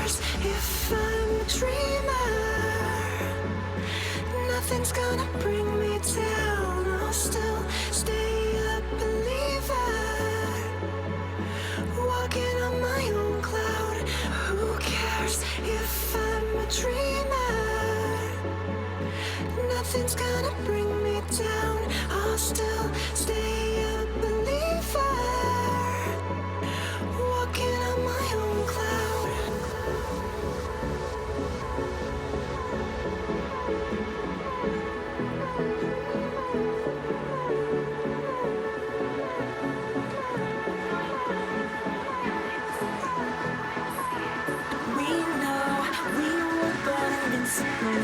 cares if I'm a dreamer? Nothing's gonna bring me down. I'll still stay a believer, walking on my own cloud. Who cares if I'm a dreamer? Nothing's gonna bring me down. I'll still stay a believer, walking on my own cloud. We know we were born invincible.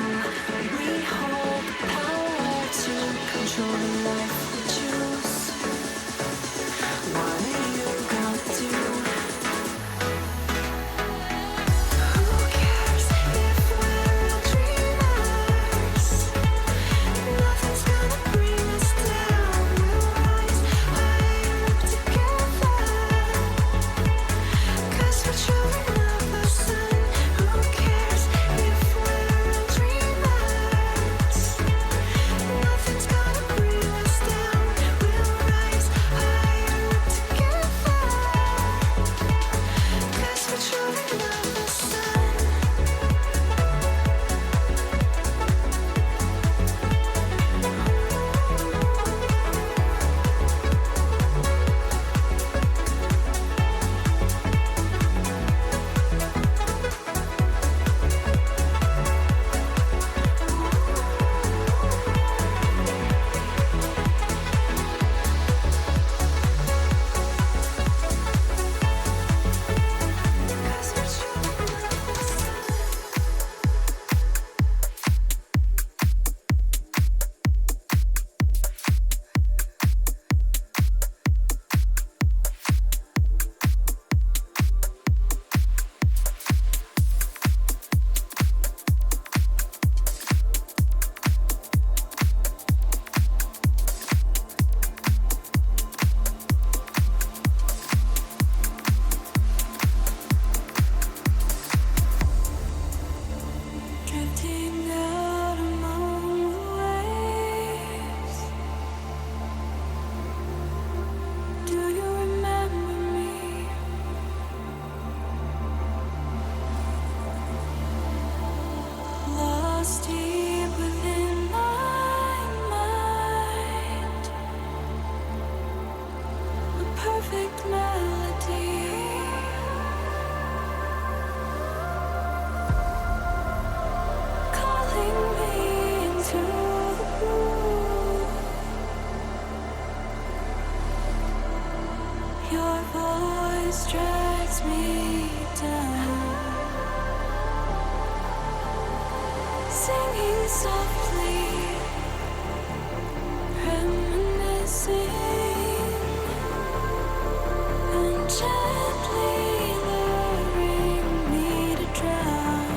We hold power to control the life we choose. What are you gonna do? Who cares if we're all dreamers? Nothing's gonna bring us down. We'll rise higher up together, 'cause we're children of the sun. Who cares if we're all dreamers? Nothing's gonna bring us down. We'll rise higher up together, 'cause we're children of the sun. Drifting out among the waves. Do you remember me? Lost deep within my mind, a perfect melody. Calling me into the blue. Your voice drags me down, singing softly, reminiscing, and gently luring me to drown.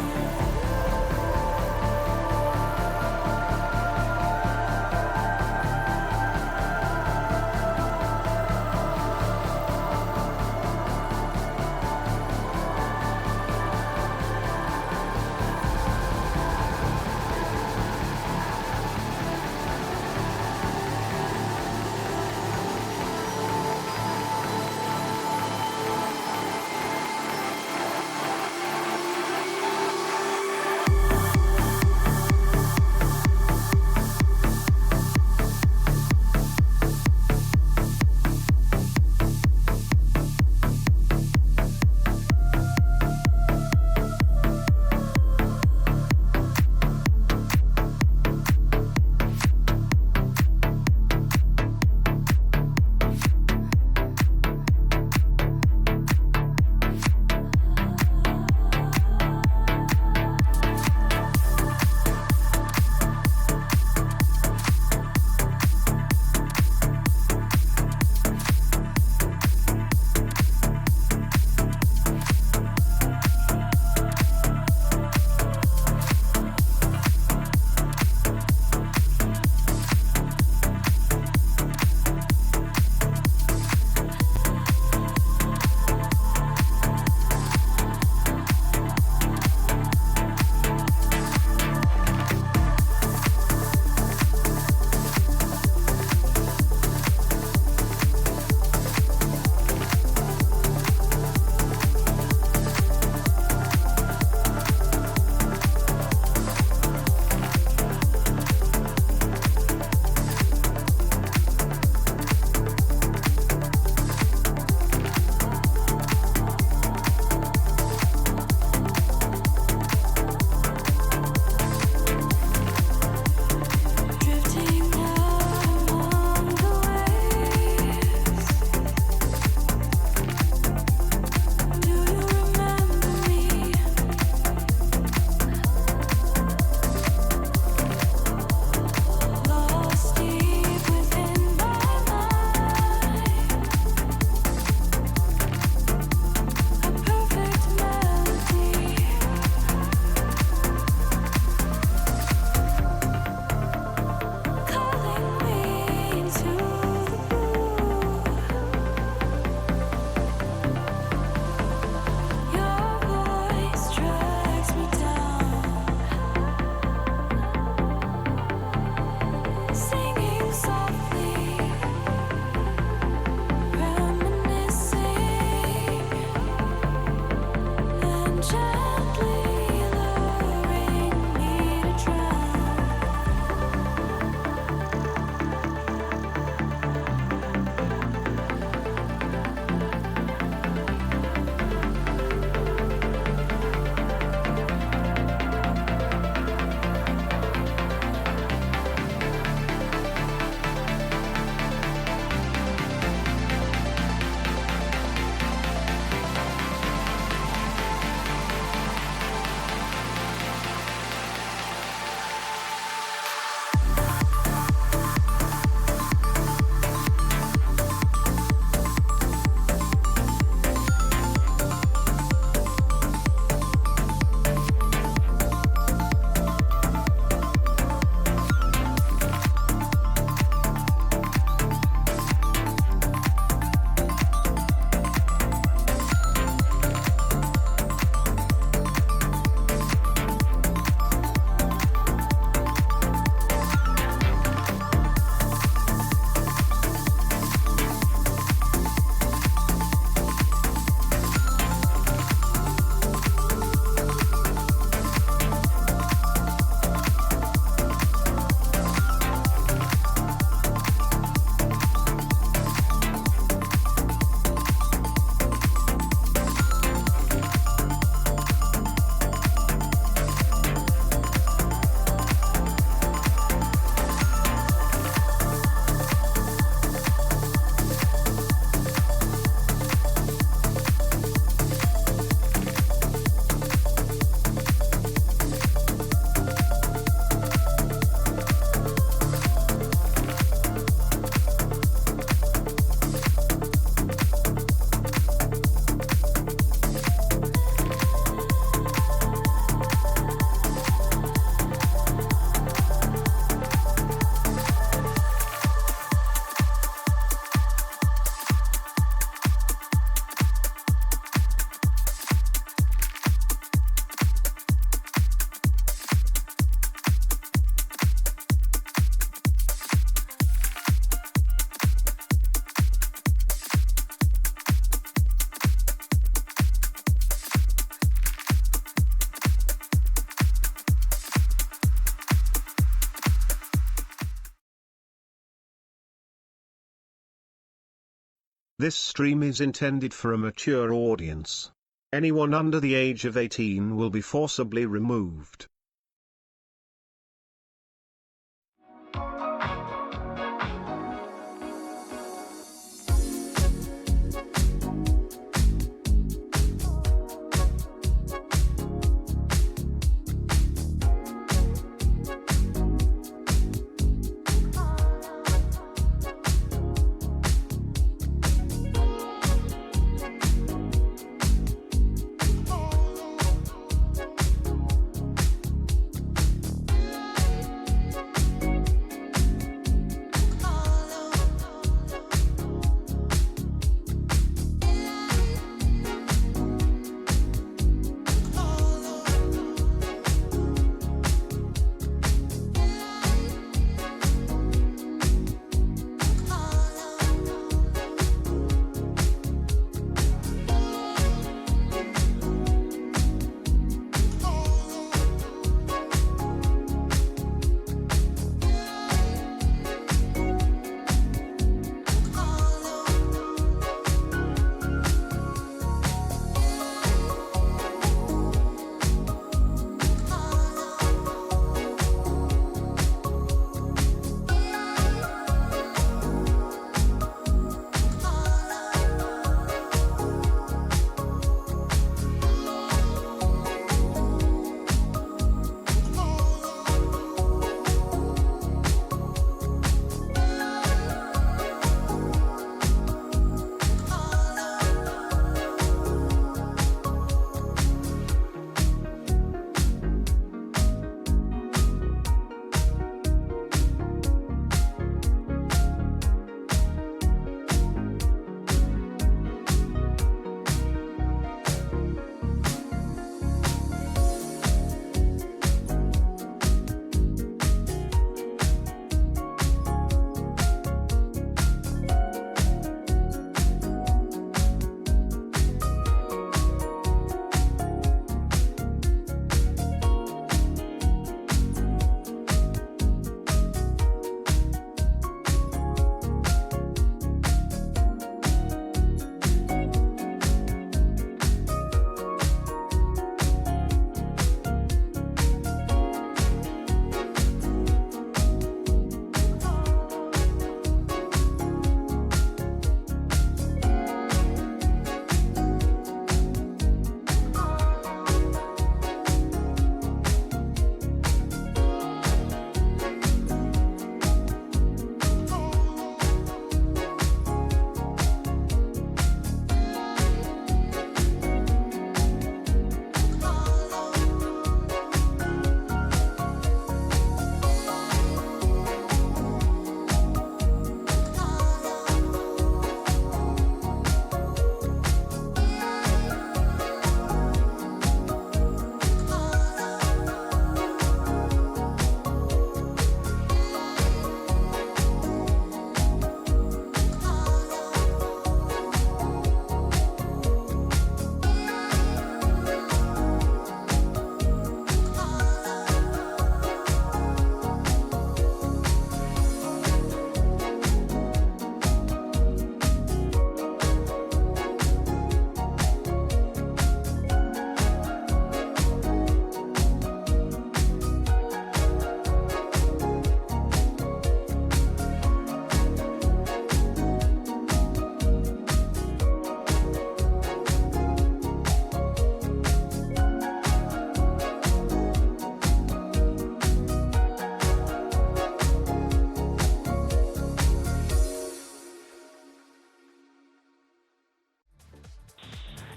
This stream is intended for a mature audience. Anyone under the age of 18 will be forcibly removed.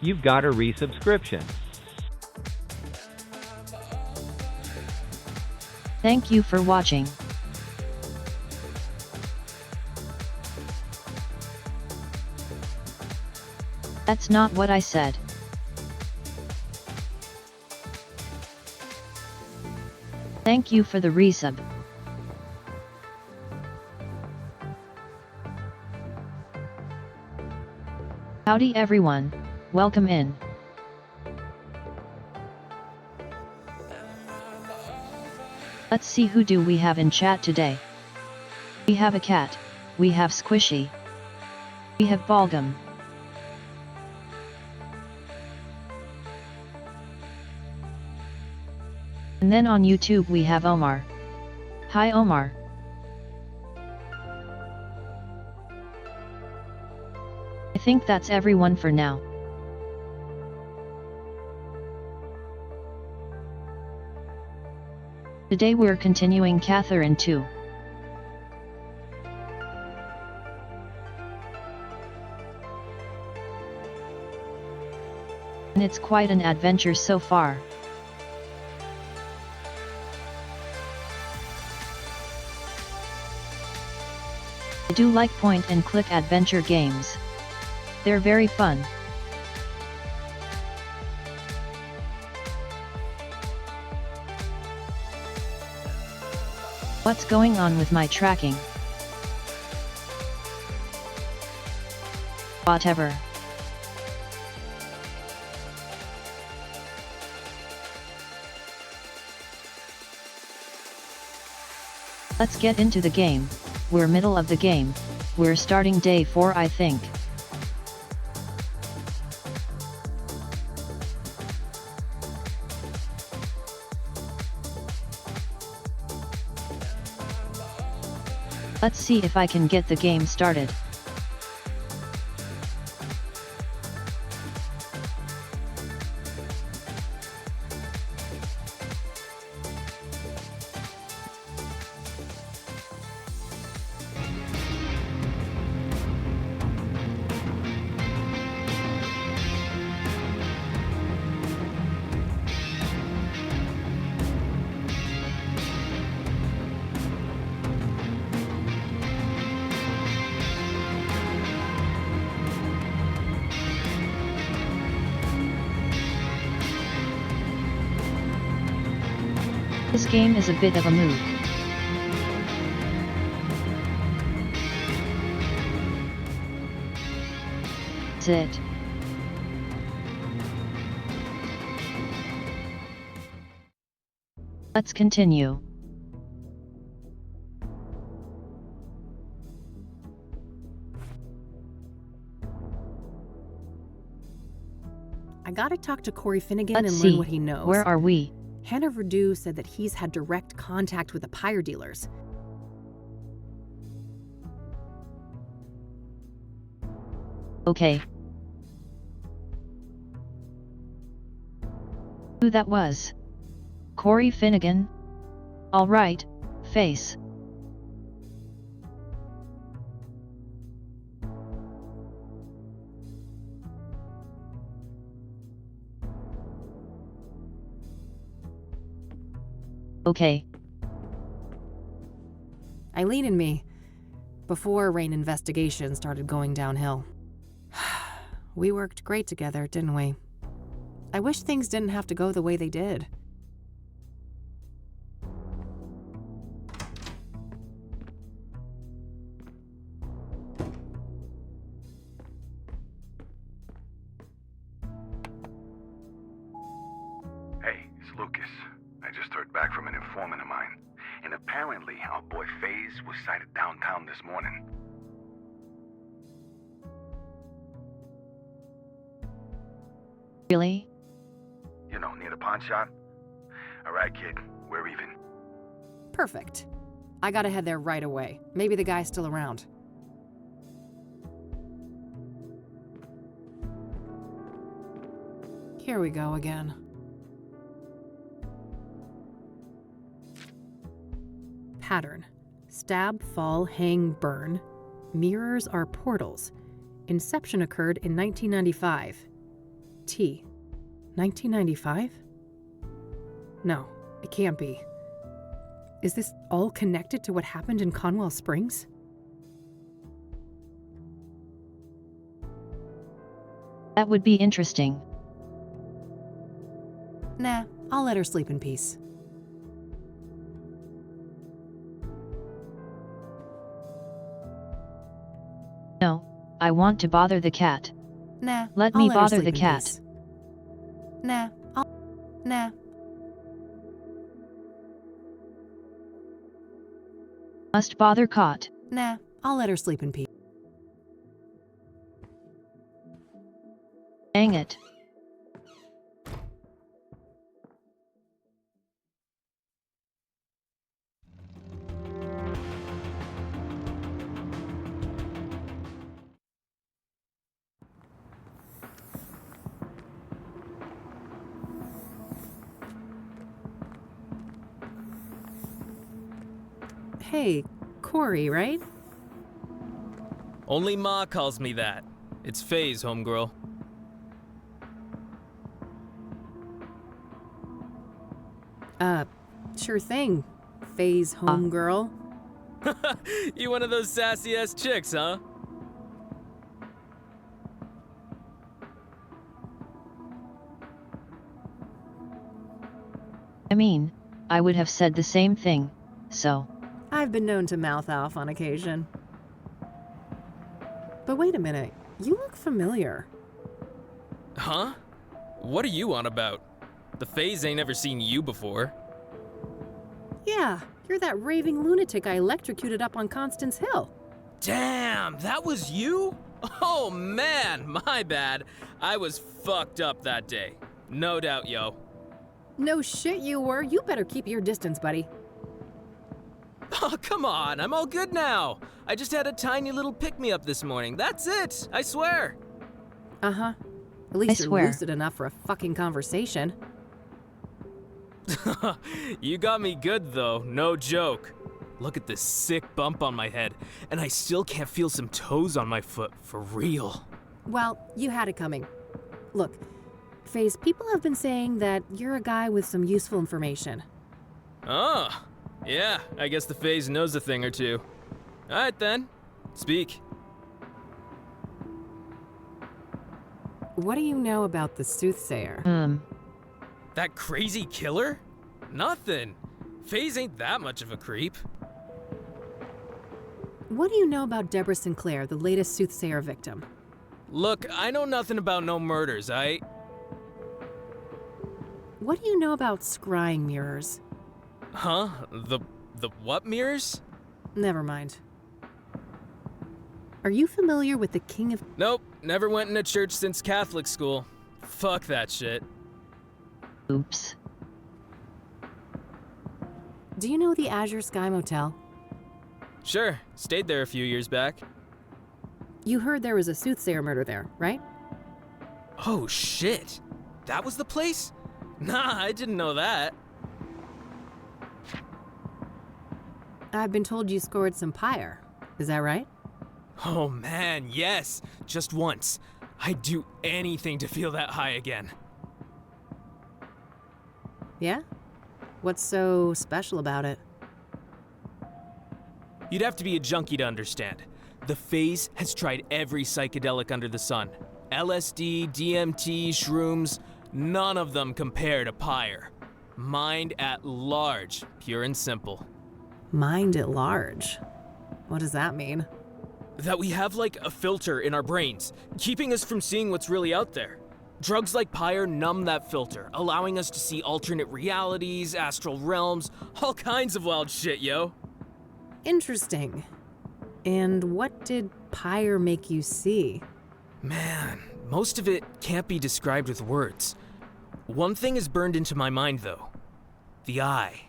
you've got a resubscription. Thank you for watching. That's not what I said. Thank you for the resub. Howdy everyone, welcome in. Let's see who do we have in chat today. We have a cat, we have Squishy. We have Balgam. And then on YouTube we have Omar. Hi Omar. I think that's everyone for now. Today we're continuing Catherine 2. And it's quite an adventure so far. I do like point and click adventure games. They're very fun. What's going on with my tracking? Whatever. Let's get into the game. We're middle of the game. We're starting day 4 I think. Let's see if I can get the game started. This game is a bit of a move. That's it. Let's continue. I gotta talk to Corey Finnegan Let's and see. learn what he knows. Where are we? Hannah Verdew said that he's had direct contact with the pyre dealers. Okay. Who that was? Corey Finnegan? Alright, face. Okay. Eileen and me, before Rain investigation started going downhill. We worked great together, didn't we? I wish things didn't have to go the way they did. Hey, it's Lucas. I just heard back from an informant of mine. And apparently, our boy FaZe was sighted downtown this morning. Really? You know, near the pawn shop? Alright, kid. We're even. Perfect. I gotta head there right away. Maybe the guy's still around. Here we go again. Pattern. Stab, fall, hang, burn. Mirrors are portals. Inception occurred in 1995. T. 1995? No, it can't be. Is this all connected to what happened in Conwell Springs? That would be interesting. Nah, I'll let her sleep in peace. No, I want to bother the cat. Nah, Let I'll me her bother sleep the in cat. peace. Nah. Must bother caught. Nah, I'll let her sleep in peace. Dang it. Hey, Corey, right? Only Ma calls me that. It's Faye's, homegirl. Sure thing. Faye's homegirl. You one of those sassy-ass chicks, huh? I mean, I would have said the same thing, so. I've been known to mouth off on occasion. But wait a minute, you look familiar. Huh? What are you on about? The Fays ain't ever seen you before. Yeah, you're that raving lunatic I electrocuted up on Constance Hill. Damn, that was you? Oh man, my bad. I was fucked up that day. No doubt, yo. No shit you were. You better keep your distance, buddy. Oh, come on, I'm all good now. I just had a tiny little pick-me-up this morning. That's it, I swear. Uh-huh. At least I you're swear. lucid enough for a fucking conversation. You got me good, though, no joke. Look at this sick bump on my head, and I still can't feel some toes on my foot, for real. Well, you had it coming. Look, Faze, people have been saying that you're a guy with some useful information. Oh, yeah, I guess the Faze knows a thing or two. Alright then, speak. What do you know about the Soothsayer? That crazy killer? Nothing. Faze ain't that much of a creep. What do you know about Deborah Sinclair, the latest Soothsayer victim? Look, I know nothing about no murders, What do you know about scrying mirrors? Huh? The what mirrors? Never mind. Are you familiar with the King of... Nope, never went in a church since Catholic school. Fuck that shit. Oops. Do you know the Azure Sky Motel? Sure, stayed there a few years back. You heard there was a Soothsayer murder there, right? Oh shit, that was the place? Nah, I didn't know that. I've been told you scored some pyre. Is that right? Oh man, yes, just once. I'd do anything to feel that high again. Yeah? What's so special about it? You'd have to be a junkie to understand. The Faze has tried every psychedelic under the sun. LSD, DMT, shrooms, none of them compare to pyre. Mind at large, pure and simple. Mind at large. What does that mean? That we have like a filter in our brains, keeping us from seeing what's really out there. Drugs like pyre numb that filter, allowing us to see alternate realities, astral realms, all kinds of wild shit, yo. Interesting. And what did pyre make you see? Man, most of it can't be described with words. One thing is burned into my mind, though. The eye.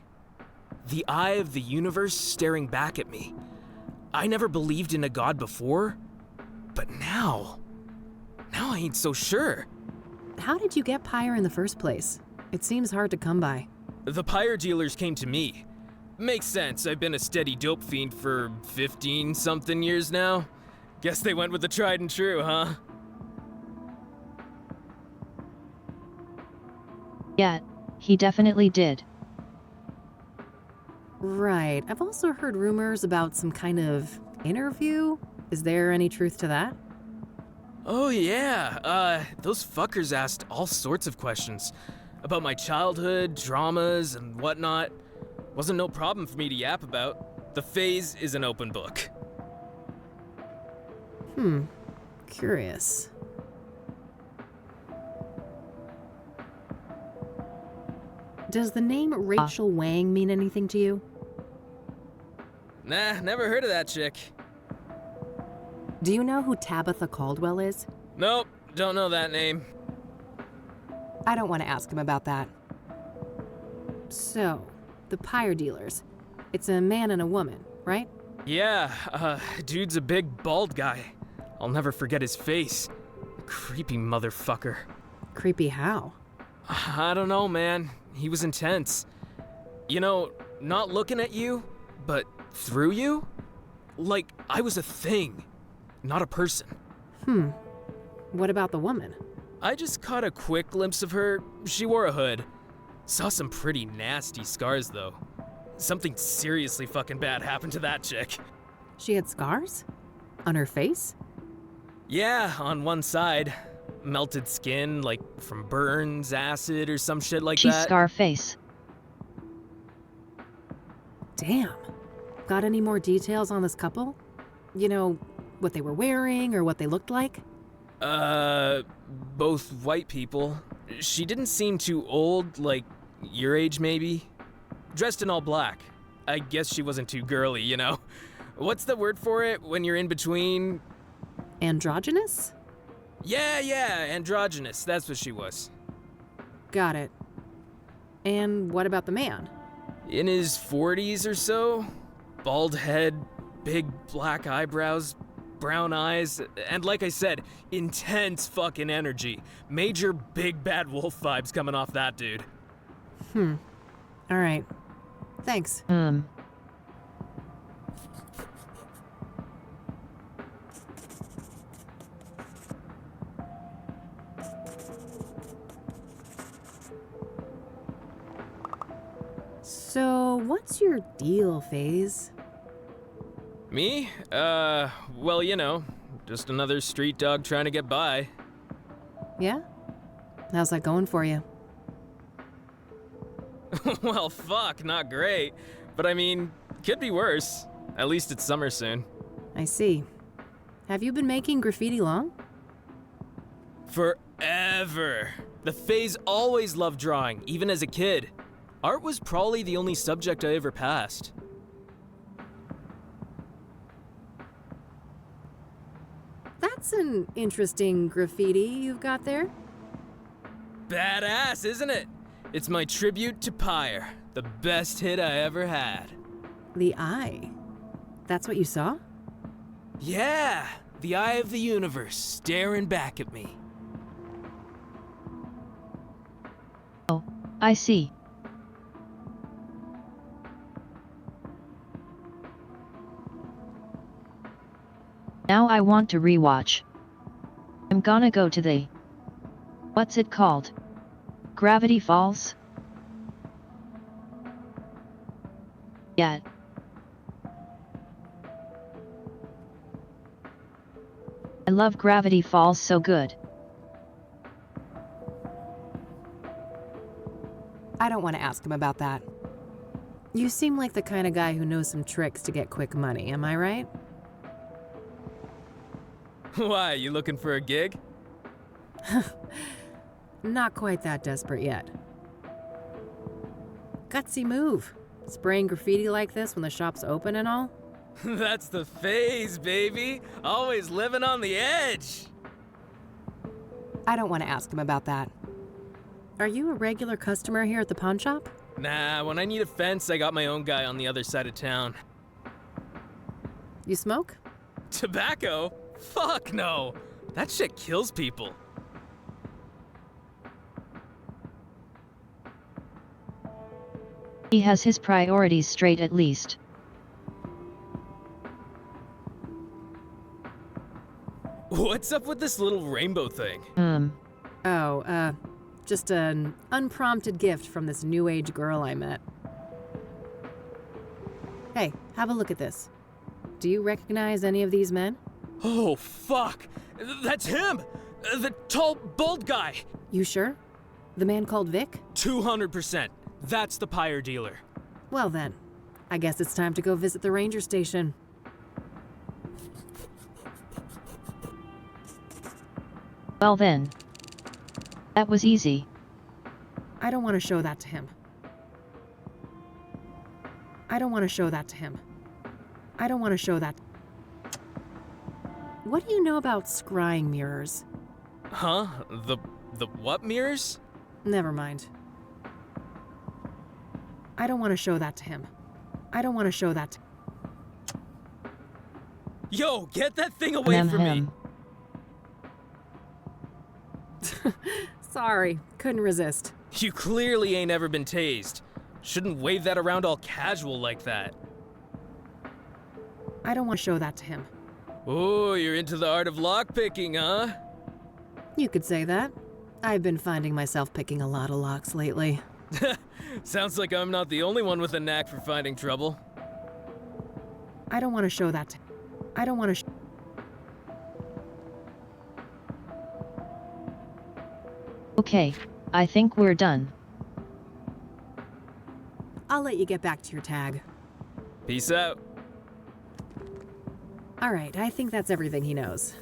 The eye of the universe staring back at me. I never believed in a god before, but now I ain't so sure. How did you get pyre in the first place? It seems hard to come by. The pyre dealers came to me. Makes sense, I've been a steady dope fiend for 15-something years now. Guess they went with the tried and true, huh? Yeah, he definitely did. Right. I've also heard rumors about some kind of interview. Is there any truth to that? Oh yeah, those fuckers asked all sorts of questions. About my childhood, dramas, and whatnot. Wasn't no problem for me to yap about. The Faze is an open book. Curious. Does the name Rachel Wang mean anything to you? Nah, never heard of that chick. Do you know who Tabitha Caldwell is? Nope, don't know that name. I don't want to ask him about that. So, the pyre dealers. It's a man and a woman, right? Yeah, dude's a big bald guy. I'll never forget his face. Creepy motherfucker. Creepy how? I don't know, man. He was intense. You know, not looking at you, but through you? Like I was a thing, not a person. What about the woman? I just caught a quick glimpse of her. She wore a hood. Saw some pretty nasty scars, though. Something seriously fucking bad happened to that chick. She had scars? On her face? Yeah, on one side. Melted skin, like from burns, acid, or some shit like She's that. Scarface. Damn. Got any more details on this couple? You know, what they were wearing or what they looked like? Both white people. She didn't seem too old, like your age maybe. Dressed in all black. I guess she wasn't too girly, you know? What's the word for it when you're in between? Androgynous? Yeah, androgynous. That's what she was. Got it. And what about the man? In his 40s or so. Bald head, big black eyebrows, brown eyes, and like I said, intense fucking energy. Major big bad wolf vibes coming off that dude. All right. Thanks. So, what's your deal, FaZe? Me? Well, you know, just another street dog trying to get by. Yeah? How's that going for you? Well, fuck, not great. But I mean, could be worse. At least it's summer soon. I see. Have you been making graffiti long? Forever. The FaZe always loved drawing, even as a kid. Art was probably the only subject I ever passed. That's an interesting graffiti you've got there. Badass, isn't it? It's my tribute to Pyre, the best hit I ever had. The eye. That's what you saw? Yeah, the eye of the universe staring back at me. Oh, I see. Now I want to rewatch. I'm gonna go to the... What's it called? Gravity Falls? Yet. I love Gravity Falls so good. I don't want to ask him about that. You seem like the kind of guy who knows some tricks to get quick money, am I right? Why, you looking for a gig? Not quite that desperate yet. Gutsy move. Spraying graffiti like this when the shop's open and all? That's the FaZe, baby. Always living on the edge. I don't want to ask him about that. Are you a regular customer here at the pawn shop? Nah, when I need a fence, I got my own guy on the other side of town. You smoke? Tobacco? Fuck no. That shit kills people. He has his priorities straight at least. What's up with this little rainbow thing? Just an unprompted gift from this new age girl I met. Hey, have a look at this. Do you recognize any of these men? Oh, fuck. That's him! The tall, bald guy! You sure? The man called Vic? 200%. That's the pyre dealer. Well then, I guess it's time to go visit the ranger station. Well then. That was easy. I don't want to show that to him. I don't want to show that to him. I don't want to show that. What do you know about scrying mirrors? Huh? The what mirrors? Never mind. I don't want to show that to him. I don't want to show that to... Yo, get that thing away from me! Sorry, couldn't resist. You clearly ain't ever been tased. Shouldn't wave that around all casual like that. I don't want to show that to him. Oh, you're into the art of lockpicking, huh? You could say that. I've been finding myself picking a lot of locks lately. Sounds like I'm not the only one with a knack for finding trouble. I don't want to show that to... I don't want to... Okay, I think we're done. I'll let you get back to your tag. Peace out. Alright, I think that's everything he knows.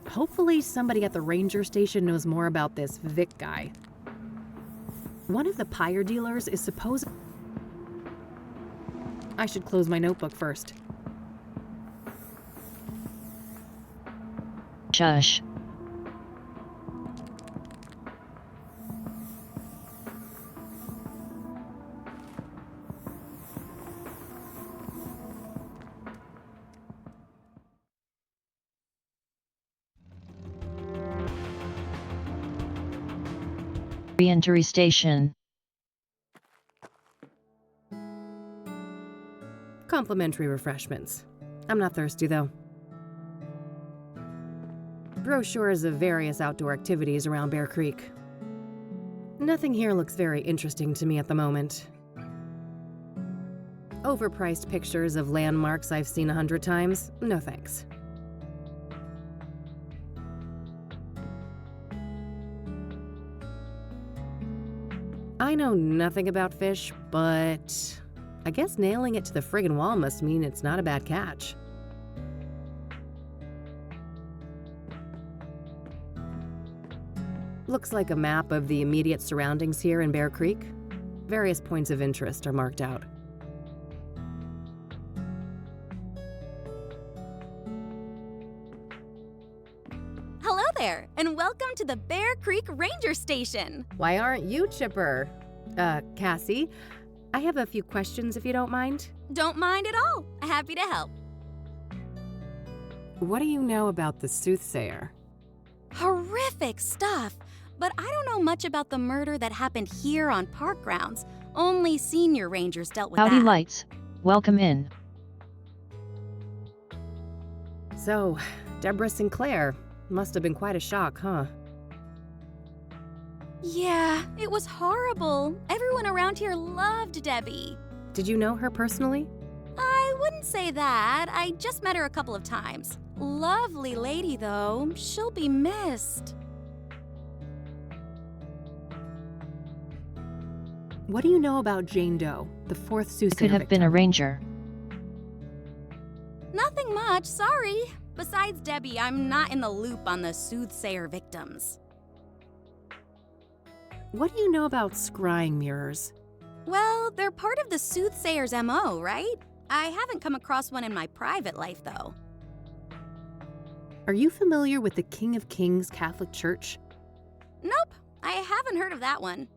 Hopefully somebody at the ranger station knows more about this Vic guy. One of the pyre dealers is supposed... I should close my notebook first. Shush. Re-entry station. Complimentary refreshments. I'm not thirsty though. Brochures of various outdoor activities around Bear Creek. Nothing here looks very interesting to me at the moment. Overpriced pictures of landmarks I've seen 100 times? No thanks. I know nothing about fish, but I guess nailing it to the friggin' wall must mean it's not a bad catch. Looks like a map of the immediate surroundings here in Bear Creek. Various points of interest are marked out. Hello there, and welcome to the Bear Creek Ranger Station. Why aren't you chipper? Cassie, I have a few questions if you don't mind. Don't mind at all. Happy to help. What do you know about the Soothsayer? Horrific stuff, but I don't know much about the murder that happened here on park grounds. Only senior rangers dealt with Howdy that. lights, welcome in. So, Deborah Sinclair. Must have been quite a shock, huh? Yeah, it was horrible. Everyone around here loved Debbie. Did you know her personally? I wouldn't say that. I just met her a couple of times. Lovely lady, though. She'll be missed. What do you know about Jane Doe, the fourth Soothsayer Could have been a victim? ranger. Nothing much, sorry. Besides Debbie, I'm not in the loop on the Soothsayer victims. What do you know about scrying mirrors? Well, they're part of the Soothsayer's MO, right? I haven't come across one in my private life, though. Are you familiar with the King of Kings Catholic Church? Nope, I haven't heard of that one.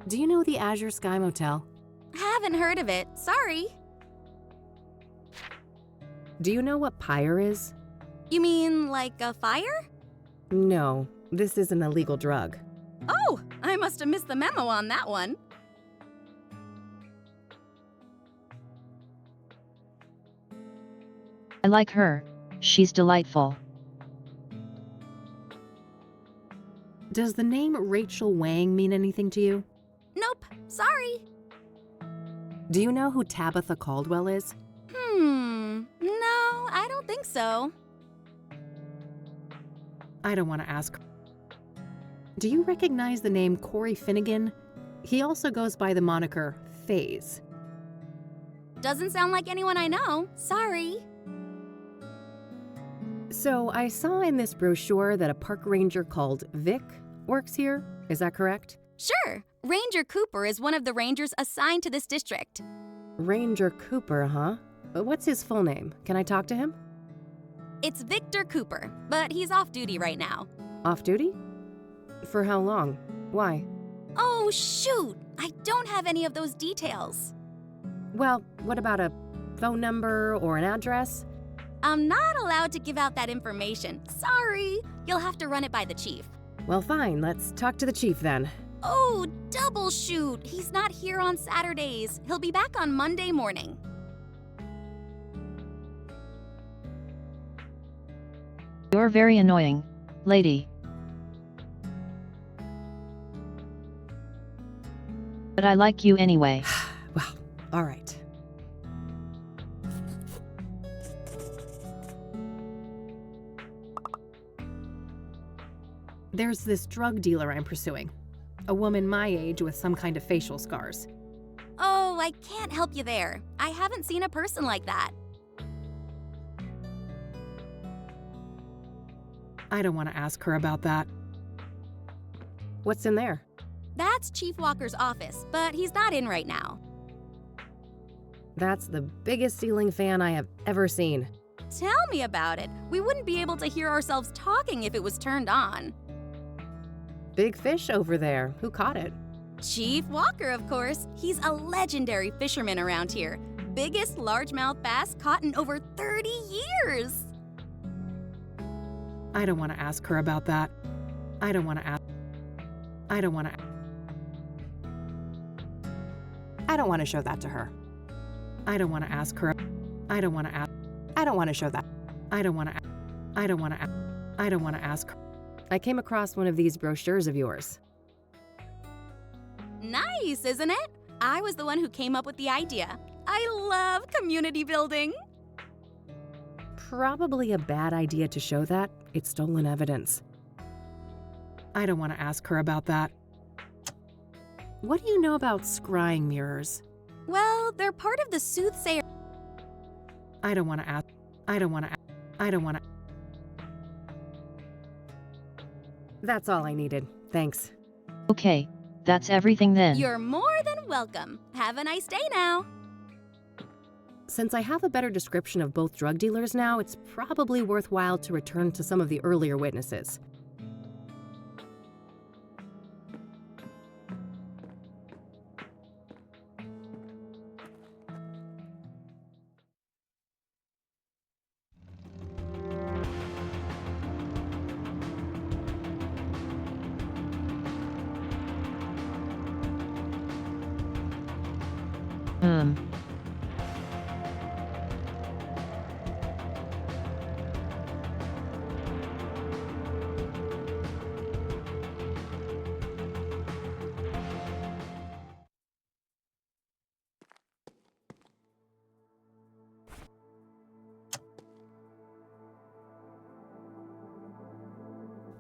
Do you know the Azure Sky Motel? Haven't heard of it, sorry. Do you know what pyre is? You mean like a fire? No, this is an illegal drug. Oh, I must have missed the memo on that one. I like her, she's delightful. Does the name Rachel Wang mean anything to you? Nope, sorry. Do you know who Tabitha Caldwell is? No, I don't think so. I don't want to ask. Do you recognize the name Corey Finnegan? He also goes by the moniker FaZe. Doesn't sound like anyone I know, sorry. So I saw in this brochure that a park ranger called Vic works here. Is that correct? Sure, Ranger Cooper is one of the rangers assigned to this district. Ranger Cooper, huh? What's his full name? Can I talk to him? It's Victor Cooper, but he's off duty right now. Off duty? For how long? Why? Oh, shoot! I don't have any of those details. Well, what about a phone number or an address? I'm not allowed to give out that information. Sorry. You'll have to run it by the chief. Well, fine. Let's talk to the chief then. Oh, double shoot! He's not here on Saturdays. He'll be back on Monday morning. You're very annoying, lady. But I like you anyway. Well, all right. There's this drug dealer I'm pursuing. A woman my age with some kind of facial scars. Oh, I can't help you there. I haven't seen a person like that. I don't want to ask her about that. What's in there? That's Chief Walker's office, but he's not in right now. That's the biggest ceiling fan I have ever seen. Tell me about it. We wouldn't be able to hear ourselves talking if it was turned on. Big fish over there. Who caught it? Chief Walker, of course. He's a legendary fisherman around here. Biggest largemouth bass caught in over 30 years. I don't want to ask her about that. I don't want to show that to her. I don't want to ask her. I don't want to show that. I don't want to ask her. I came across one of these brochures of yours. Nice, isn't it? I was the one who came up with the idea. I love community building. Probably a bad idea to show that. It's stolen evidence. I don't want to ask her about that. What do you know about scrying mirrors? Well, they're part of the Soothsayer. I don't want to ask. That's all I needed. Thanks. Okay, that's everything then. You're more than welcome. Have a nice day now. Since I have a better description of both drug dealers now, it's probably worthwhile to return to some of the earlier witnesses.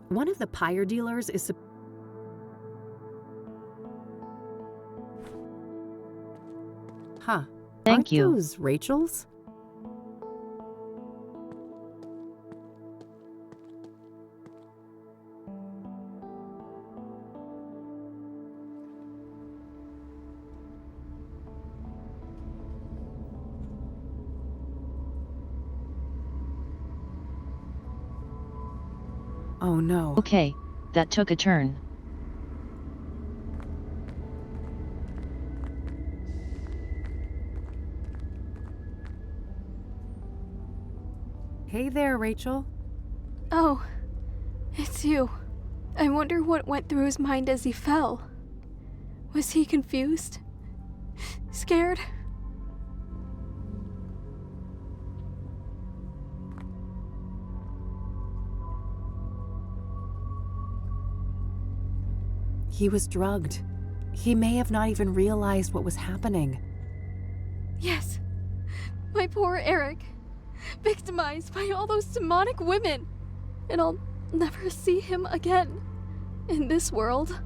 One of the pyre dealers is Thank Aren't you. those Rachel's? Oh no. Okay, that took a turn. Hey there, Rachel. Oh, it's you. I wonder what went through his mind as he fell. Was he confused? Scared? He was drugged. He may have not even realized what was happening. Yes. My poor Eric. Victimized by all those demonic women. And I'll never see him again. In this world.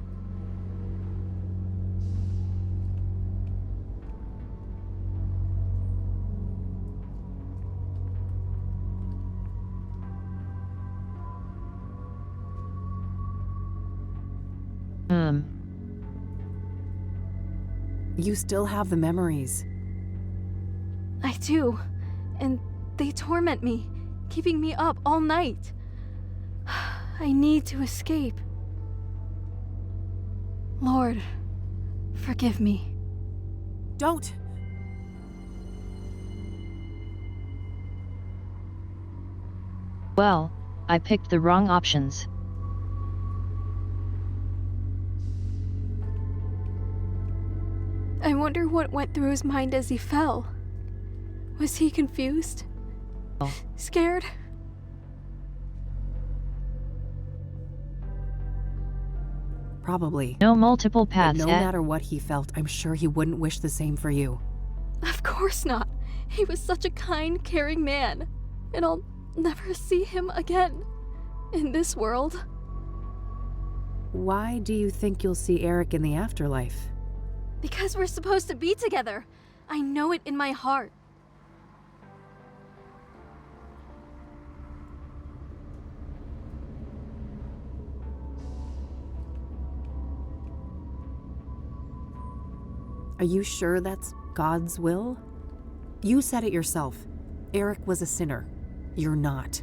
You still have the memories. I do. and they torment me, keeping me up all night. I need to escape. Lord, forgive me. Don't! Well, I picked the wrong options. I wonder what went through his mind as he fell. Was he confused? Oh. Scared? Probably. No multiple But paths. no matter what he felt, I'm sure he wouldn't wish the same for you. Of course not. He was such a kind, caring man. And I'll never see him again. In this world. Why do you think you'll see Eric in the afterlife? Because we're supposed to be together. I know it in my heart. Are you sure that's God's will? You said it yourself. Eric was a sinner. You're not.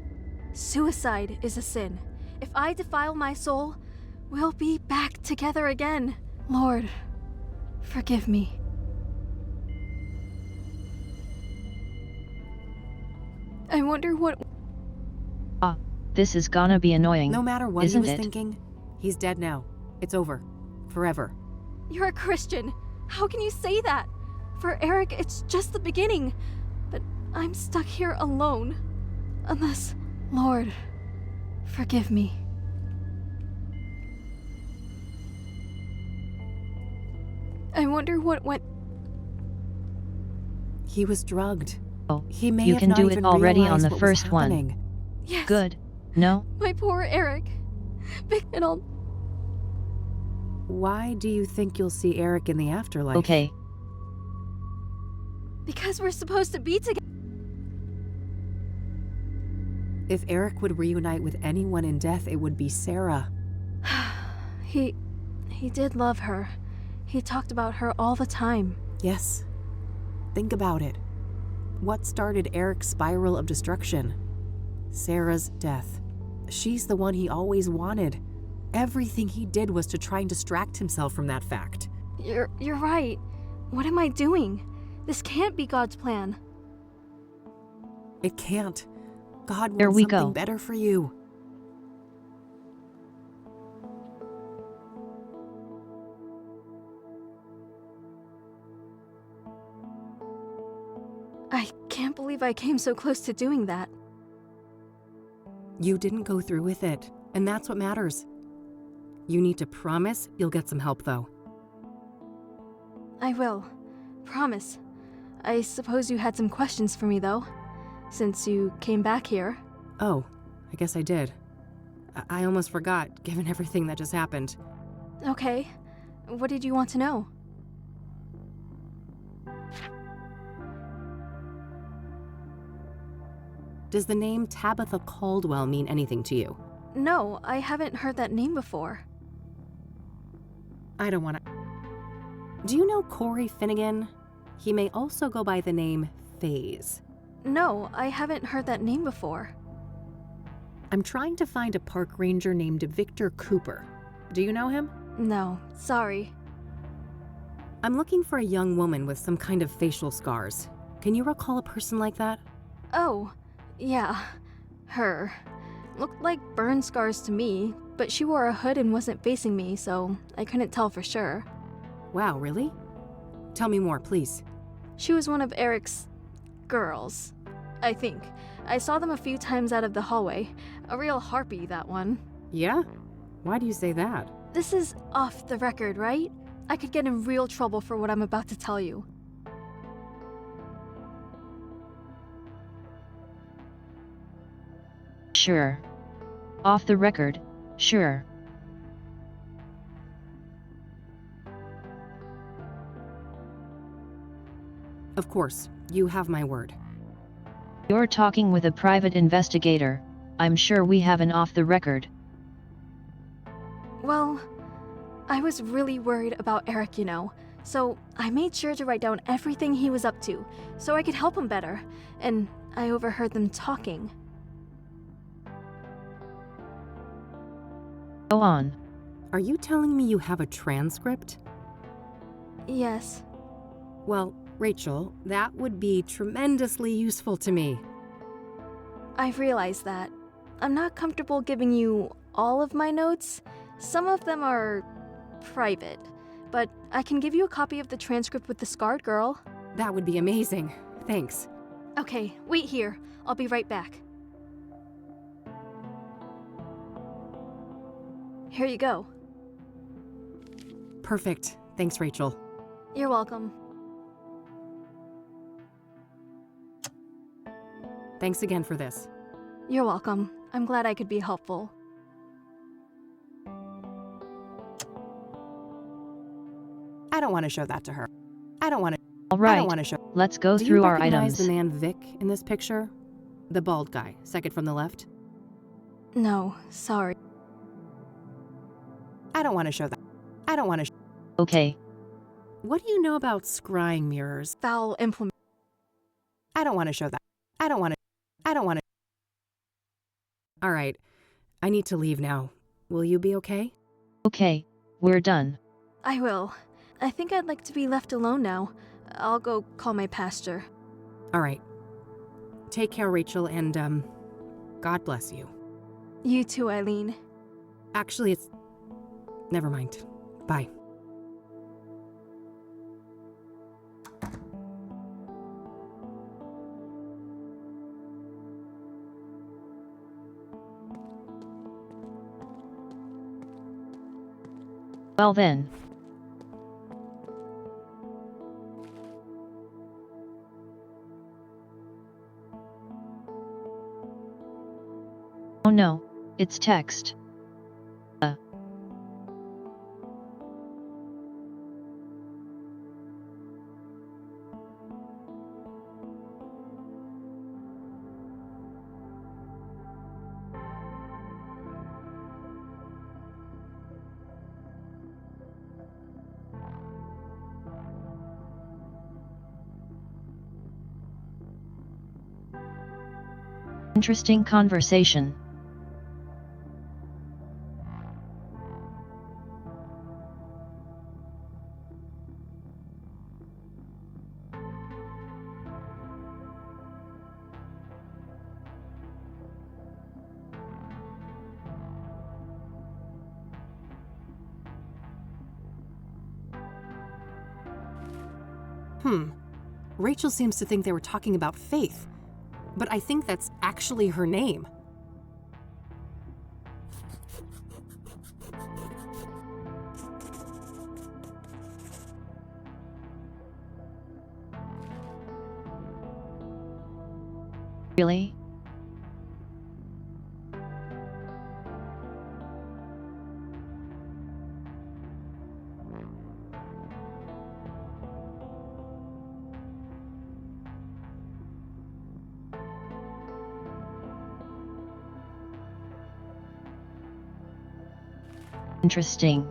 Suicide is a sin. If I defile my soul, we'll be back together again. Lord, forgive me. I wonder what... This is gonna be annoying. No matter what isn't he was it? thinking, he's dead now. It's over. Forever. You're a Christian. How can you say that? For Eric, it's just the beginning. But I'm stuck here alone. Unless... Lord, forgive me. I wonder what went... He was drugged. Oh, He may you have can not do it even already on realized the what was first one. happening. Yes. Good. No? My poor Eric. And I'll... Why do you think you'll see Eric in the afterlife? Okay. Because we're supposed to be together. If Eric would reunite with anyone in death, it would be Sarah. He did love her. He talked about her all the time. Yes. Think about it. What started Eric's spiral of destruction? Sarah's death. She's the one he always wanted. Everything he did was to try and distract himself from that fact. You're right. What am I doing? This can't be God's plan. It can't. God Here wants we something go. better for you. I can't believe I came so close to doing that. You didn't go through with it, and that's what matters. You need to promise you'll get some help, though. I will. Promise. I suppose you had some questions for me, though, since you came back here. Oh, I guess I did. I almost forgot, given everything that just happened. Okay. What did you want to know? Does the name Tabitha Caldwell mean anything to you? No, I haven't heard that name before. I don't want to... Do you know Corey Finnegan? He may also go by the name FaZe. No, I haven't heard that name before. I'm trying to find a park ranger named Victor Cooper. Do you know him? No, sorry. I'm looking for a young woman with some kind of facial scars. Can you recall a person like that? Oh, yeah. Her. Looked like burn scars to me, but she wore a hood and wasn't facing me, so I couldn't tell for sure. Wow, really? Tell me more, please. She was one of Eric's girls, I think. I saw them a few times out of the hallway. A real harpy, that one. Yeah? Why do you say that? This is off the record, right? I could get in real trouble for what I'm about to tell you. Sure. Off the record, sure. Of course, you have my word. You're talking with a private investigator. I'm sure we have an off the record. Well, I was really worried about Eric, you know, so I made sure to write down everything he was up to, so I could help him better. And I overheard them talking. Go on. Are you telling me you have a transcript? Yes. Well, Rachel, that would be tremendously useful to me. I've realized that. I'm not comfortable giving you all of my notes. Some of them are private, but I can give you a copy of the transcript with the scarred girl. That would be amazing. Thanks. Okay, wait here. I'll be right back. Here you go. Perfect. Thanks, Rachel. You're welcome. Thanks again for this. You're welcome. I'm glad I could be helpful. I don't want to show that to her. I don't want to. All I don't right, want to show. let's go Do through you our recognize items. the man Vic in this picture? The bald guy, second from the left? No, sorry. I don't want to show that. I don't want to. Okay, What do you know about scrying mirrors? Foul implement. I don't want to show that. I don't want to. I don't want to. All right. I need to leave now. Will you be okay? okay, we're done. I will. I think I'd like to be left alone now. I'll go call my pastor. All right. Take care, Rachel, and, God bless you. You too, Eileen. Actually, it's... Never mind. Bye. Well then. Oh no, it's text. Interesting conversation. Rachel seems to think they were talking about Faith, but I think that's actually her name. Really? Interesting.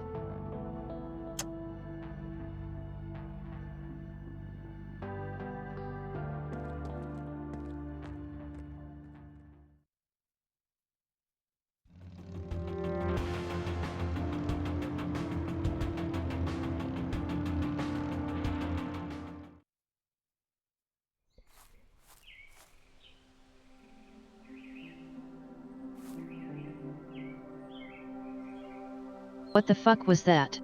What the fuck was that?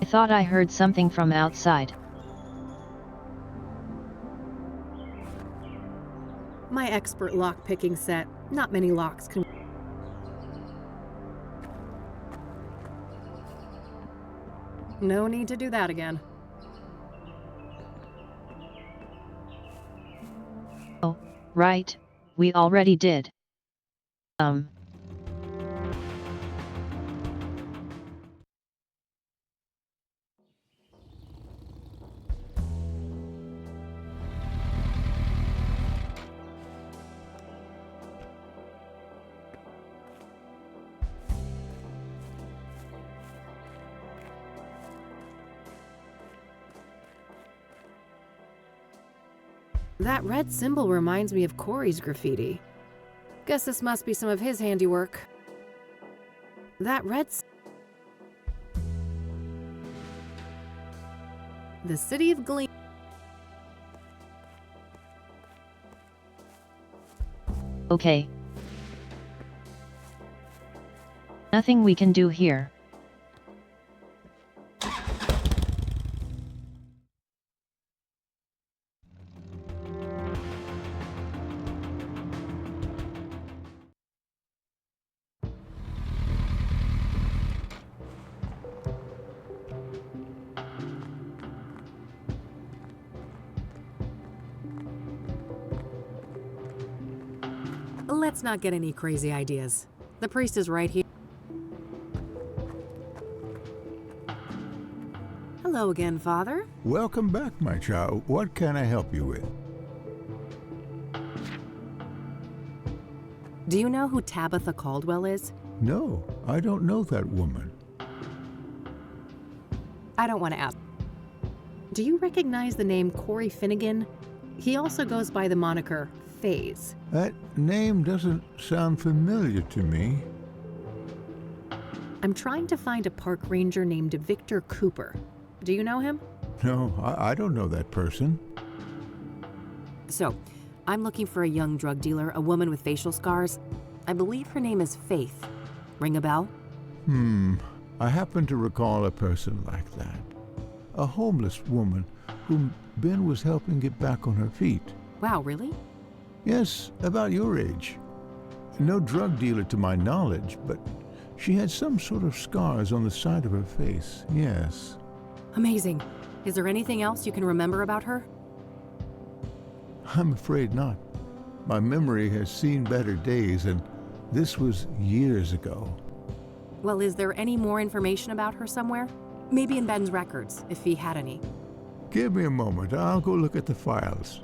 I thought I heard something from outside. My expert lock-picking set. Not many locks can... No need to do that again. Oh, right, we already did. That red symbol reminds me of Corey's graffiti. Guess this must be some of his handiwork. That The City of Gleam. Okay. Nothing we can do here. Let's not get any crazy ideas. The priest is right here. Hello again, Father. Welcome back, my child. What can I help you with? Do you know who Tabitha Caldwell is? No, I don't know that woman. I don't want to ask. Do you recognize the name Corey Finnegan? He also goes by the moniker Faze. That name doesn't sound familiar to me. I'm trying to find a park ranger named Victor Cooper. Do you know him? No, I don't know that person. So, I'm looking for a young drug dealer, a woman with facial scars. I believe her name is Faith. Ring a bell? I happen to recall a person like that. A homeless woman whom Ben was helping get back on her feet. Wow, really? Yes, about your age. No drug dealer to my knowledge, but she had some sort of scars on the side of her face, yes. Amazing. Is there anything else you can remember about her? I'm afraid not. My memory has seen better days, and this was years ago. Well, is there any more information about her somewhere? Maybe in Ben's records, if he had any. Give me a moment. I'll go look at the files.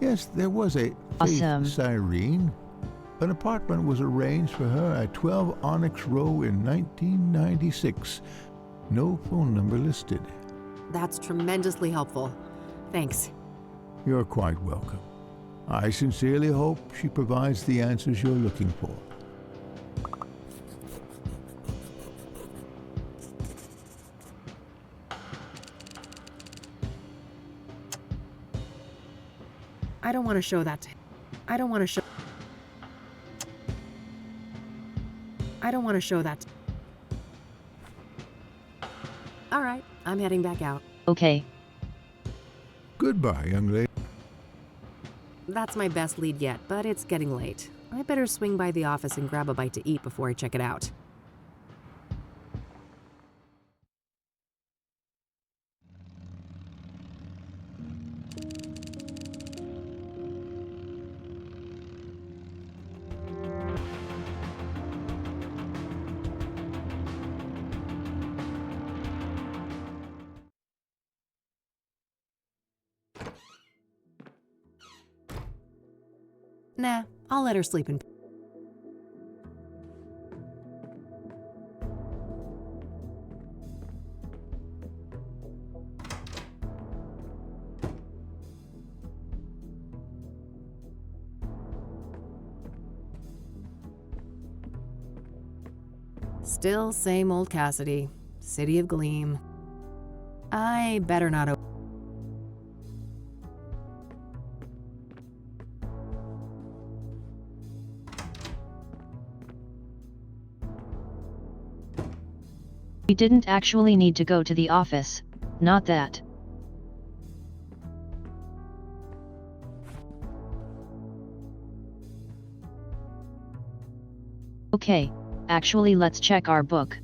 Yes, there was a Awesome. Faith Cyrene. An apartment was arranged for her at 12 Onyx Row in 1996. No phone number listed. That's tremendously helpful. Thanks. You're quite welcome. I sincerely hope she provides the answers you're looking for. I don't want to show that to him. I don't want to show that. All right, I'm heading back out. Okay. Goodbye, young lady. That's my best lead yet, but it's getting late. I better swing by the office and grab a bite to eat before I check it out. Nah, I'll let her sleep in. Still same old Cassidy. City of Gleam. I better not open. We didn't actually need to go to the office, not that. Okay, actually let's check our book.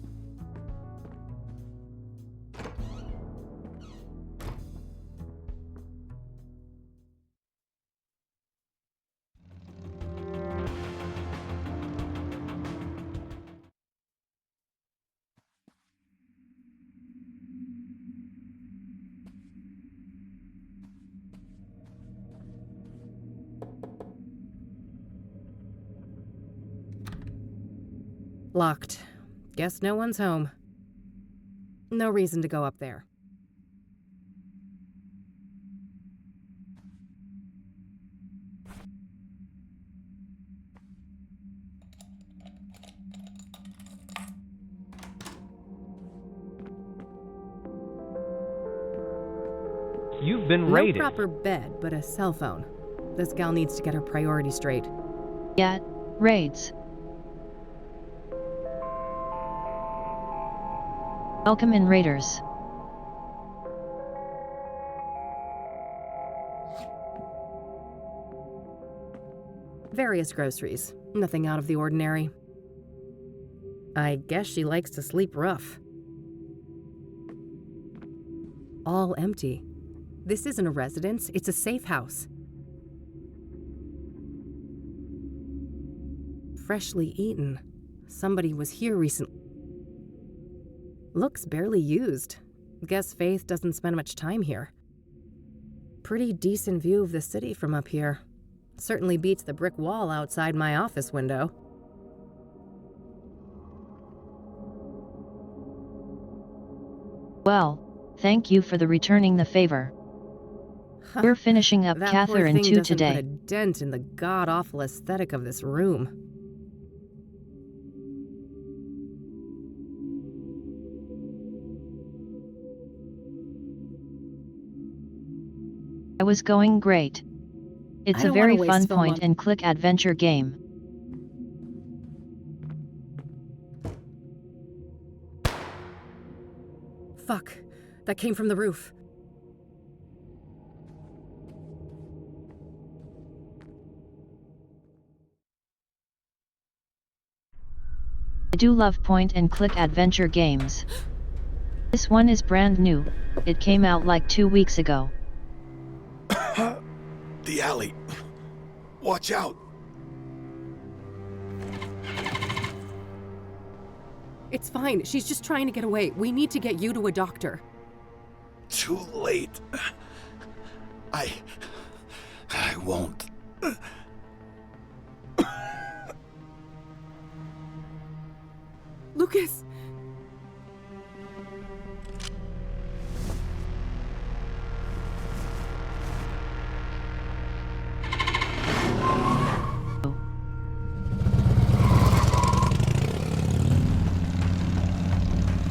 Locked. Guess no one's home. No reason to go up there. You've been No raided. proper bed, but a cell phone. This gal needs to get her priorities straight. Yeah, raids. Welcome in, raiders. Various groceries. Nothing out of the ordinary. I guess she likes to sleep rough. All empty. This isn't a residence, it's a safe house. Freshly eaten. Somebody was here recently. Looks barely used. Guess Faith doesn't spend much time here. Pretty decent view of the city from up here. Certainly beats the brick wall outside my office window. Well, thank you for returning the favor. We're finishing up That poor Catherine thing 2 doesn't today. put a dent in the god-awful aesthetic of this room. I was going great. It's I a don't wanna very waste fun film point on- and click adventure game. Fuck. That came from the roof. I do love point and click adventure games. This one is brand new, it came out like 2 weeks ago. The alley. Watch out. It's fine. She's just trying to get away. We need to get you to a doctor. Too late. I won't. Lucas!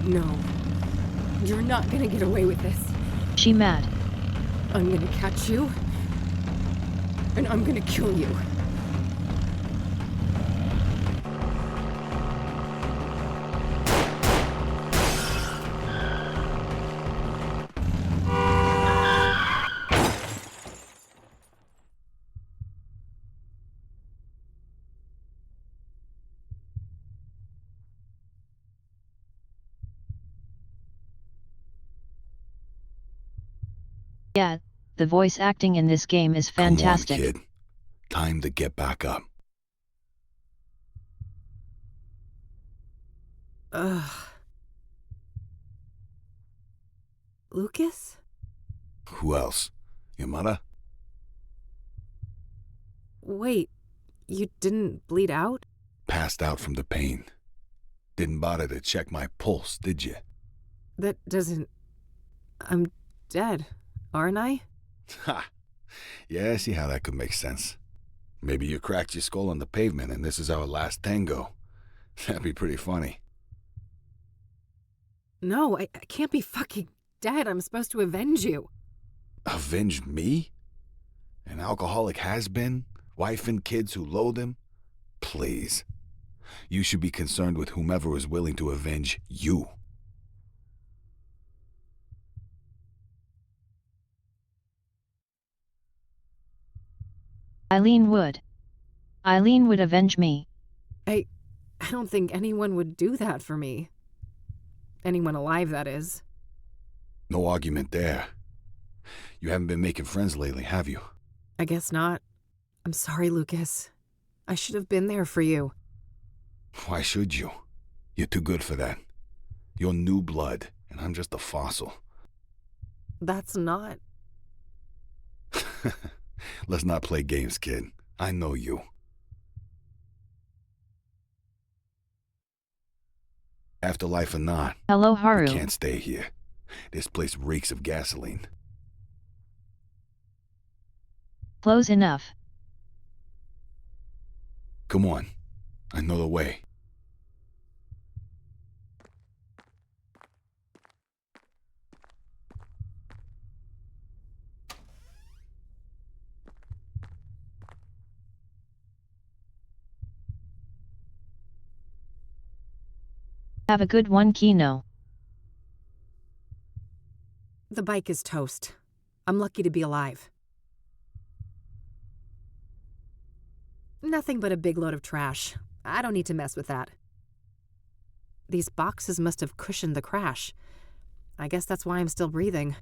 No. You're not gonna get away with this. She mad. I'm gonna catch you. And I'm gonna kill you. Yeah, the voice acting in this game is fantastic. Come on, kid. Time to get back up. Ugh. Lucas? Who else? Your mother? Wait, you didn't bleed out? Passed out from the pain. Didn't bother to check my pulse, did you? That doesn't... I'm dead, aren't I? Ha! Yeah, I see how that could make sense. Maybe you cracked your skull on the pavement and this is our last tango. That'd be pretty funny. No, I can't be fucking dead. I'm supposed to avenge you. Avenge me? An alcoholic has-been? Wife and kids who loathe him? Please. You should be concerned with whomever is willing to avenge you. Eileen would. Eileen would avenge me. I don't think anyone would do that for me. Anyone alive, that is. No argument there. You haven't been making friends lately, have you? I guess not. I'm sorry, Lucas. I should have been there for you. Why should you? You're too good for that. You're new blood, and I'm just a fossil. That's not... Let's not play games, kid. I know you. Afterlife or not, Hello, we Haru. can't stay here. This place reeks of gasoline. Close enough. Come on. I know the way. Have a good one, Kino. The bike is toast. I'm lucky to be alive. Nothing but a big load of trash. I don't need to mess with that. These boxes must have cushioned the crash. I guess that's why I'm still breathing.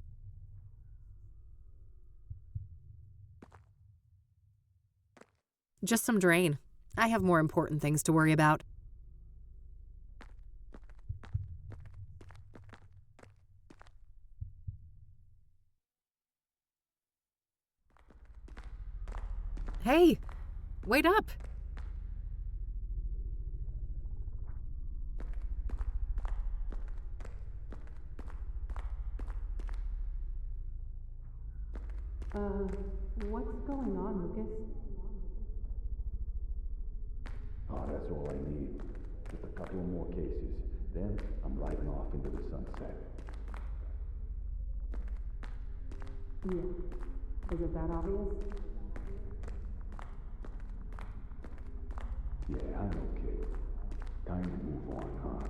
Just some drain. I have more important things to worry about. Hey, wait up. What's going on, Lucas? Oh, that's all I need. Just a couple of more cases. Then I'm riding off into the sunset. Yeah. Is it that obvious? Yeah, I know, kid. Time to move on, huh?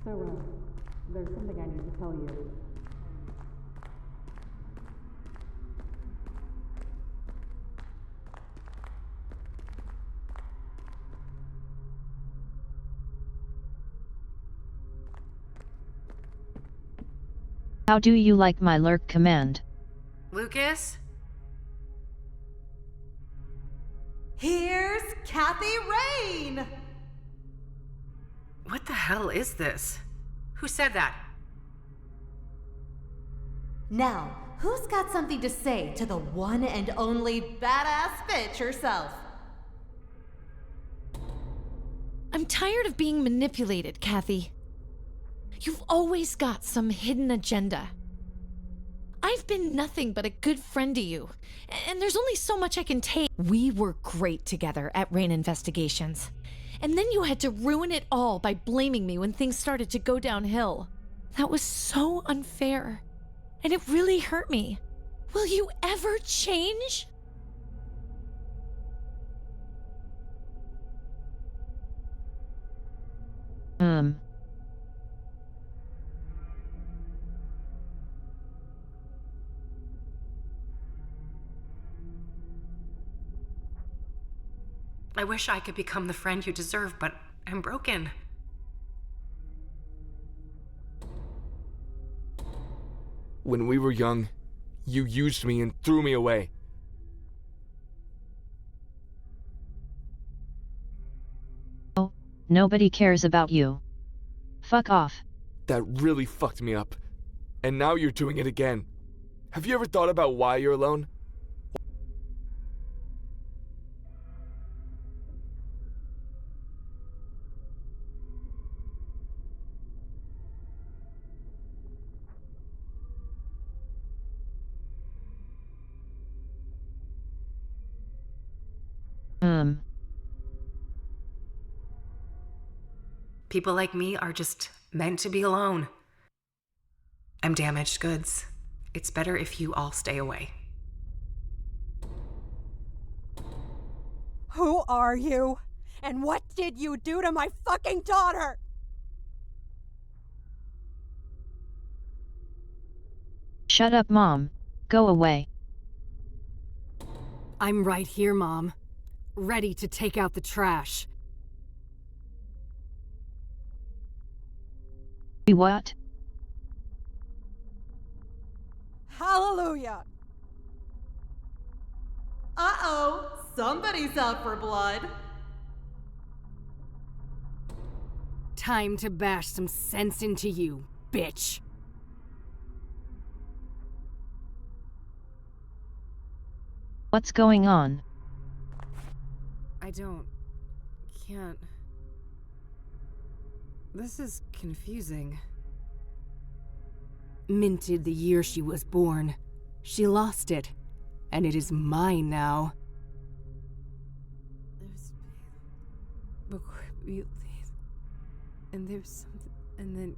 So, there's something I need to tell you. How do you like my lurk command? Lucas? Here's Kathy Rain! What the hell is this? Who said that? Now, who's got something to say to the one and only badass bitch herself? I'm tired of being manipulated, Kathy. You've always got some hidden agenda. I've been nothing but a good friend to you, and there's only so much I can take. We were great together at Rain Investigations, and then you had to ruin it all by blaming me when things started to go downhill. That was so unfair, and it really hurt me. Will you ever change? I wish I could become the friend you deserve, but I'm broken. When we were young, you used me and threw me away. Oh, nobody cares about you. Fuck off. That really fucked me up. And now you're doing it again. Have you ever thought about why you're alone? People like me are just meant to be alone. I'm damaged goods. It's better if you all stay away. Who are you? And what did you do to my fucking daughter? Shut up, Mom. Go away. I'm right here, Mom. Ready to take out the trash. What? Hallelujah! Uh-oh, somebody's out for blood. Time to bash some sense into you, bitch. What's going on? Can't. This is confusing. Minted the year she was born. She lost it, and it is mine now. And there's something, and then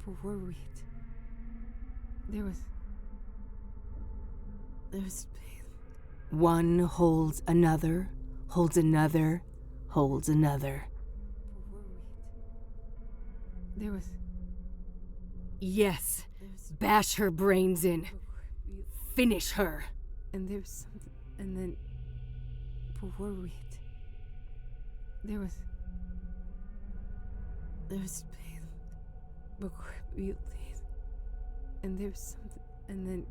before we, there was one holds another, holds another, holds another. There was... Yes. Bash her brains in. Finish her. And there's something... And then... Worried. There was... There's... And there's something... And then...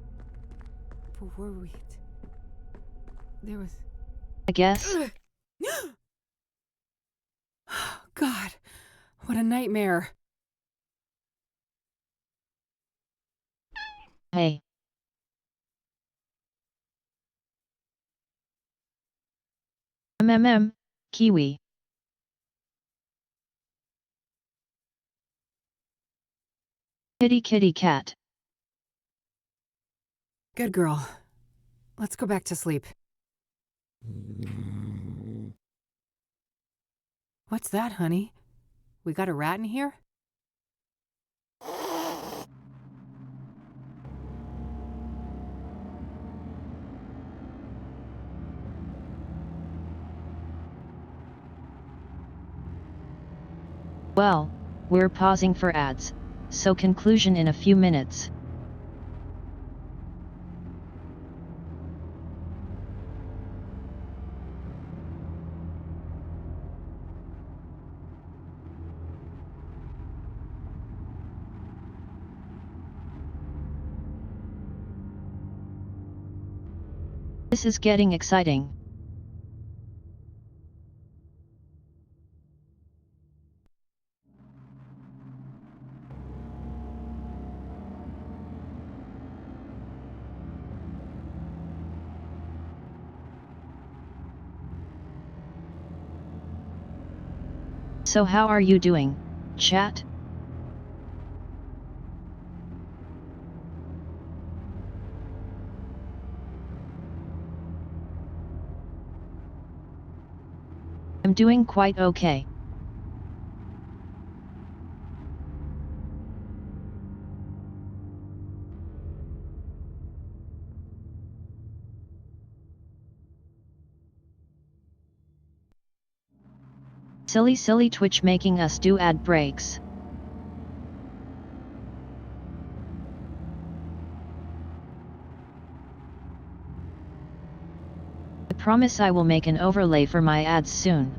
Worried. There was... I guess. God, what a nightmare. Hey. Kiwi. Kitty kitty cat. Good girl. Let's go back to sleep. What's that, honey? We got a rat in here? Well, we're pausing for ads, so conclusion in a few minutes. This is getting exciting. So how are you doing, chat? I'm doing quite okay. Silly Twitch making us do ad breaks. I promise I will make an overlay for my ads soon.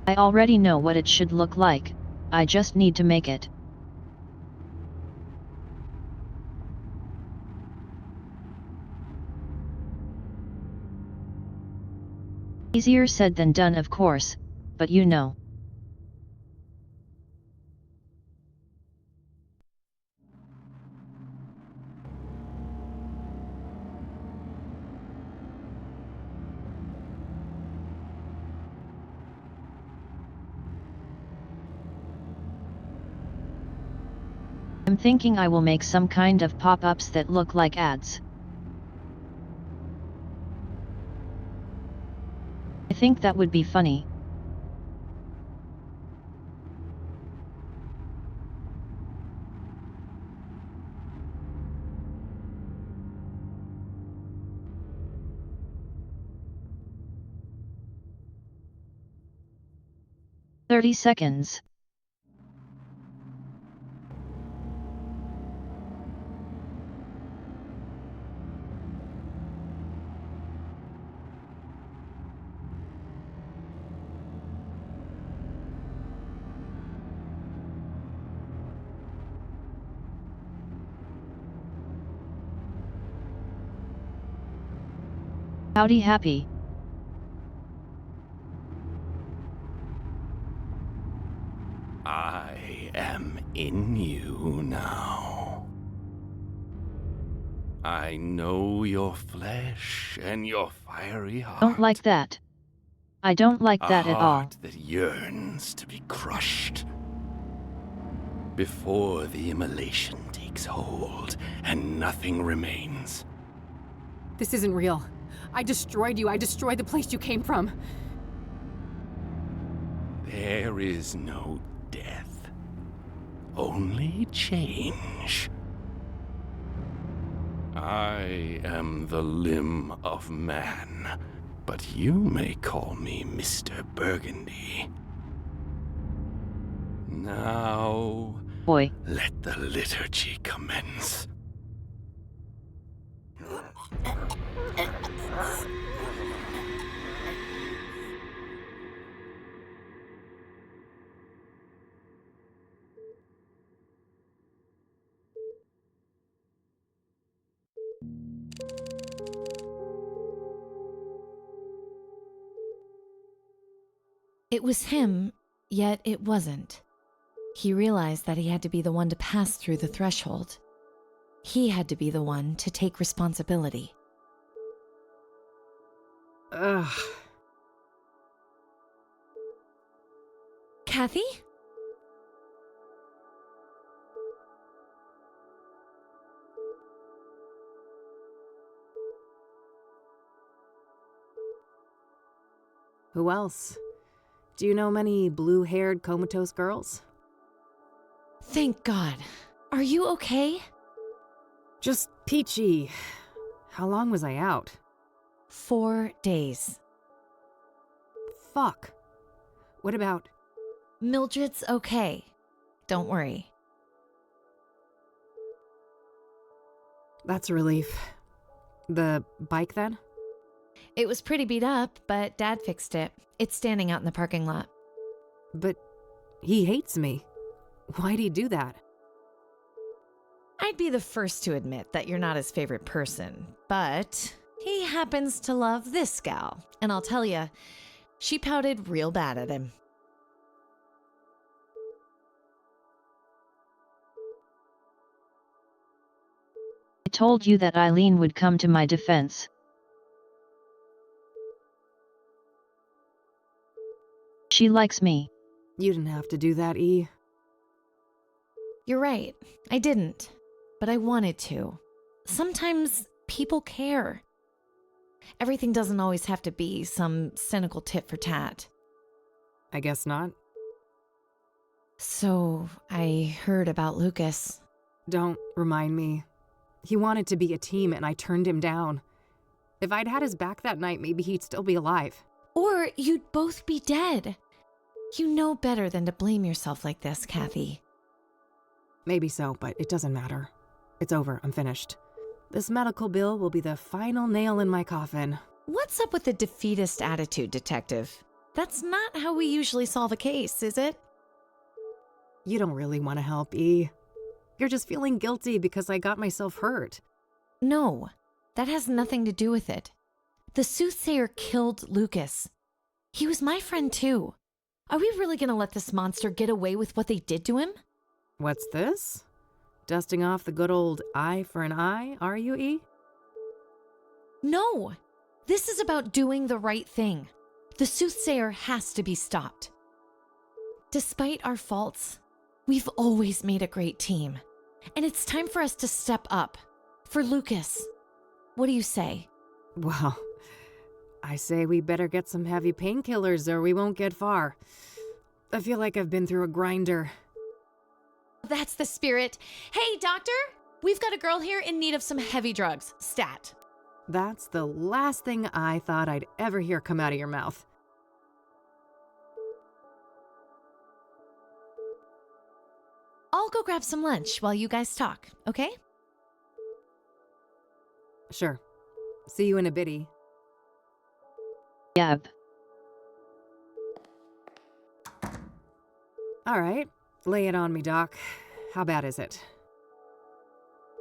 I already know what it should look like, I just need to make it. Easier said than done, of course, but you know. I'm thinking I will make some kind of pop-ups that look like ads. I think that would be funny. "30 seconds. Howdy happy. I am in you now. I know your flesh and your fiery heart. Don't like that. I don't like that at all. A heart that yearns to be crushed. Before the immolation takes hold and nothing remains. This isn't real. I destroyed you. I destroyed the place you came from. There is no death. Only change. I am the limb of man, But you may call me Mr. Burgundy. Now, Boy. let the liturgy commence. It was him, yet it wasn't. He realized that he had to be the one to pass through the threshold. He had to be the one to take responsibility. Ugh. Kathy? Who else? Do you know many blue-haired comatose girls? Thank God. Are you okay? Just peachy. How long was I out? 4 days. Fuck. What about... Mildred's okay. Don't worry. That's a relief. The bike, then? It was pretty beat up, but Dad fixed it. It's standing out in the parking lot. But he hates me. Why'd he do that? I'd be the first to admit that you're not his favorite person, but he happens to love this gal. And I'll tell you, she pouted real bad at him. I told you that Eileen would come to my defense. She likes me. You didn't have to do that, E. You're right. I didn't. But I wanted to. Sometimes people care. Everything doesn't always have to be some cynical tit for tat. I guess not. So, I heard about Lucas. Don't remind me. He wanted to be a team and I turned him down. If I'd had his back that night, maybe he'd still be alive. Or you'd both be dead. You know better than to blame yourself like this, Kathy. Maybe so, but it doesn't matter. It's over. I'm finished. This medical bill will be the final nail in my coffin. What's up with the defeatist attitude, Detective? That's not how we usually solve a case, is it? You don't really want to help, E. You're just feeling guilty because I got myself hurt. No, that has nothing to do with it. The Soothsayer killed Lucas. He was my friend too. Are we really gonna let this monster get away with what they did to him? What's this? Dusting off the good old eye for an eye, are you, E? No! This is about doing the right thing. The Soothsayer has to be stopped. Despite our faults, we've always made a great team. And it's time for us to step up. For Lucas. What do you say? Well, I say we better get some heavy painkillers or we won't get far. I feel like I've been through a grinder. That's the spirit. Hey, doctor! We've got a girl here in need of some heavy drugs. Stat. That's the last thing I thought I'd ever hear come out of your mouth. I'll go grab some lunch while you guys talk, okay? Sure. See you in a bitty. Yep. All right. Lay it on me, Doc. How bad is it?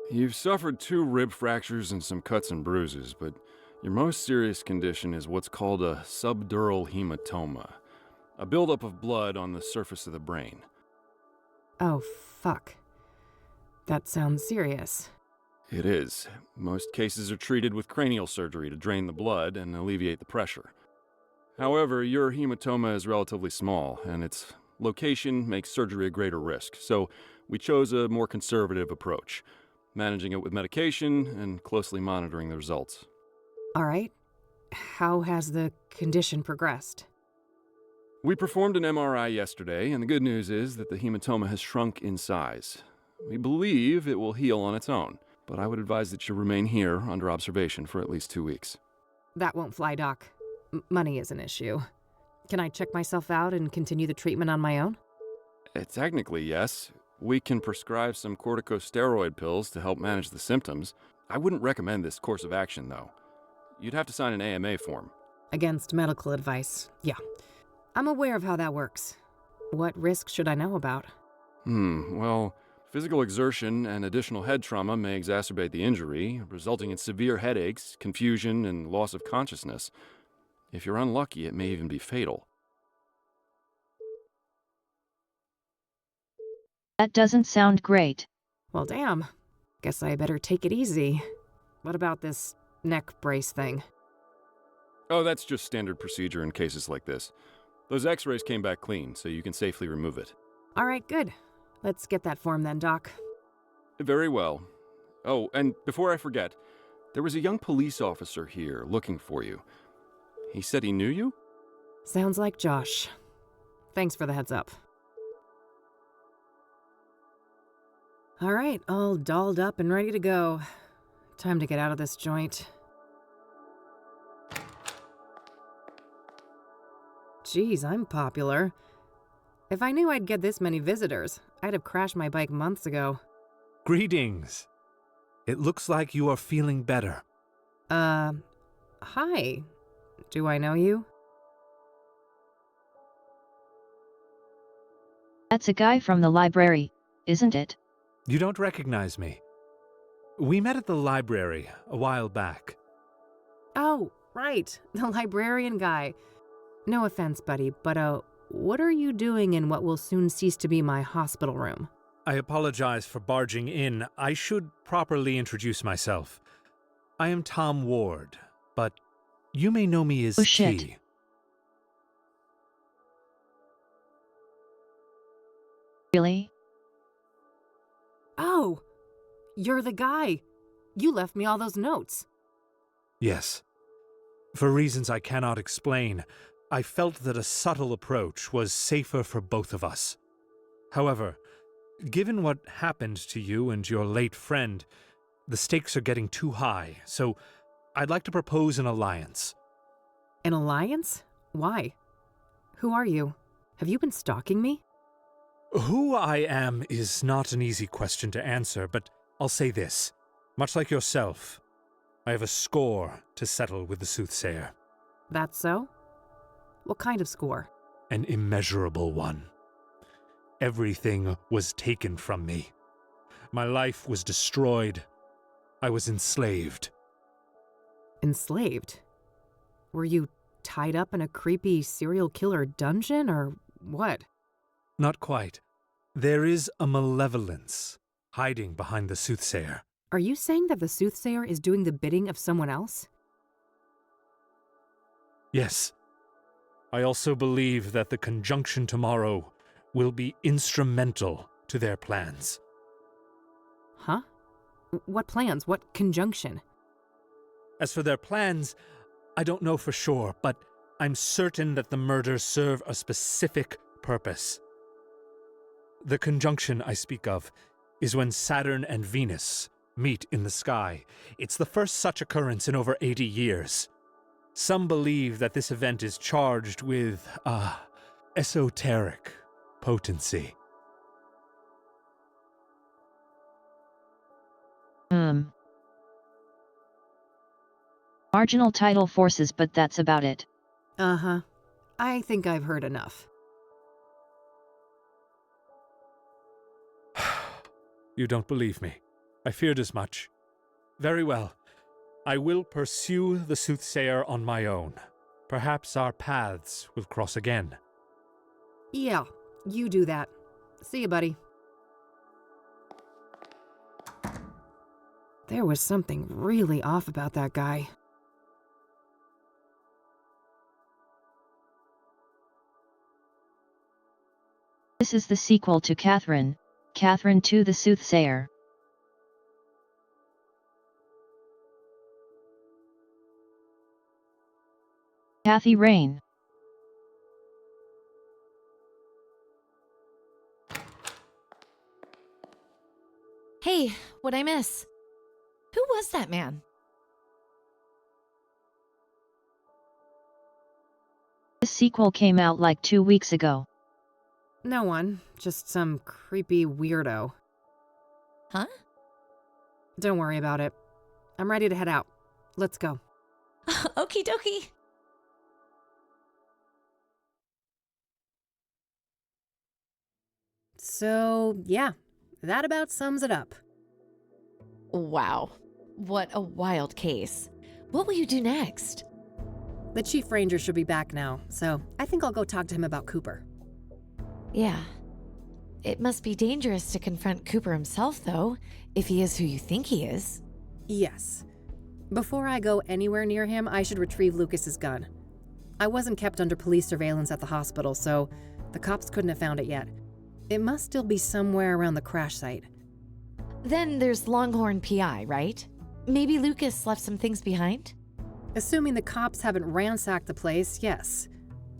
You've suffered 2 rib fractures and some cuts and bruises, but your most serious condition is what's called a subdural hematoma, a buildup of blood on the surface of the brain. Oh, fuck. That sounds serious. It is. Most cases are treated with cranial surgery to drain the blood and alleviate the pressure. However, your hematoma is relatively small, and its location makes surgery a greater risk, so we chose a more conservative approach, managing it with medication and closely monitoring the results. All right. How has the condition progressed? We performed an MRI yesterday, and the good news is that the hematoma has shrunk in size. We believe it will heal on its own, but I would advise that you remain here under observation for at least 2 weeks. That won't fly, Doc. money is an issue. Can I check myself out and continue the treatment on my own? Technically, yes. We can prescribe some corticosteroid pills to help manage the symptoms. I wouldn't recommend this course of action, though. You'd have to sign an AMA form. Against medical advice, yeah. I'm aware of how that works. What risks should I know about? Well, physical exertion and additional head trauma may exacerbate the injury, resulting in severe headaches, confusion, and loss of consciousness. If you're unlucky, it may even be fatal. That doesn't sound great. Well, damn. Guess I better take it easy. What about this neck brace thing? Oh, that's just standard procedure in cases like this. Those x-rays came back clean, so you can safely remove it. All right, good. Let's get that form then, Doc. Very well. Oh, and before I forget, there was a young police officer here looking for you. He said he knew you? Sounds like Josh. Thanks for the heads up. All right, all dolled up and ready to go. Time to get out of this joint. Geez, I'm popular. If I knew I'd get this many visitors, I'd have crashed my bike months ago. Greetings. It looks like you are feeling better. Hi. Do I know you? That's a guy from the library, isn't it? You don't recognize me. We met at the library a while back. Oh, right. The librarian guy. No offense, buddy, but, what are you doing in what will soon cease to be my hospital room? I apologize for barging in. I should properly introduce myself. I am Tom Ward, but you may know me as Oh, shit. T. Really? Oh, you're the guy. You left me all those notes. Yes. For reasons I cannot explain, I felt that a subtle approach was safer for both of us. However, given what happened to you and your late friend, the stakes are getting too high, so I'd like to propose an alliance. An alliance? Why? Who are you? Have you been stalking me? Who I am is not an easy question to answer, but I'll say this. Much like yourself, I have a score to settle with the Soothsayer. That's so? What kind of score? An immeasurable one. Everything was taken from me. My life was destroyed. I was enslaved. Enslaved? Were you tied up in a creepy serial killer dungeon, or what? Not quite. There is a malevolence hiding behind the Soothsayer. Are you saying that the Soothsayer is doing the bidding of someone else? Yes. I also believe that the conjunction tomorrow will be instrumental to their plans. Huh? What plans? What conjunction? As for their plans, I don't know for sure, but I'm certain that the murders serve a specific purpose. The conjunction I speak of is when Saturn and Venus meet in the sky. It's the first such occurrence in over 80 years. Some believe that this event is charged with, esoteric potency. Marginal tidal forces, but that's about it. Uh-huh. I think I've heard enough. You don't believe me. I feared as much. Very well. I will pursue the Soothsayer on my own. Perhaps our paths will cross again. Yeah, you do that. See you, buddy. There was something really off about that guy. This is the sequel to Catherine, Catherine 2 the Soothsayer. Kathy Rain. Hey, what'd I miss? Who was that man? sequel came out like 2 weeks ago. No one, just some creepy weirdo. Huh? Don't worry about it. I'm ready to head out. Let's go. Okie dokie. So, yeah, that about sums it up. Wow. What a wild case. What will you do next? The Chief Ranger should be back now, so I think I'll go talk to him about Cooper. Yeah. It must be dangerous to confront Cooper himself, though, if he is who you think he is. Yes. Before I go anywhere near him, I should retrieve Lucas's gun. I wasn't kept under police surveillance at the hospital, so the cops couldn't have found it yet. It must still be somewhere around the crash site. Then there's Longhorn PI, right? Maybe Lucas left some things behind? Assuming the cops haven't ransacked the place, yes.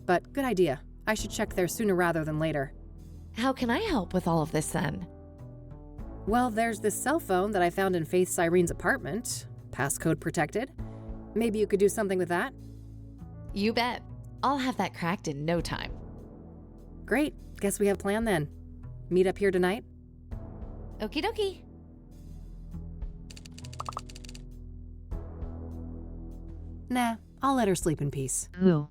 But good idea. I should check there sooner rather than later. How can I help with all of this then? Well, there's this cell phone that I found in Faith Cyrene's apartment. Passcode protected. Maybe you could do something with that? You bet. I'll have that cracked in no time. Great. Guess we have a plan then. Meet up here tonight? Okie dokie. Nah, I'll let her sleep in peace. Ooh.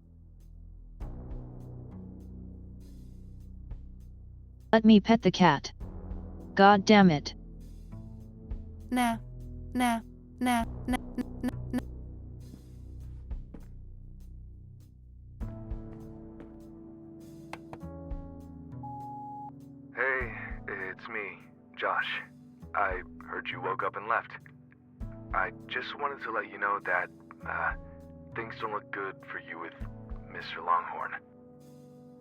Let me pet the cat. God damn it. Nah, nah, nah, nah, nah, nah. Hey, it's me, Josh. I heard you woke up and left. I just wanted to let you know that, things don't look good for you with Mr. Longhorn.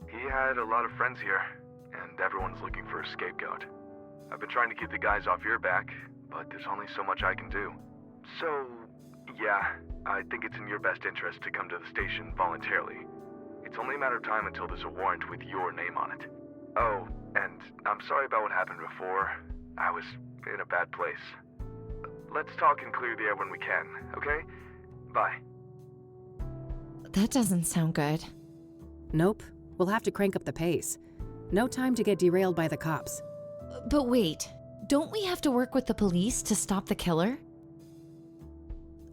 He had a lot of friends here, and everyone's looking for a scapegoat. I've been trying to keep the guys off your back, but there's only so much I can do. So, yeah, I think it's in your best interest to come to the station voluntarily. It's only a matter of time until there's a warrant with your name on it. Oh, and I'm sorry about what happened before. I was in a bad place. Let's talk and clear the air when we can, okay? Bye. That doesn't sound good. Nope. We'll have to crank up the pace. No time to get derailed by the cops. But wait, don't we have to work with the police to stop the killer?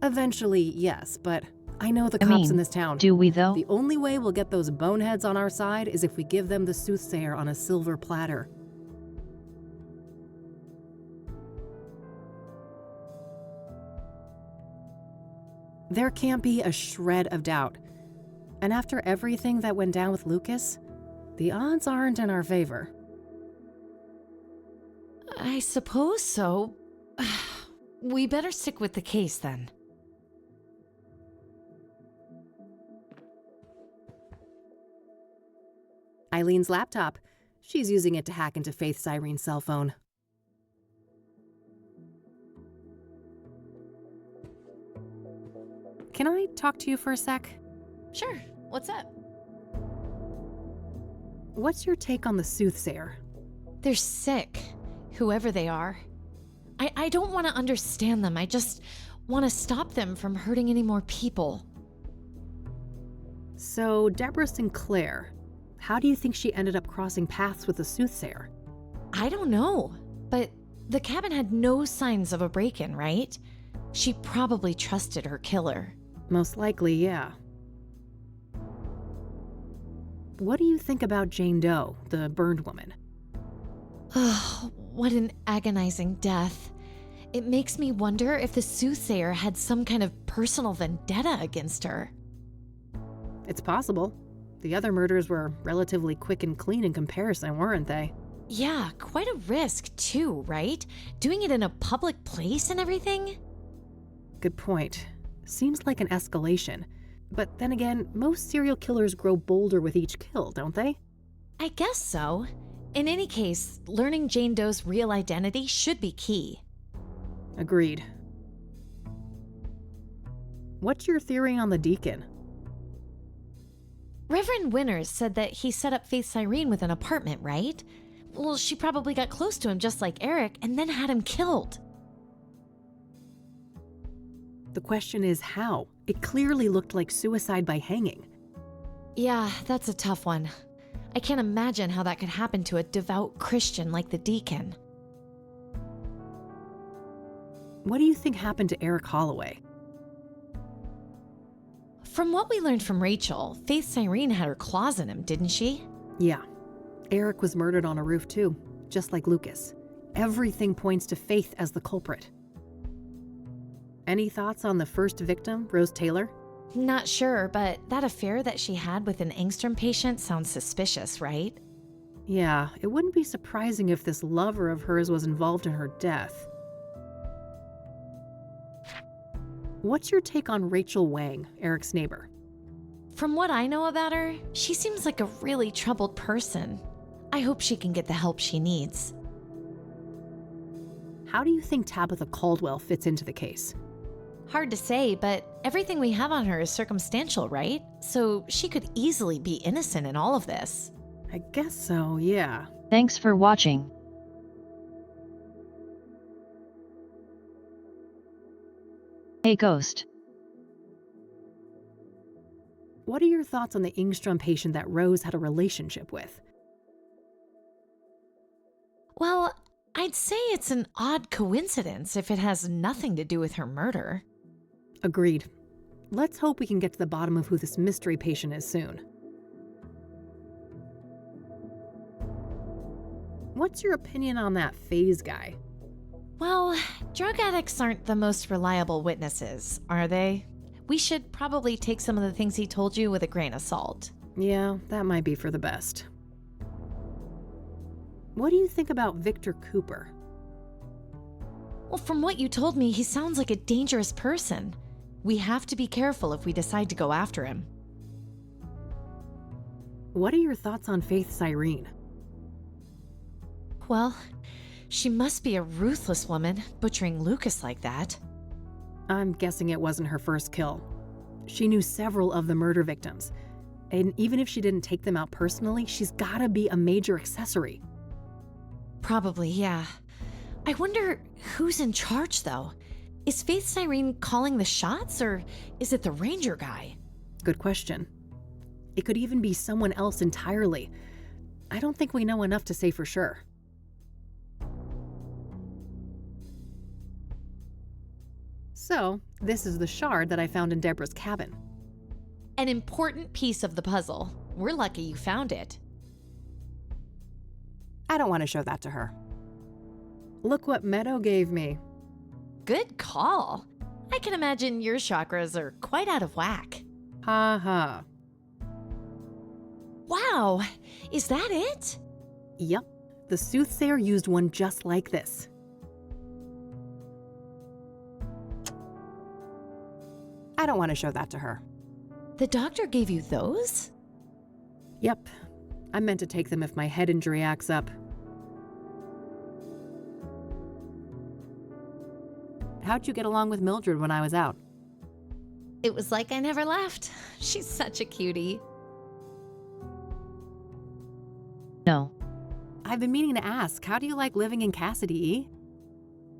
Eventually, yes, but I know the cops in this town. Do we though? The only way we'll get those boneheads on our side is if we give them the Soothsayer on a silver platter. There can't be a shred of doubt. And after everything that went down with Lucas, the odds aren't in our favor. I suppose so. We better stick with the case then. Eileen's laptop. She's using it to hack into Faith Cyrene's cell phone. Can I talk to you for a sec? Sure. What's up? What's your take on the Soothsayer? They're sick, whoever they are. I don't want to understand them. I just want to stop them from hurting any more people. So, Deborah Sinclair, how do you think she ended up crossing paths with the Soothsayer? I don't know, but the cabin had no signs of a break-in, right? She probably trusted her killer. Most likely, yeah. What do you think about Jane Doe, the burned woman? Oh, what an agonizing death. It makes me wonder if the Soothsayer had some kind of personal vendetta against her. It's possible. The other murders were relatively quick and clean in comparison, weren't they? Yeah, quite a risk too, right? Doing it in a public place and everything? Good point. Seems like an escalation. But then again, most serial killers grow bolder with each kill, don't they? I guess so. In any case, learning Jane Doe's real identity should be key. Agreed. What's your theory on the Deacon? Reverend Winters said that he set up Faith Cyrene with an apartment, right? Well, she probably got close to him just like Eric and then had him killed. The question is how? It clearly looked like suicide by hanging. Yeah, that's a tough one. I can't imagine how that could happen to a devout Christian like the deacon. What do you think happened to Eric Holloway? From what we learned from Rachel, Faith Cyrene had her claws in him, didn't she? Yeah. Eric was murdered on a roof too, just like Lucas. Everything points to Faith as the culprit. Any thoughts on the first victim, Rose Taylor? Not sure, but that affair that she had with an Engstrom patient sounds suspicious, right? Yeah, it wouldn't be surprising if this lover of hers was involved in her death. What's your take on Rachel Wang, Eric's neighbor? From what I know about her, she seems like a really troubled person. I hope she can get the help she needs. How do you think Tabitha Caldwell fits into the case? Hard to say, but everything we have on her is circumstantial, right? So she could easily be innocent in all of this. I guess so, yeah. Thanks for watching. Hey Ghost. What are your thoughts on the Engstrom patient that Rose had a relationship with? Well, I'd say it's an odd coincidence if it has nothing to do with her murder. Agreed. Let's hope we can get to the bottom of who this mystery patient is soon. What's your opinion on that Phase guy? Well, drug addicts aren't the most reliable witnesses, are they? We should probably take some of the things he told you with a grain of salt. Yeah, that might be for the best. What do you think about Victor Cooper? Well, from what you told me, he sounds like a dangerous person. We have to be careful if we decide to go after him. What are your thoughts on Faith Cyrene? Well, she must be a ruthless woman, butchering Lucas like that. I'm guessing it wasn't her first kill. She knew several of the murder victims. And even if she didn't take them out personally, she's gotta be a major accessory. Probably, yeah. I wonder who's in charge, though. Is Faith Cyrene calling the shots, or is it the ranger guy? Good question. It could even be someone else entirely. I don't think we know enough to say for sure. So, this is the shard that I found in Deborah's cabin. An important piece of the puzzle. We're lucky you found it. I don't want to show that to her. Look what Meadow gave me. Good call. I can imagine your chakras are quite out of whack. Ha ha. Wow, is that it? Yep, the Soothsayer used one just like this. I don't want to show that to her. The doctor gave you those? Yep, I meant to take them if my head injury acts up. How'd you get along with Mildred when I was out? It was like I never left. She's such a cutie. No. I've been meaning to ask, how do you like living in Cassidy?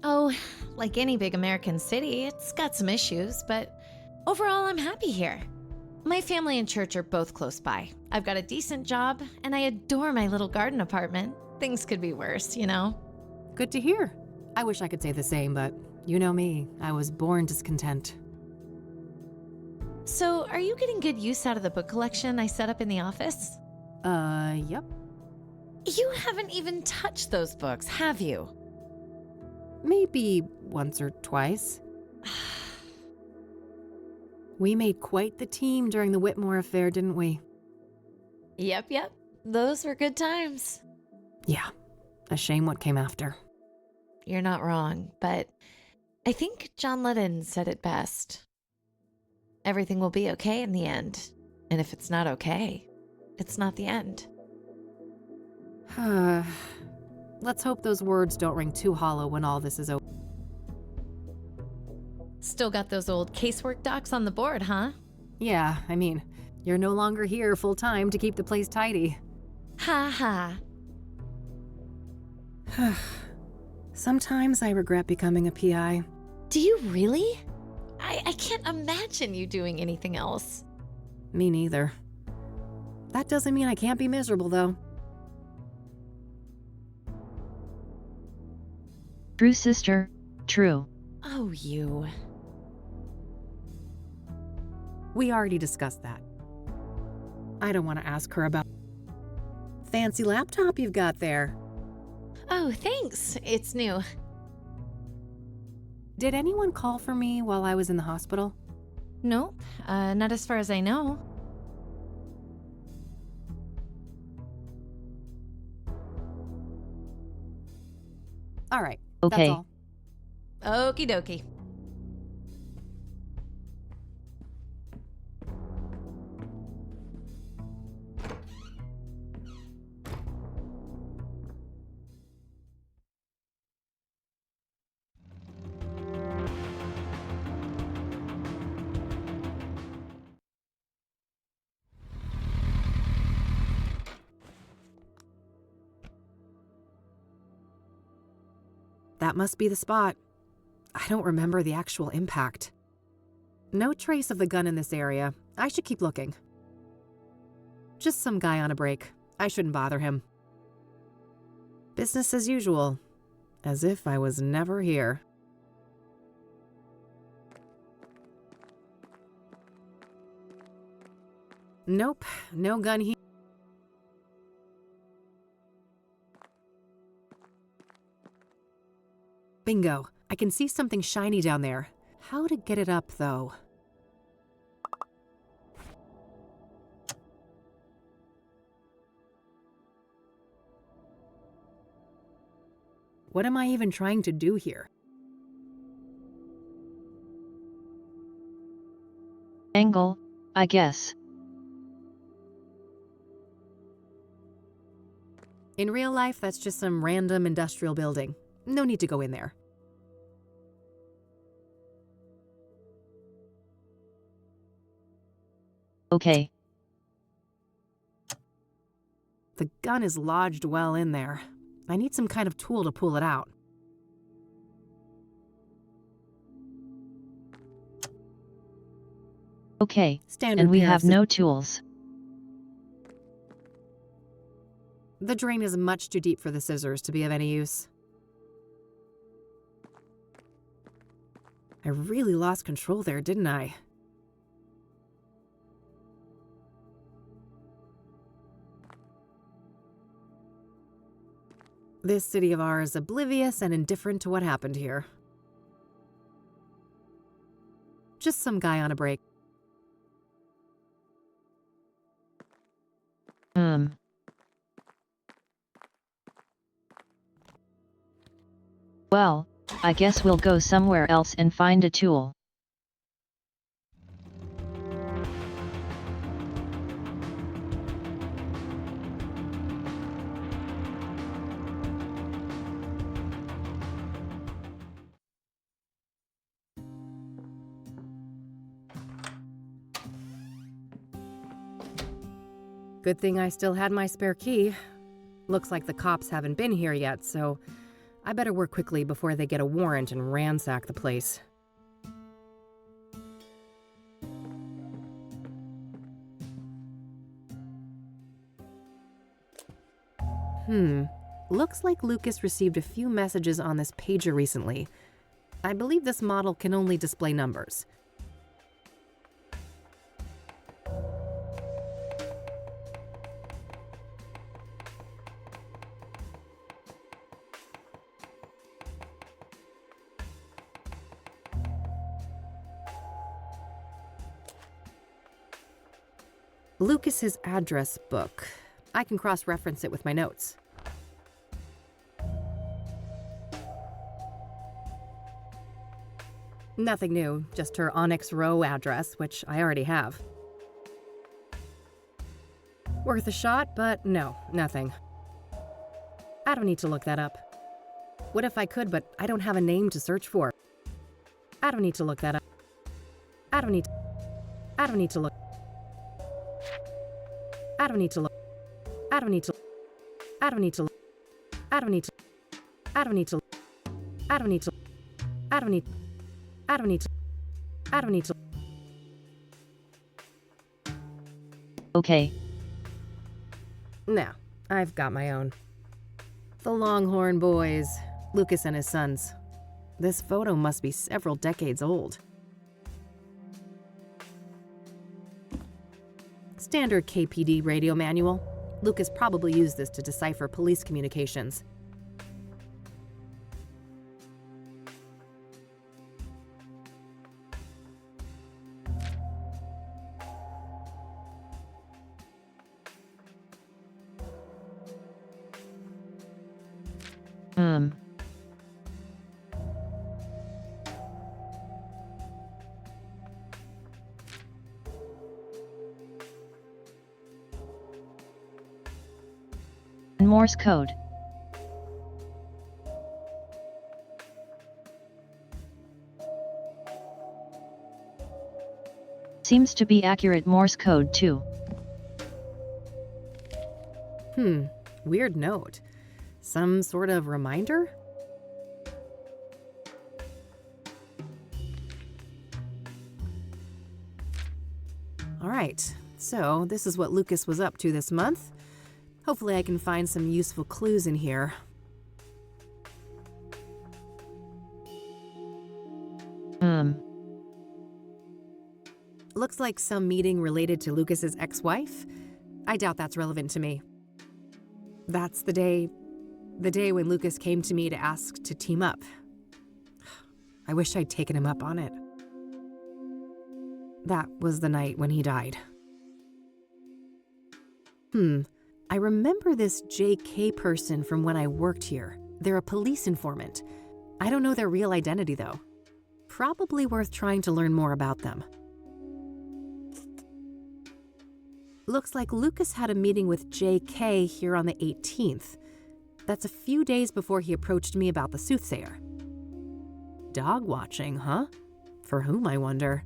Oh, like any big American city, it's got some issues, but overall I'm happy here. My family and church are both close by. I've got a decent job, and I adore my little garden apartment. Things could be worse, you know? Good to hear. I wish I could say the same, but you know me, I was born discontent. So, are you getting good use out of the book collection I set up in the office? Yep. You haven't even touched those books, have you? Maybe once or twice. We made quite the team during the Whitmore affair, didn't we? Yep. Those were good times. Yeah, a shame what came after. You're not wrong, but I think John Lennon said it best. Everything will be okay in the end, and if it's not okay, it's not the end. Let's hope those words don't ring too hollow when all this is over. Still got those old casework docs on the board, huh? Yeah, I mean, you're no longer here full-time to keep the place tidy. Ha ha. Sometimes I regret becoming a PI. Do you really? I can't imagine you doing anything else. Me neither. That doesn't mean I can't be miserable, though. True, sister. True. Oh, you. We already discussed that. I don't want to ask her about fancy laptop you've got there. Oh, thanks. It's new. Did anyone call for me while I was in the hospital? Nope, not as far as I know. All right. Okay. That's all. Okie dokie. That must be the spot. I don't remember the actual impact. No trace of the gun in this area. I should keep looking. Just some guy on a break. I shouldn't bother him. Business as usual. As if I was never here. Nope, no gun here. Bingo. I can see something shiny down there. How to get it up, though? What am I even trying to do here? Angle, I guess. In real life, that's just some random industrial building. No need to go in there. Okay. The gun is lodged well in there. I need some kind of tool to pull it out. Okay. Standard And we pair of have no tools. The drain is much too deep for the scissors to be of any use. I really lost control there, didn't I? This city of ours, oblivious and indifferent to what happened here. Just some guy on a break. Well, I guess we'll go somewhere else and find a tool. Good thing I still had my spare key. Looks like the cops haven't been here yet, so I better work quickly before they get a warrant and ransack the place. Looks like Lucas received a few messages on this pager recently. I believe this model can only display numbers. Lucas's address book. I can cross-reference it with my notes. Nothing new, just her Onyx Row address, which I already have. Worth a shot, but no, nothing. I don't need to look that up. What if I could, but I don't have a name to search for? I don't need to look that up. I don't need to look. I don't need to look. I don't need to. I don't need to. I don't need to. I don't need to. I don't need to. I don't need to. I don't need. I don't need to. I don't need to. Okay. No, I've got my own. The Longhorn Boys, Lucas and his sons. This photo must be several decades old. Standard KPD radio manual. Lucas probably used this to decipher police communications. Morse code. Seems to be accurate Morse code too. Weird note. Some sort of reminder? Alright, so this is what Lucas was up to this month. Hopefully I can find some useful clues in here. Looks like some meeting related to Lucas's ex-wife. I doubt that's relevant to me. That's the day when Lucas came to me to ask to team up. I wish I'd taken him up on it. That was the night when he died. I remember this JK person from when I worked here. They're a police informant. I don't know their real identity though. Probably worth trying to learn more about them. Looks like Lucas had a meeting with JK here on the 18th. That's a few days before he approached me about the Soothsayer. Dog watching, huh? For whom, I wonder?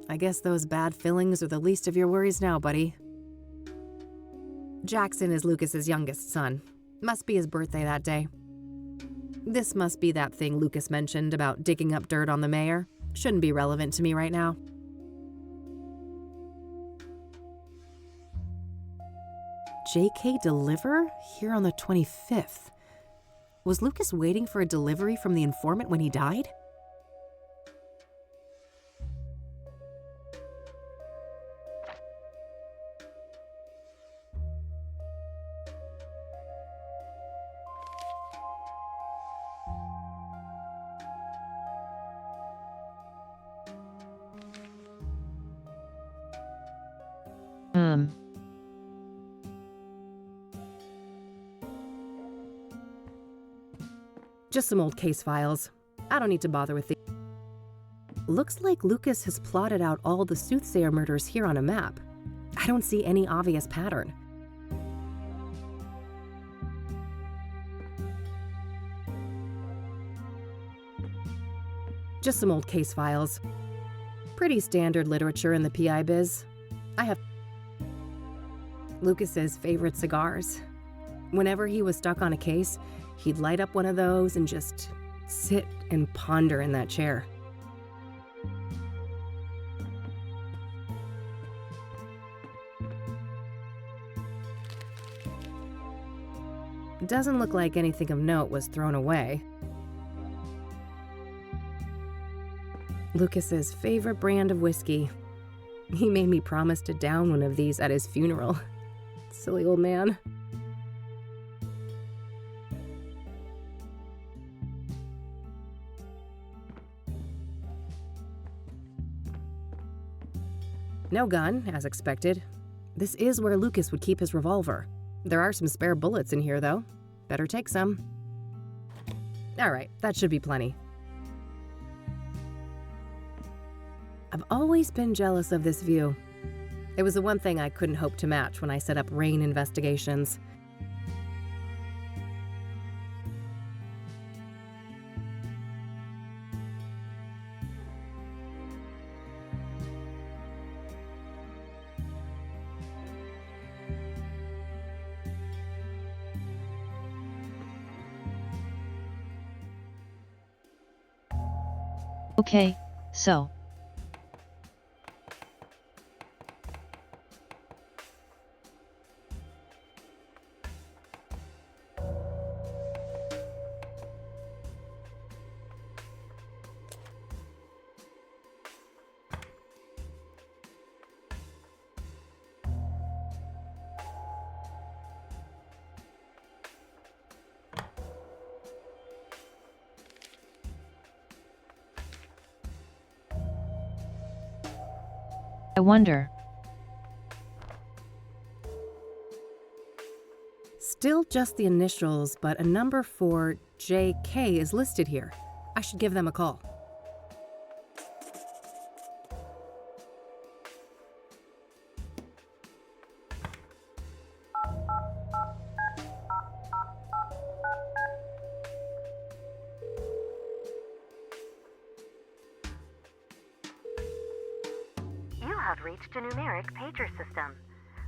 I guess those bad feelings are the least of your worries now, buddy. Jackson is Lucas's youngest son. Must be his birthday that day. This must be that thing Lucas mentioned about digging up dirt on the mayor. Shouldn't be relevant to me right now. JK deliver? Here on the 25th. Was Lucas waiting for a delivery from the informant when he died? Just some old case files. I don't need to bother with these. Looks like Lucas has plotted out all the Soothsayer murders here on a map. I don't see any obvious pattern. Just some old case files. Pretty standard literature in the PI biz. I have Lucas's favorite cigars. Whenever he was stuck on a case, he'd light up one of those and just sit and ponder in that chair. It doesn't look like anything of note was thrown away. Lucas's favorite brand of whiskey. He made me promise to down one of these at his funeral. Silly old man. No gun, as expected. This is where Lucas would keep his revolver. There are some spare bullets in here, though. Better take some. Alright, that should be plenty. I've always been jealous of this view. It was the one thing I couldn't hope to match when I set up rain investigations. Okay, so. I wonder. Still just the initials, but a number for JK is listed here. I should give them a call. You have reached a numeric pager system.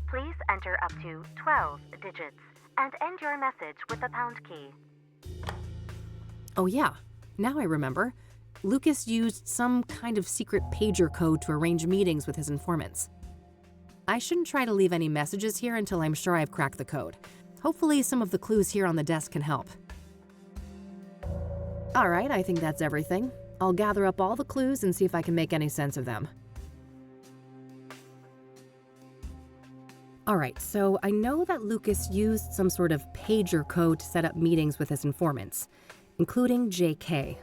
Please enter up to 12 digits and end your message with the pound key. Oh yeah, now I remember. Lucas used some kind of secret pager code to arrange meetings with his informants. I shouldn't try to leave any messages here until I'm sure I've cracked the code. Hopefully some of the clues here on the desk can help. Alright, I think that's everything. I'll gather up all the clues and see if I can make any sense of them. Alright, so I know that Lucas used some sort of pager code to set up meetings with his informants, including JK.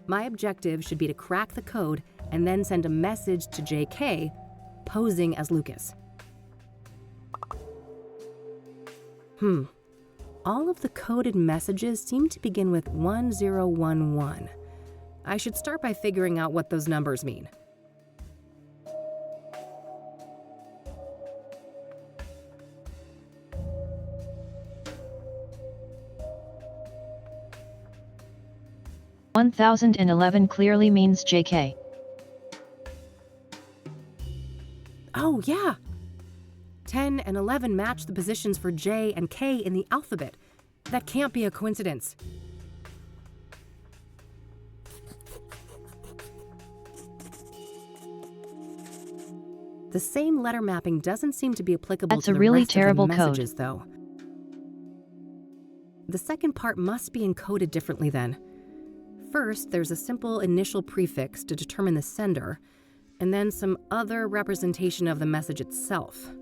My objective should be to crack the code and then send a message to JK, posing as Lucas. All of the coded messages seem to begin with 1011. I should start by figuring out what those numbers mean. "1011 clearly means JK. Oh, yeah! 10 and 11 match the positions for J and K in the alphabet. That can't be a coincidence. The same letter mapping doesn't seem to be applicable That's to a the really rest terrible of the code. messages, though. The second part must be encoded differently then. First, there's a simple initial prefix to determine the sender, and then some other representation of the message itself.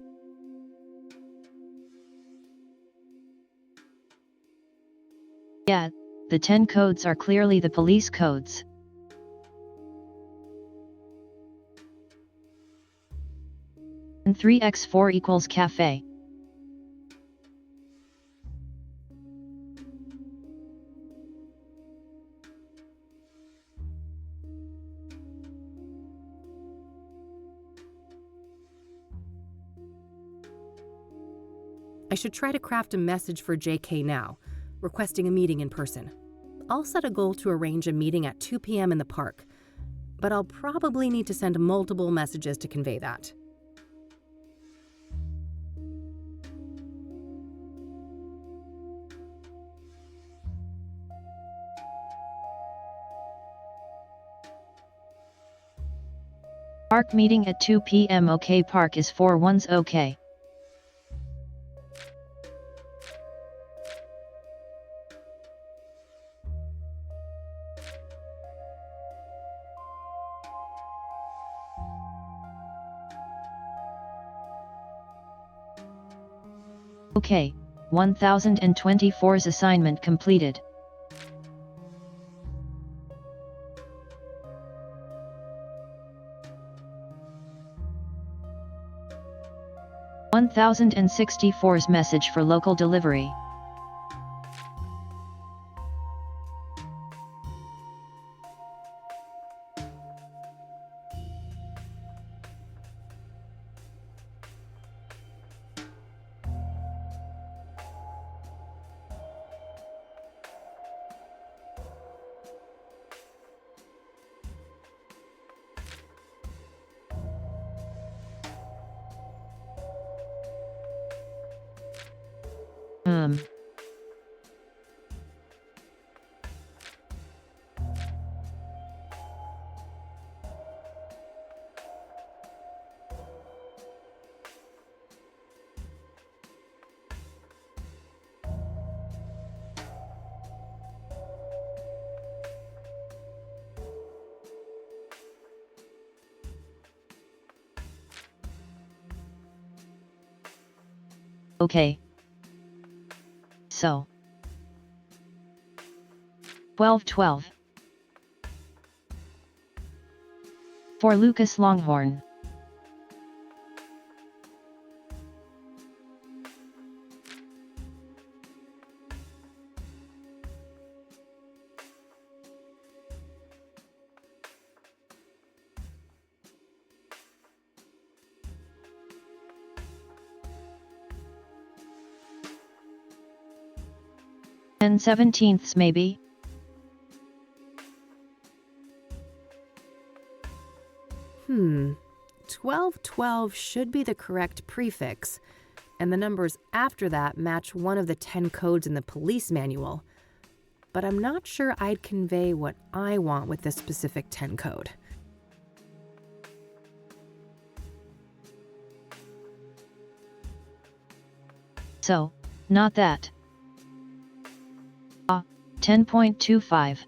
Yeah, the 10 codes are clearly the police codes. And 3x4 equals cafe. I should try to craft a message for JK now, requesting a meeting in person. I'll set a goal to arrange a meeting at 2 p.m. in the park, but I'll probably need to send multiple messages to convey that. Park meeting at 2 p.m. OK, park is 4 ones OK. OK, 1024's assignment completed. "1064's message for local delivery. Okay. So. 1212. For Lucas Longhorn. And 17ths maybe? Hmm. 1212 should be the correct prefix, and the numbers after that match one of the 10 codes in the police manual. But I'm not sure I'd convey what I want with this specific 10 code. So, not that. 10.25.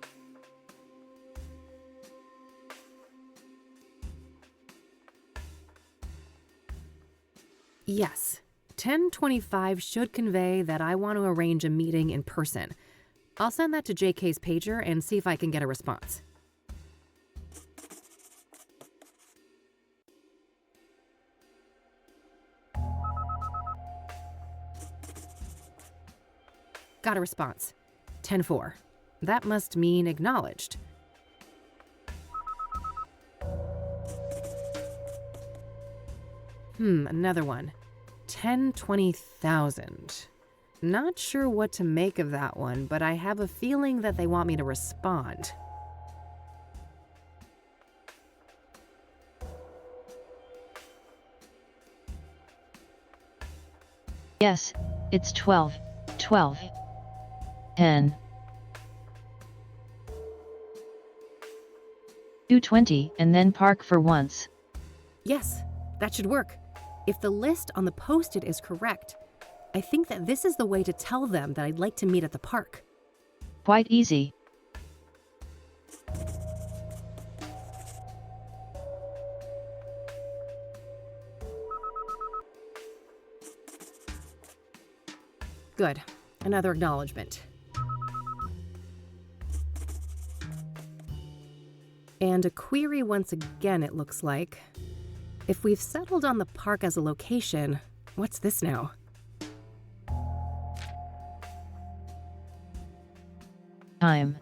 Yes, 1025 should convey that I want to arrange a meeting in person. I'll send that to JK's pager and see if I can get a response. Got a response. 10-4. That must mean acknowledged. Another one. 10-20,000. Not sure what to make of that one, but I have a feeling that they want me to respond. Yes, it's 12. 10. 220 and then park for once. Yes, that should work. If the list on the post-it is correct, I think that this is the way to tell them that I'd like to meet at the park. Quite easy. Good. Another acknowledgement. And a query once again, it looks like. If we've settled on the park as a location, what's this now? Time.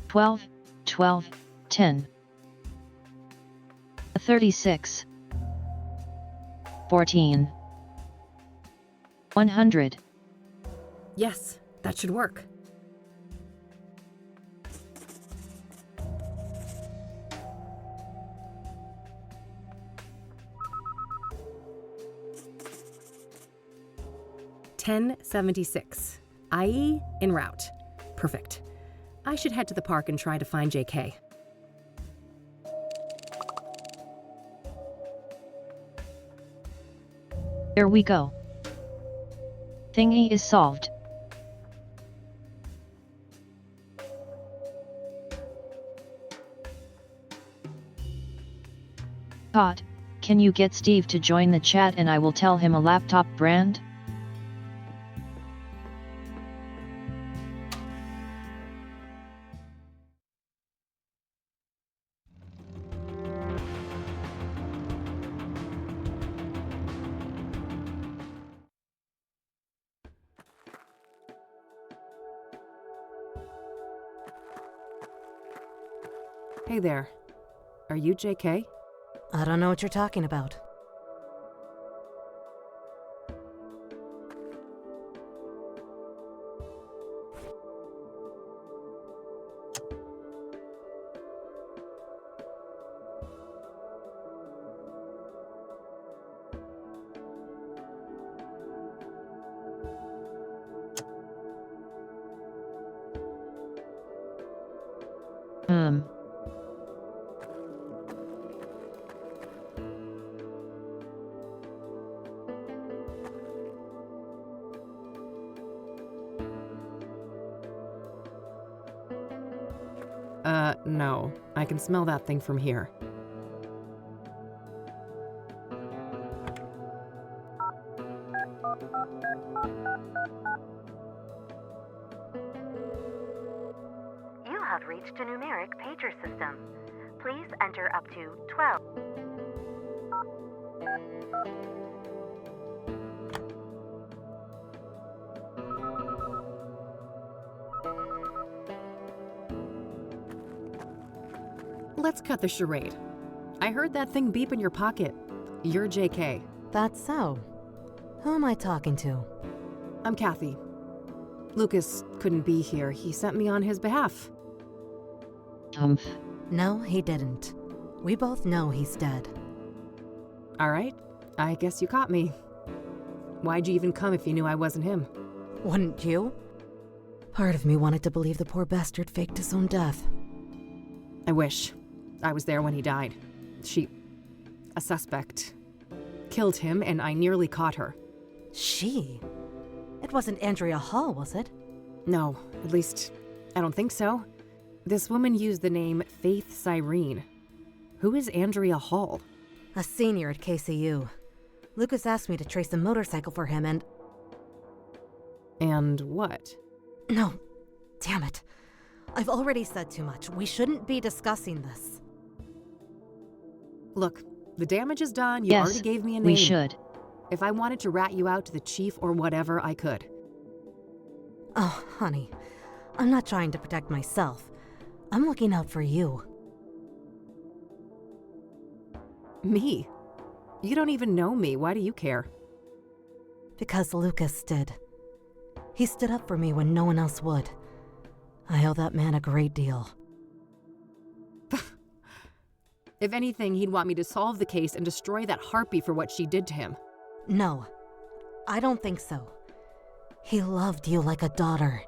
Twelve, 10. 36. 14. 100. Yes, that should work. $10.76. IE en route. Perfect. I should head to the park and try to find JK. There we go. Thingy is solved. Todd, can you get Steve to join the chat and I will tell him a laptop brand? Hey there. Are you JK? I don't know what you're talking about. No. I can smell that thing from here. have reached a numeric pager system. Please enter up to 12. Let's cut the charade. I heard that thing beep in your pocket. You're JK. That's so. Who am I talking to? I'm Kathy. Lucas couldn't be here. He sent me on his behalf. No, he didn't. We both know he's dead. All right. I guess you caught me. Why'd you even come if you knew I wasn't him? Wouldn't you? Part of me wanted to believe the poor bastard faked his own death. I wish. I was there when he died. A suspect, killed him, and I nearly caught her. She? It wasn't Andrea Hall, was it? No, at least, I don't think so. This woman used the name Faith Cyrene. Who is Andrea Hall? A senior at KCU. Lucas asked me to trace a motorcycle for him and... And what? No. Damn it. I've already said too much. We shouldn't be discussing this. Look, the damage is done. You Yes, already gave me a name. we should. If I wanted to rat you out to the chief or whatever, I could. Oh, honey. I'm not trying to protect myself. I'm looking out for you. Me? You don't even know me. Why do you care? Because Lucas did. He stood up for me when no one else would. I owe that man a great deal. If anything, he'd want me to solve the case and destroy that harpy for what she did to him. No, I don't think so. He loved you like a daughter.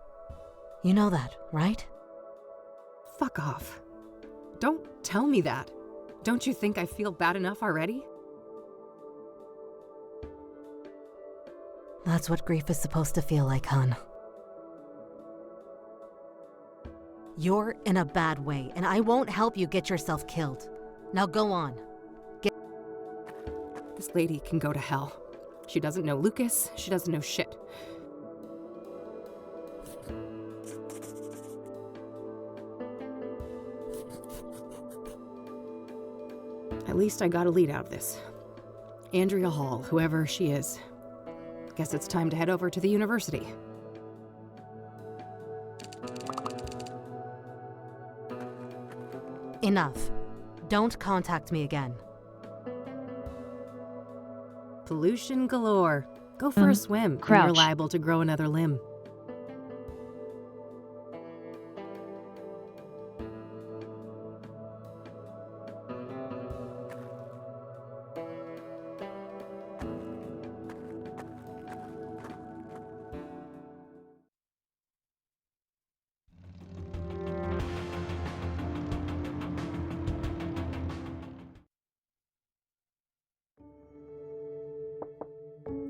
You know that, right? Fuck off. Don't tell me that. Don't you think I feel bad enough already? That's what grief is supposed to feel like, hon. You're in a bad way, and I won't help you get yourself killed. Now go on. This lady can go to hell. She doesn't know Lucas. She doesn't know shit. At least I got a lead out of this. Andrea Hall, whoever she is. Guess it's time to head over to the university. Enough. Don't contact me again. Pollution galore. Go for a swim. And crouch. you're liable to grow another limb.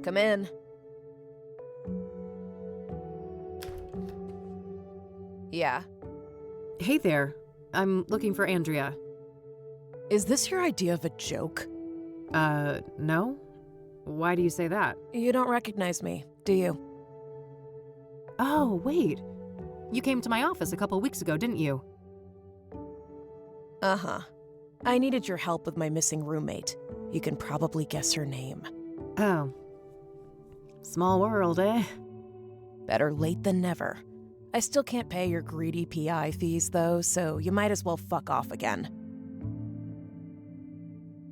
Come in. Yeah. Hey there. I'm looking for Andrea. Is this your idea of a joke? No? Why do you say that? You don't recognize me, do you? Oh, wait. You came to my office a couple weeks ago, didn't you? Uh-huh. I needed your help with my missing roommate. You can probably guess her name. Oh. Small world, eh? Better late than never. I still can't pay your greedy PI fees, though, so you might as well fuck off again.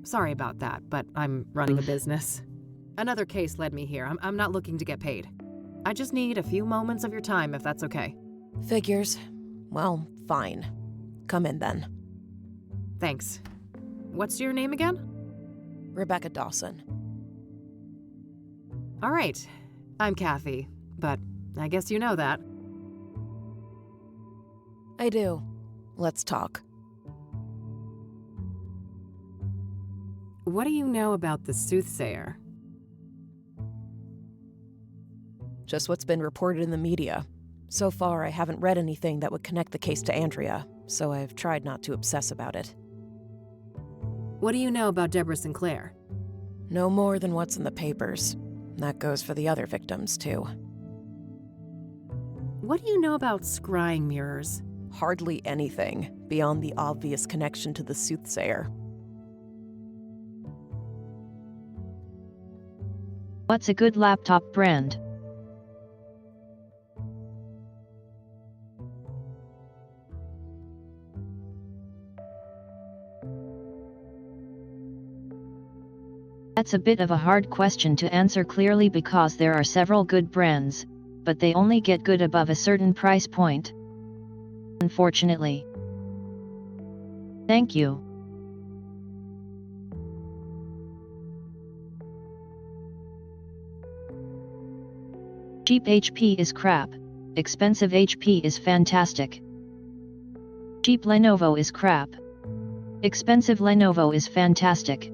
Sorry about that, but I'm running a business. Another case led me here. I'm not looking to get paid. I just need a few moments of your time, if that's okay. Figures. Well, fine. Come in then. Thanks. What's your name again? Rebecca Dawson. All right. I'm Kathy, but I guess you know that. I do. Let's talk. What do you know about the Soothsayer? Just what's been reported in the media. So far, I haven't read anything that would connect the case to Andrea, so I've tried not to obsess about it. What do you know about Deborah Sinclair? No more than what's in the papers. That goes for the other victims, too. What do you know about scrying mirrors? Hardly anything beyond the obvious connection to the Soothsayer. What's a good laptop brand? That's a bit of a hard question to answer clearly because there are several good brands, but they only get good above a certain price point. Unfortunately. Thank you. Cheap HP is crap. Expensive HP is fantastic. Cheap Lenovo is crap. Expensive Lenovo is fantastic.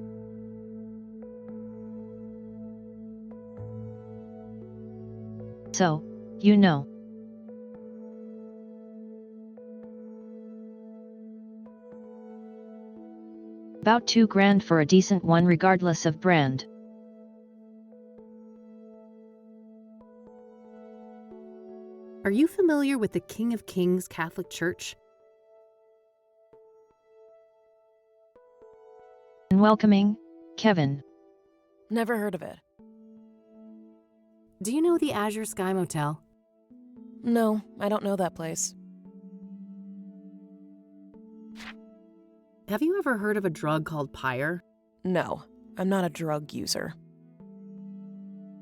So, you know. About $2,000 for a decent one regardless of brand. Are you familiar with the King of Kings Catholic Church? And welcoming, Kevin. Never heard of it. Do you know the Azure Sky Motel? No, I don't know that place. Have you ever heard of a drug called Pyre? No, I'm not a drug user.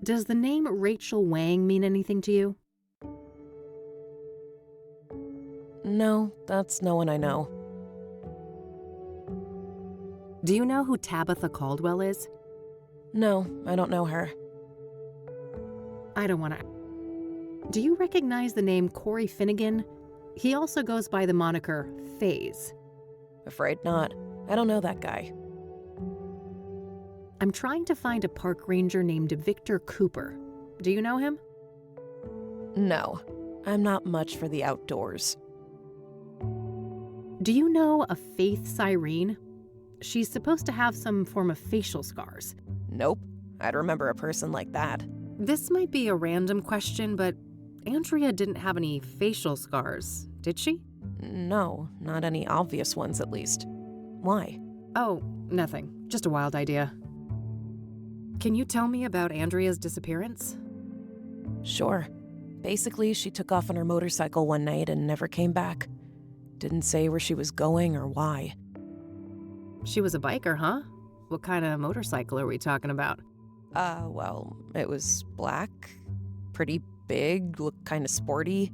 Does the name Rachel Wang mean anything to you? No, that's no one I know. Do you know who Tabitha Caldwell is? No, I don't know her. I don't want to. Do you recognize the name Corey Finnegan? He also goes by the moniker FaZe. Afraid not. I don't know that guy. I'm trying to find a park ranger named Victor Cooper. Do you know him? No, I'm not much for the outdoors. Do you know a Faith Cyrene? She's supposed to have some form of facial scars. Nope, I'd remember a person like that. This might be a random question, but Andrea didn't have any facial scars, did she? No, not any obvious ones at least. Why? Oh, nothing. Just a wild idea. Can you tell me about Andrea's disappearance? Sure. Basically, she took off on her motorcycle one night and never came back. Didn't say where she was going or why. She was a biker, huh? What kind of motorcycle are we talking about? Well, it was black, pretty big, looked kind of sporty.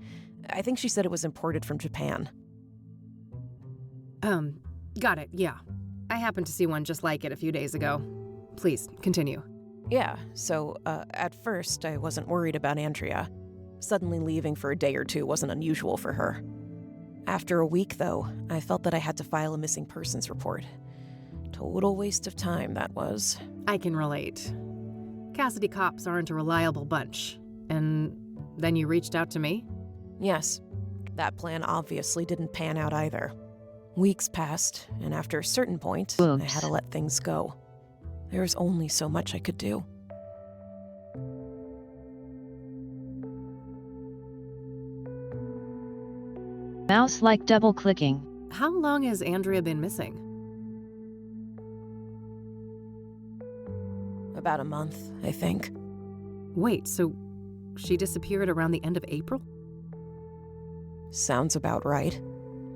I think she said it was imported from Japan. Got it, yeah. I happened to see one just like it a few days ago. Please, continue. Yeah, so, at first, I wasn't worried about Andrea. Suddenly leaving for a day or two wasn't unusual for her. After a week, though, I felt that I had to file a missing persons report. Total waste of time, that was. I can relate. Cassidy cops aren't a reliable bunch. And then you reached out to me? Yes. That plan obviously didn't pan out either. Weeks passed, and after a certain point, I had to let things go. There was only so much I could do. Mouse like double clicking. How long has Andrea been missing? About a month, I think. Wait, so she disappeared around the end of April? Sounds about right.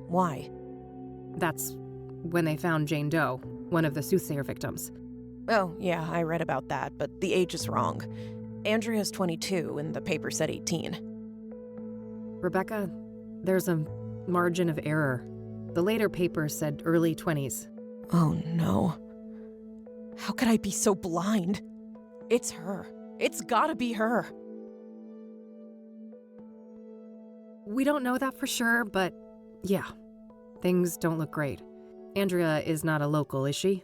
Why? That's when they found Jane Doe, one of the Soothsayer victims. Oh, yeah, I read about that, but the age is wrong. Andrea's 22 and the paper said 18. Rebecca, there's a margin of error. The later paper said early 20s. Oh no. How could I be so blind? It's her. It's gotta be her. We don't know that for sure, but yeah, things don't look great. Andrea is not a local, is she?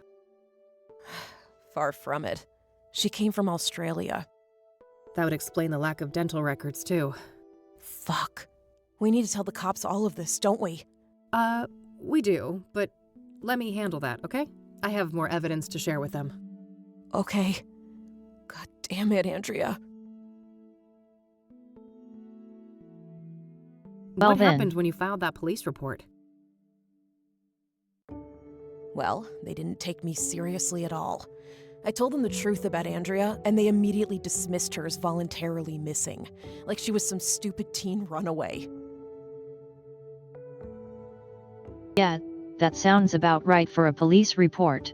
Far from it. She came from Australia. That would explain the lack of dental records, too. Fuck. We need to tell the cops all of this, don't we? We do, but let me handle that, okay? I have more evidence to share with them. Okay. God damn it, Andrea. What then. happened when you filed that police report? Well, they didn't take me seriously at all. I told them the truth about Andrea, and they immediately dismissed her as voluntarily missing, like she was some stupid teen runaway. Yeah, that sounds about right for a police report.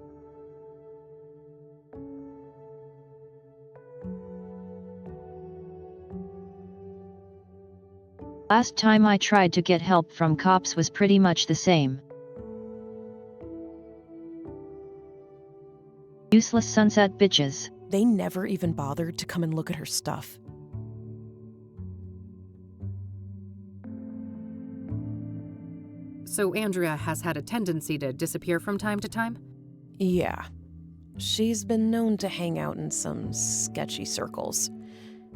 Last time I tried to get help from cops was pretty much the same. Useless sunset bitches. They never even bothered to come and look at her stuff. So Andrea has had a tendency to disappear from time to time? Yeah. She's been known to hang out in some sketchy circles.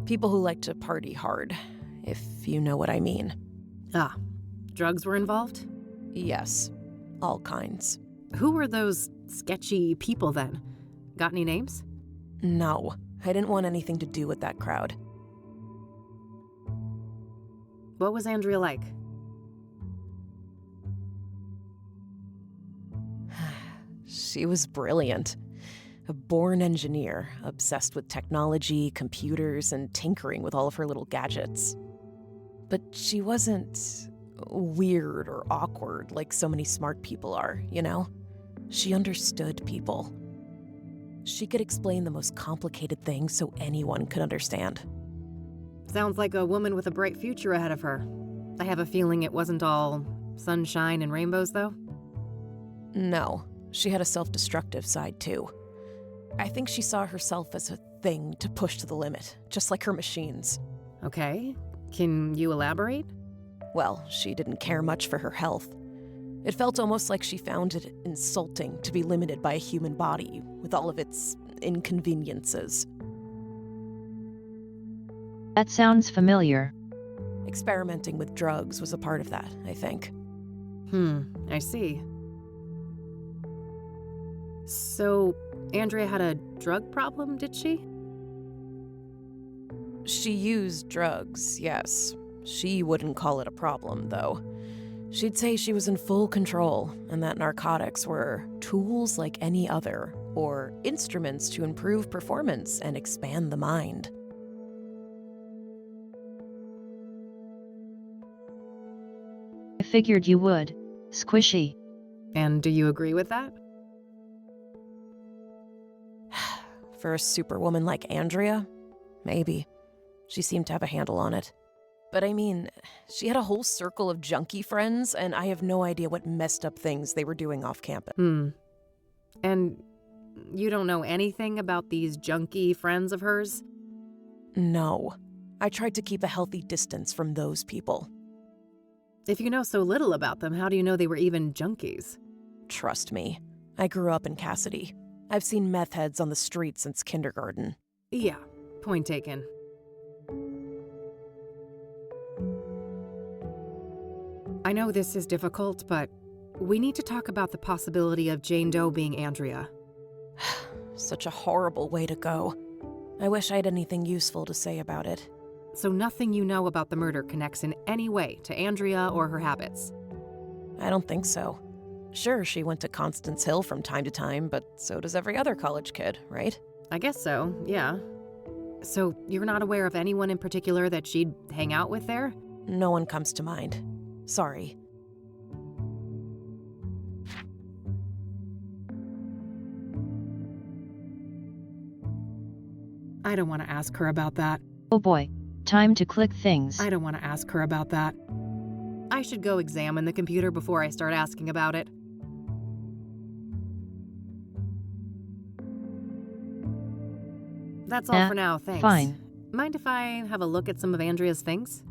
People who like to party hard, if you know what I mean. Ah, drugs were involved? Yes, all kinds. Who were those sketchy people then? Got any names? No, I didn't want anything to do with that crowd. What was Andrea like? She was brilliant. A born engineer, obsessed with technology, computers, and tinkering with all of her little gadgets. But she wasn't weird or awkward like so many smart people are, you know? She understood people. She could explain the most complicated things so anyone could understand. Sounds like a woman with a bright future ahead of her. I have a feeling it wasn't all sunshine and rainbows, though? No, she had a self-destructive side, too. I think she saw herself as a thing to push to the limit, just like her machines. Okay. Can you elaborate? Well, she didn't care much for her health. It felt almost like she found it insulting to be limited by a human body, with all of its inconveniences. That sounds familiar. Experimenting with drugs was a part of that, I think. I see. So, Andrea had a drug problem, did she? She used drugs, yes. She wouldn't call it a problem, though. She'd say she was in full control, and that narcotics were tools like any other, or instruments to improve performance and expand the mind. I figured you would. Squishy. And do you agree with that? For a superwoman like Andrea? Maybe. She seemed to have a handle on it. But I mean, she had a whole circle of junkie friends, and I have no idea what messed up things they were doing off campus. And you don't know anything about these junkie friends of hers? No. I tried to keep a healthy distance from those people. If you know so little about them, how do you know they were even junkies? Trust me. I grew up in Cassidy. I've seen meth heads on the street since kindergarten. Yeah, point taken. I know this is difficult, but we need to talk about the possibility of Jane Doe being Andrea. Such a horrible way to go. I wish I had anything useful to say about it. So nothing you know about the murder connects in any way to Andrea or her habits? I don't think so. Sure, she went to Constance Hill from time to time, but so does every other college kid, right? I guess so, yeah. So you're not aware of anyone in particular that she'd hang out with there? No one comes to mind. Sorry. I don't want to ask her about that. Oh boy, time to click things. I don't want to ask her about that. I should go examine the computer before I start asking about it. That's all for now, thanks. Fine. Mind if I have a look at some of Andrea's things?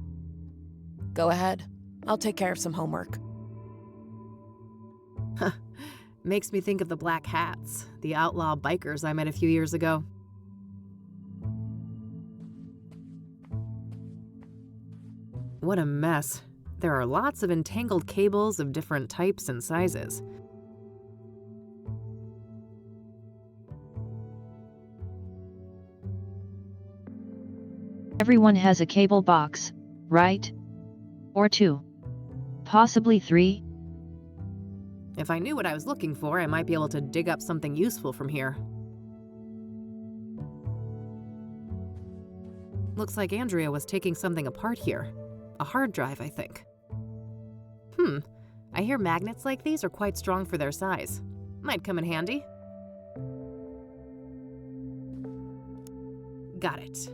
Go ahead. I'll take care of some homework. Makes me think of the Black Hats, the outlaw bikers I met a few years ago. What a mess. There are lots of entangled cables of different types and sizes. Everyone has a cable box, right? Or two. possibly 3? If I knew what I was looking for, I might be able to dig up something useful from here. Looks like Andrea was taking something apart here. A hard drive, I think. I hear magnets like these are quite strong for their size. Might come in handy. Got it.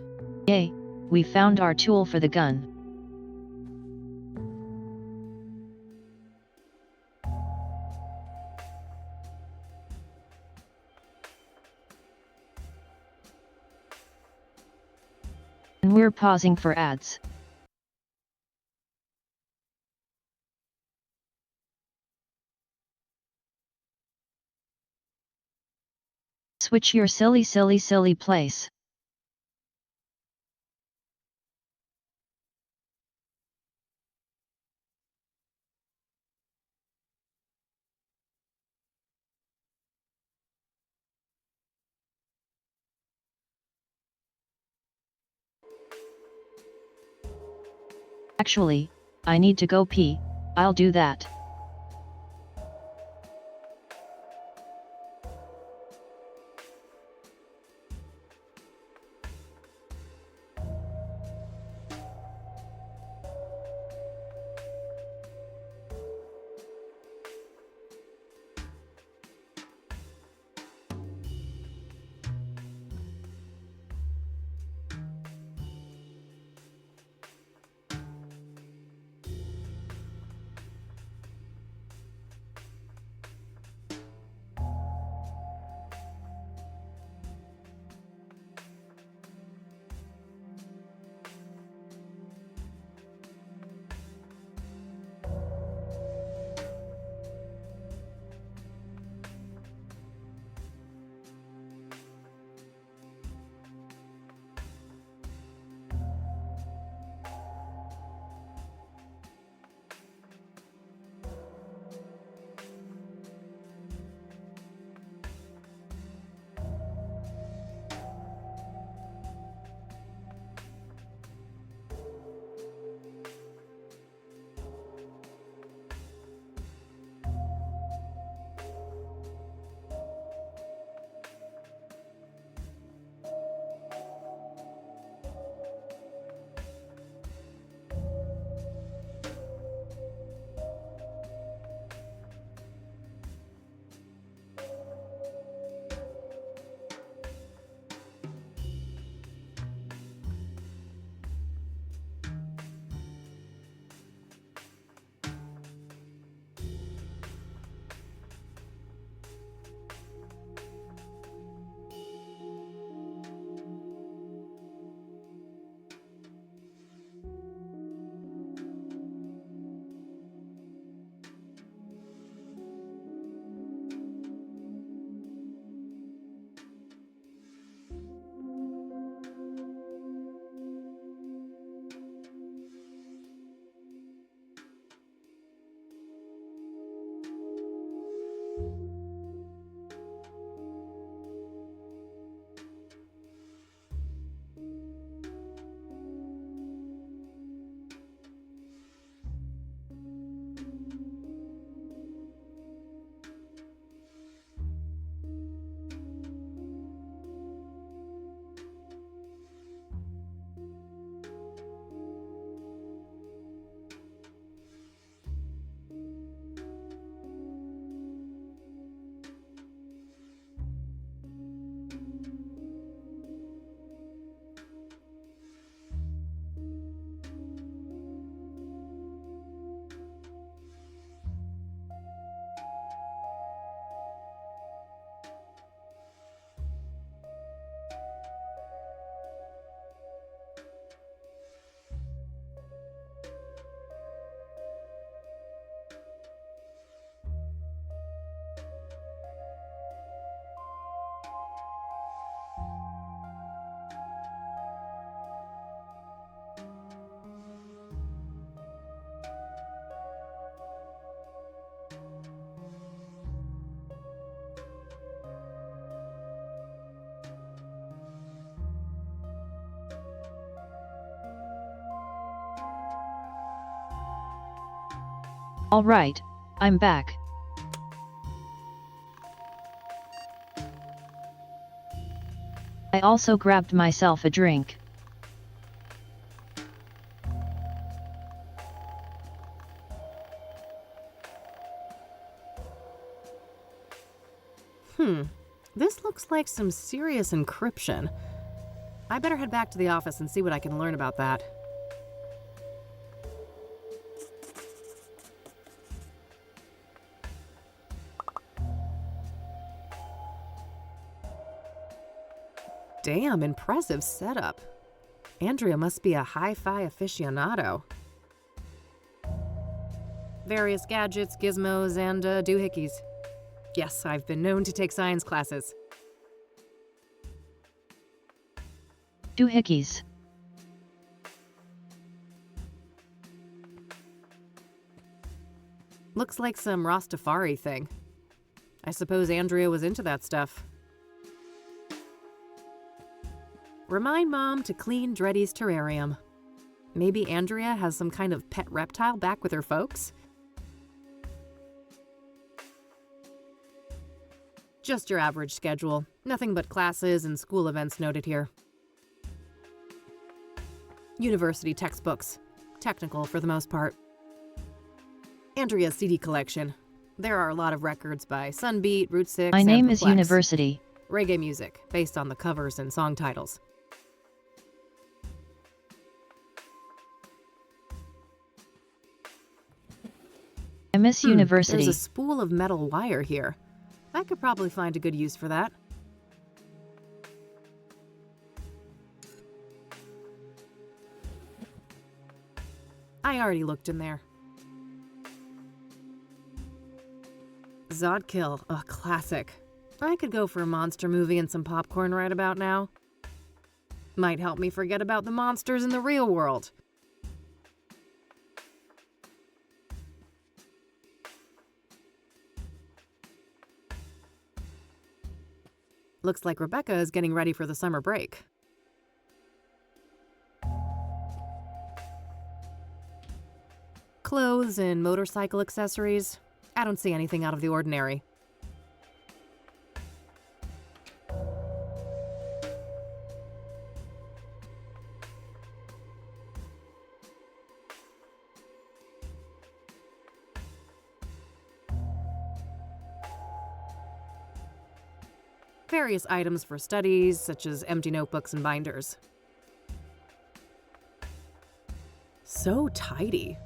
Yay, we found our tool for the gun. And we're pausing for ads. Switch your silly place. Actually, I need to go pee. I'll do that. All right, I'm back. I also grabbed myself a drink. This looks like some serious encryption. I better head back to the office and see what I can learn about that. Damn, impressive setup. Andrea must be a hi-fi aficionado. Various gadgets, gizmos, and doohickeys. Yes, I've been known to take science classes. Doohickeys. Looks like some Rastafari thing. I suppose Andrea was into that stuff. Remind Mom to clean Dreddy's terrarium. Maybe Andrea has some kind of pet reptile back with her folks? Just your average schedule. Nothing but classes and school events noted here. University textbooks. Technical for the most part. Andrea's CD collection. There are a lot of records by Sunbeat, Route 6, My and name is Perplex. University. Reggae music, based on the covers and song titles. I miss University. There's a spool of metal wire here. I could probably find a good use for that. I already looked in there. Zodkill, a classic. I could go for a monster movie and some popcorn right about now. Might help me forget about the monsters in the real world. Looks like Rebecca is getting ready for the summer break. Clothes and motorcycle accessories. I don't see anything out of the ordinary. Various items for studies, such as empty notebooks and binders. So tidy.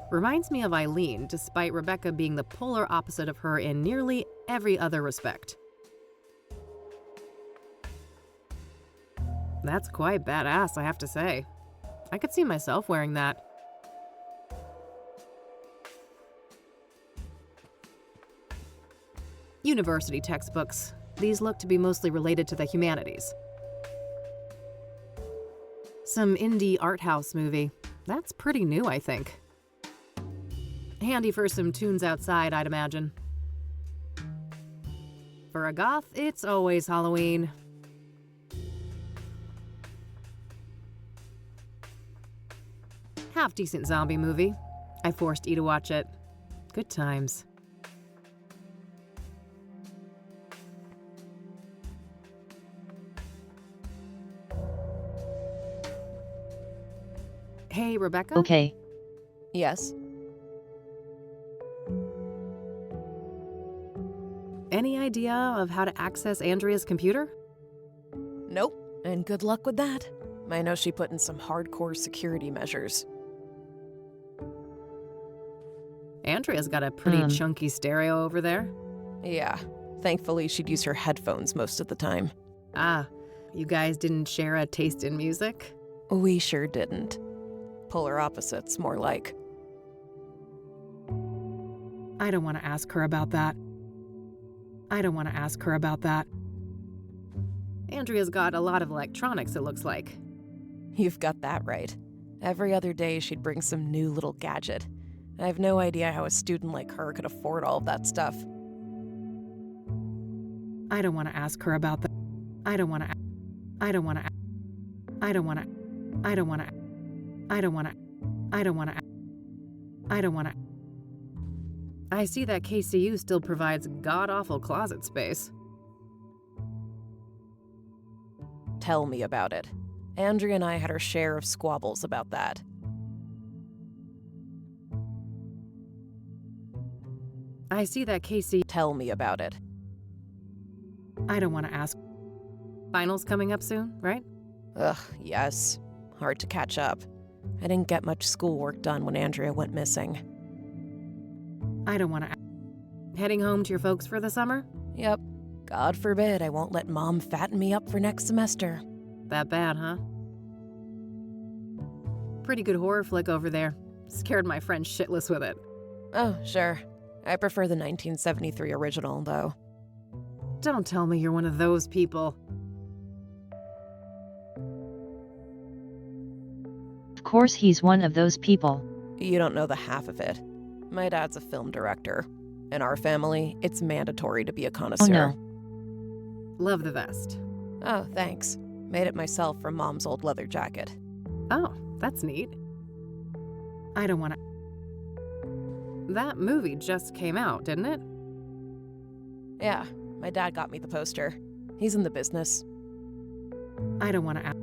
Reminds me of Eileen, despite Rebecca being the polar opposite of her in nearly every other respect. That's quite badass, I have to say. I could see myself wearing that. University textbooks. These look to be mostly related to the humanities. Some indie art house movie. That's pretty new, I think. Handy for some tunes outside, I'd imagine. For a goth, it's always Halloween. Half-decent zombie movie. I forced E to watch it. Good times. Hey, Rebecca? Okay. Yes? Any idea of how to access Andrea's computer? Nope, and good luck with that. I know she put in some hardcore security measures. Andrea's got a pretty chunky stereo over there. Yeah, thankfully she'd use her headphones most of the time. Ah, you guys didn't share a taste in music? We sure didn't. Polar opposites, more like. I don't want to ask her about that. Andrea's got a lot of electronics, it looks like. You've got that right. Every other day she'd bring some new little gadget. I have no idea how a student like her could afford all of that stuff. I don't want to ask her about that. I see that KCU still provides god-awful closet space. Tell me about it. Andrea and I had our share of squabbles about that. I see that KCU... Tell me about it. I don't want to ask. Finals coming up soon, right? Ugh, yes. Hard to catch up. I didn't get much schoolwork done when Andrea went missing. I don't want to ask. Heading home to your folks for the summer? Yep. God forbid I won't let Mom fatten me up for next semester. That bad, huh? Pretty good horror flick over there. Scared my friend shitless with it. Oh, sure. I prefer the 1973 original, though. Don't tell me you're one of those people. Of course he's one of those people. You don't know the half of it. My dad's a film director. In our family, it's mandatory to be a connoisseur. Oh no. Love the vest. Oh, thanks. Made it myself from Mom's old leather jacket. Oh, that's neat. I don't want to... That movie just came out, didn't it? Yeah, my dad got me the poster. He's in the business. I don't want to ask.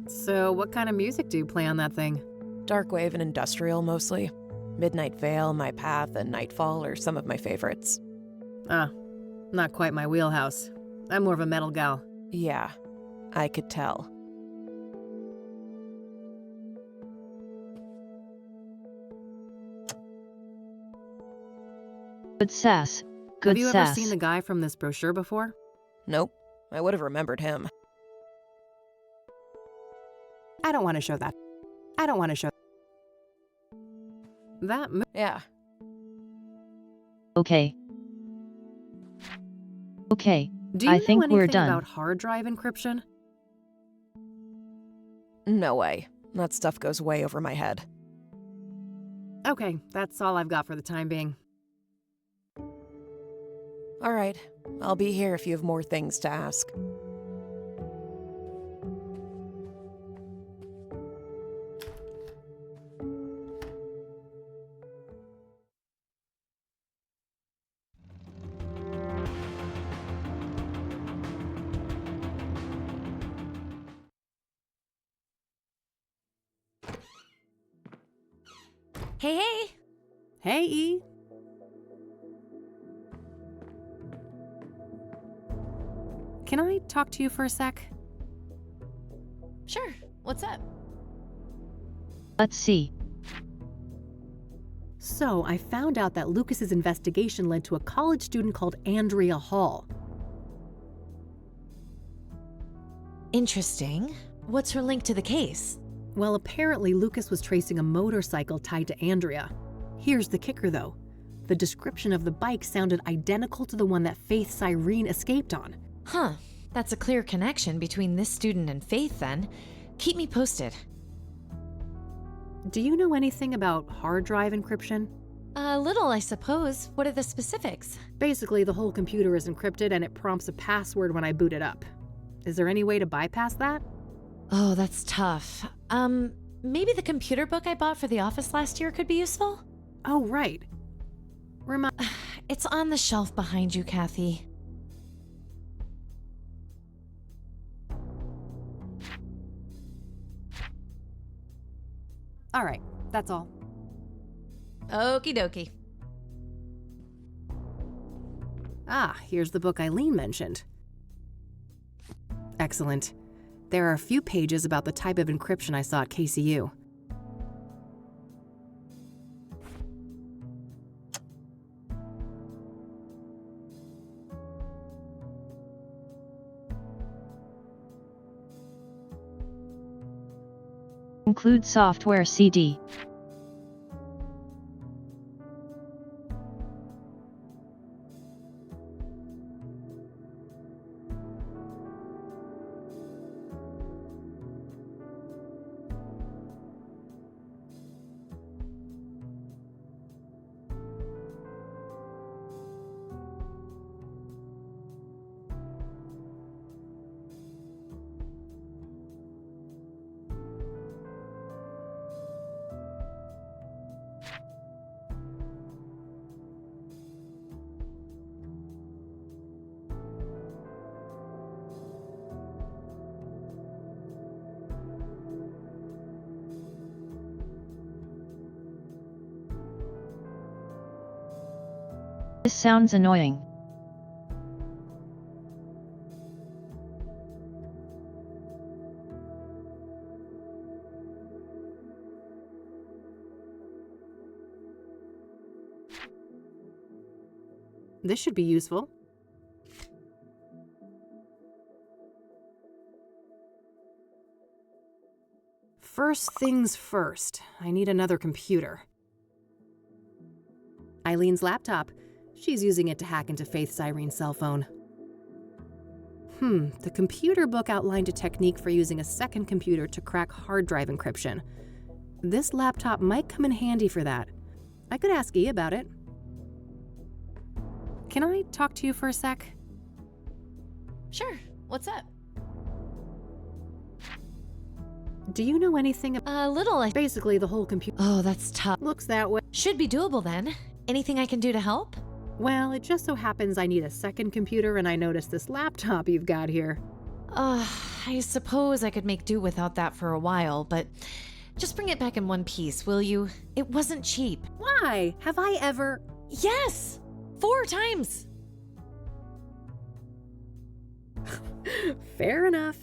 So, what kind of music do you play on that thing? Darkwave and industrial, mostly. Midnight Veil, My Path, and Nightfall are some of my favorites. Ah, not quite my wheelhouse. I'm more of a metal gal. Yeah, I could tell. Good sass. Good Have you sass. ever seen the guy from this brochure before? Nope. I would have remembered him. I don't want to show that. I don't want to show that. Yeah. Okay. Okay. Do you I know think anything we're done. about hard drive encryption? No way. That stuff goes way over my head. Okay, that's all I've got for the time being. All right. I'll be here if you have more things to ask. Hey, hey! Hey, E. Can I talk to you for a sec? Sure. What's up? Let's see. So, I found out that Lucas's investigation led to a college student called Andrea Hall. Interesting. What's her link to the case? Well, apparently Lucas was tracing a motorcycle tied to Andrea. Here's the kicker, though. The description of the bike sounded identical to the one that Faith Cyrene escaped on. Huh. That's a clear connection between this student and Faith, then. Keep me posted. Do you know anything about hard drive encryption? A little, I suppose. What are the specifics? Basically, the whole computer is encrypted and it prompts a password when I boot it up. Is there any way to bypass that? Oh, that's tough. Maybe the computer book I bought for the office last year could be useful? Oh, right. It's on the shelf behind you, Kathy. All right, that's all. Okie dokie. Ah, here's the book Eileen mentioned. Excellent. There are a few pages about the type of encryption I saw at KCU. Include software CD. This sounds annoying. This should be useful. First things first, I need another computer. Eileen's laptop. She's using it to hack into Faith's Irene's cell phone. The computer book outlined a technique for using a second computer to crack hard drive encryption. This laptop might come in handy for that. I could ask E about it. Can I talk to you for a sec? Sure. What's up? Do you know anything A little. Basically, the whole computer. Oh, that's tough. Looks that way. Should be doable then. Anything I can do to help? Well, it just so happens I need a second computer and I noticed this laptop you've got here. I suppose I could make do without that for a while, but just bring it back in one piece, will you? It wasn't cheap. Why? Have I ever? Yes! 4 times! Fair enough.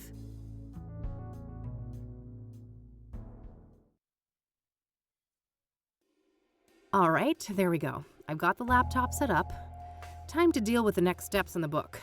All right, there we go. I've got the laptop set up. Time to deal with the next steps in the book.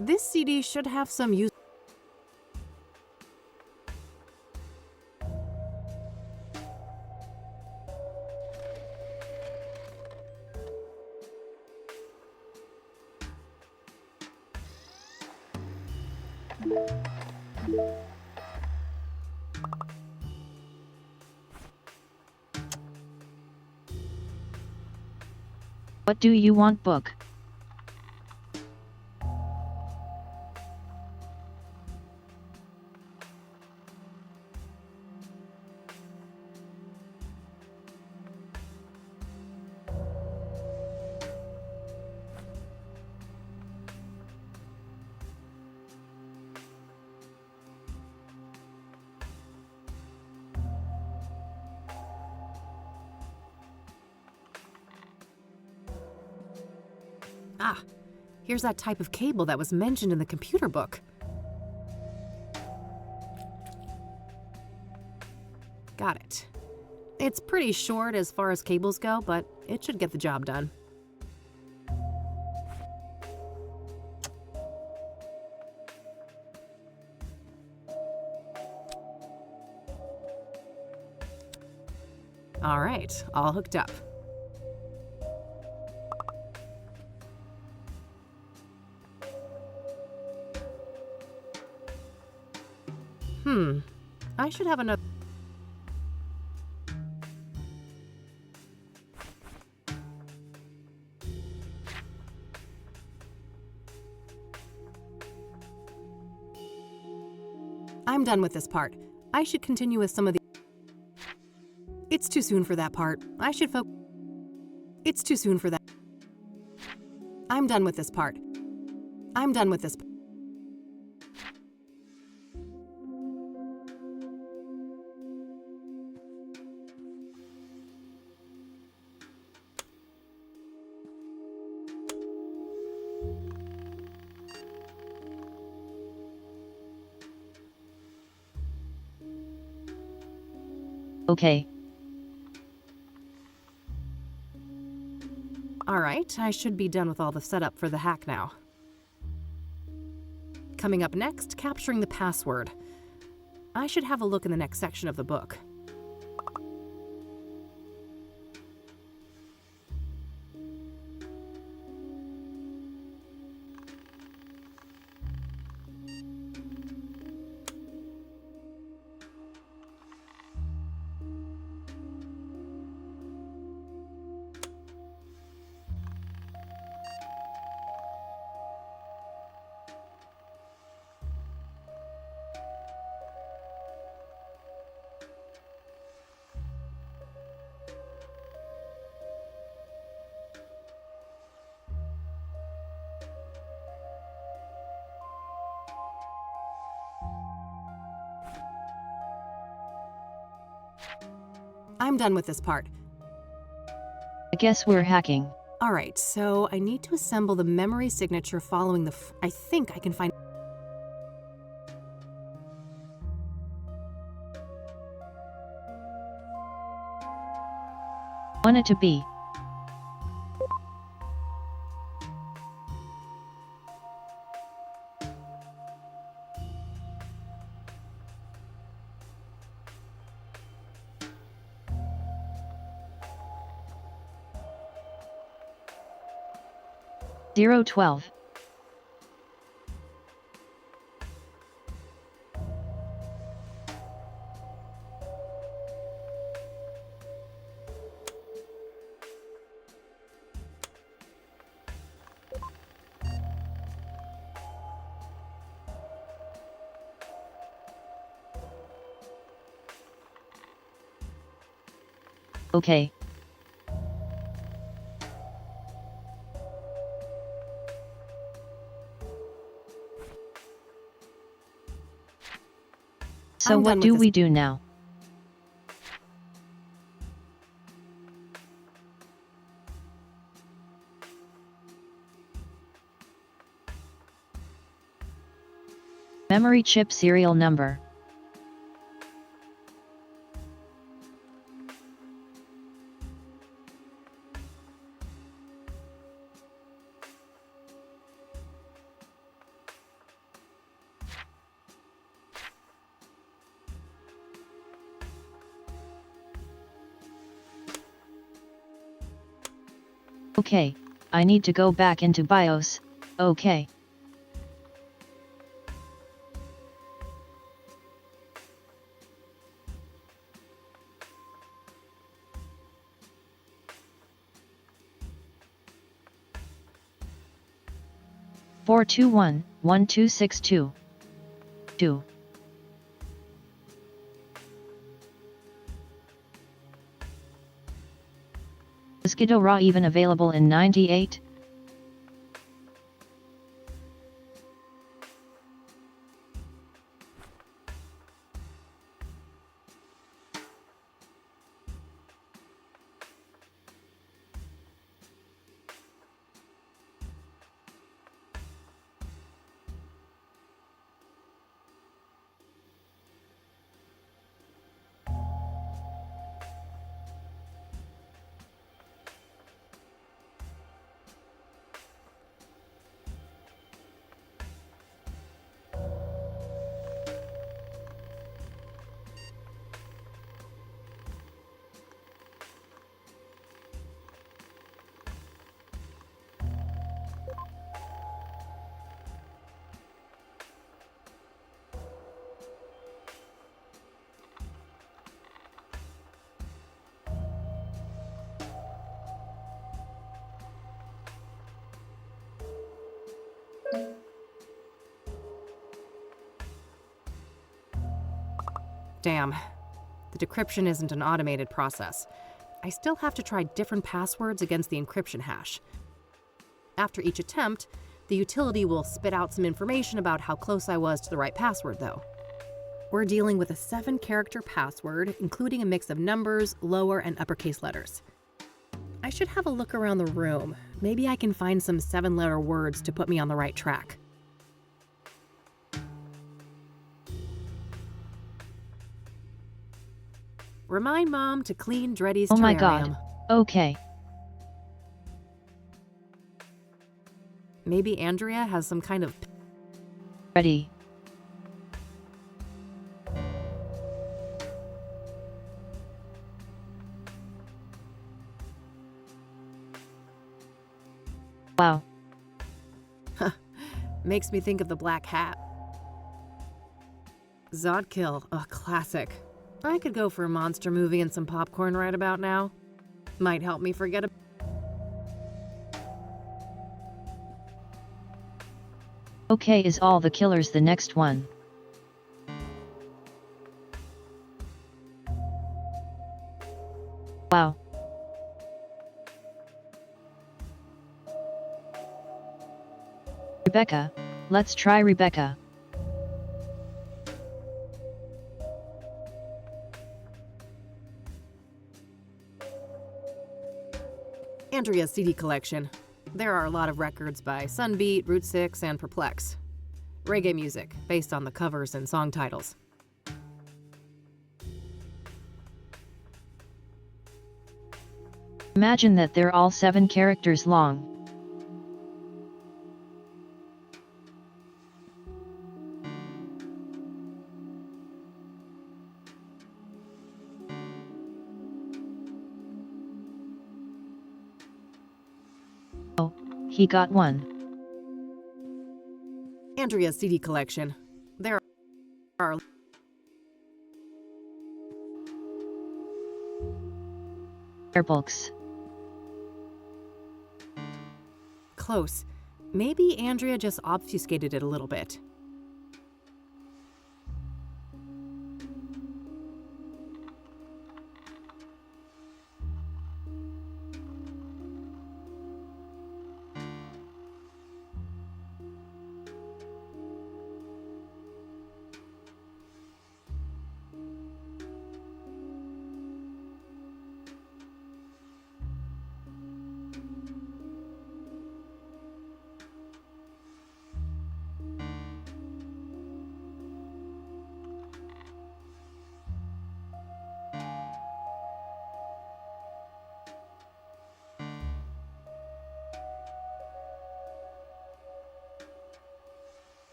This CD should have some use. What do you want, book? Ah, here's that type of cable that was mentioned in the computer book. Got it. It's pretty short as far as cables go, but it should get the job done. All right, all hooked up. I should have another. I'm done with this part. I should continue with some of the. It's too soon for that part. I should focus. It's too soon for that. I'm done with this part. I'm done with this. Okay. All right, I should be done with all the setup for the hack now. Coming up next, capturing the password. I should have a look in the next section of the book. I'm done with this part. I guess we're hacking. Alright, so I need to assemble the memory signature following the I think I can find... Want it to be. Zero 12. Okay. So what do we do now? Memory chip serial number. Okay, I need to go back into BIOS. Okay. Four 2 1 1 2 6 2 2. Is Ghidorah even available in 98? Damn. The decryption isn't an automated process. I still have to try different passwords against the encryption hash. After each attempt, the utility will spit out some information about how close I was to the right password, though. We're dealing with a 7-character password, including a mix of numbers, lower and uppercase letters. I should have a look around the room. Maybe I can find some 7-letter words to put me on the right track. Remind Mom to clean Dreddy's terrarium. Oh my god. Okay. Maybe Andrea has some kind of... Ready. Wow. Makes me think of the Black Hat. Zodkill, a classic. I could go for a monster movie and some popcorn right about now. Might help me forget Okay, is all the killers the next one? Wow. Rebecca, let's try Rebecca. Andrea's CD collection. There are a lot of records by Sunbeat, Route 6, and Perplex. Reggae music, based on the covers and song titles. Imagine that they're all 7 characters long. Oh, he got one. Andrea's CD collection. There are Books. Close. Maybe Andrea just obfuscated it a little bit.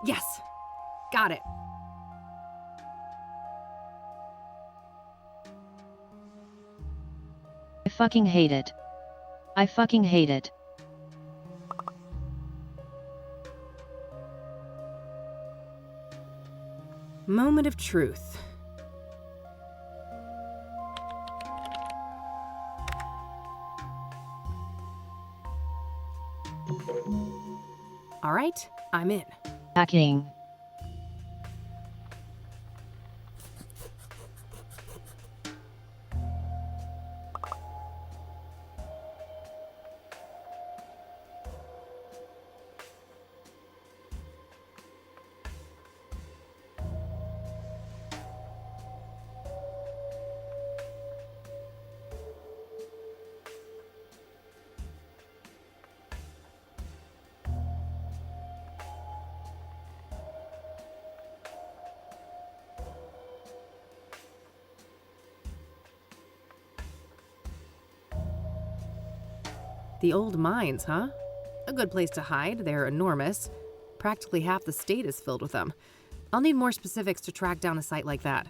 Yes! Got it. I fucking hate it. I fucking hate it. Moment of truth. All right, I'm in. Hacking. The old mines, huh? A good place to hide. They're enormous. Practically half the state is filled with them. I'll need more specifics to track down a site like that.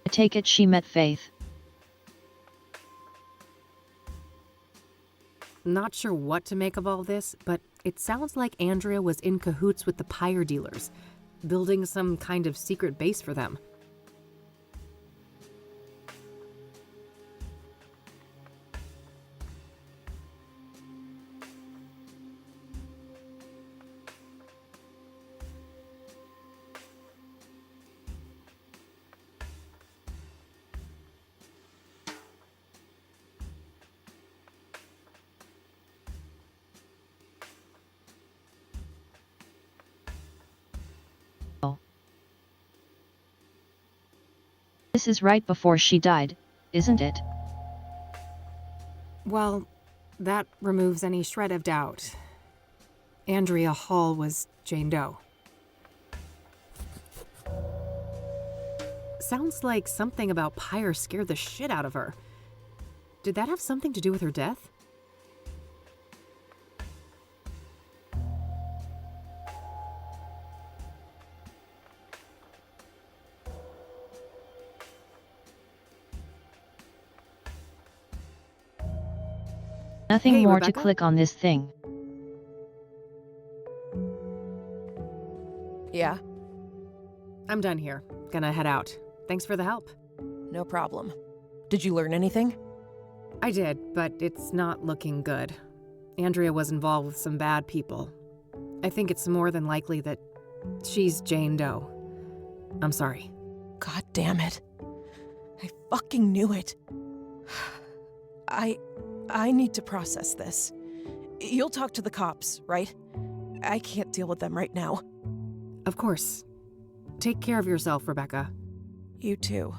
I take it she met Faith. Not sure what to make of all this, but it sounds like Andrea was in cahoots with the pyre dealers, building some kind of secret base for them. This is right before she died, isn't it? Well, that removes any shred of doubt. Andrea Hall was Jane Doe. Sounds like something about pyre scared the shit out of her. Did that have something to do with her death? Nothing Hey, more Rebecca? to click on this thing. Yeah, I'm done here. Gonna head out. Thanks for the help. no problem. Did you learn anything? I did, but it's not looking good. Andrea was involved with some bad people. I think it's more than likely that she's Jane Doe. I'm sorry. God damn it. I fucking knew it. I need to process this. You'll talk to the cops, right? I can't deal with them right now. Of course. Take care of yourself, Rebecca. You too.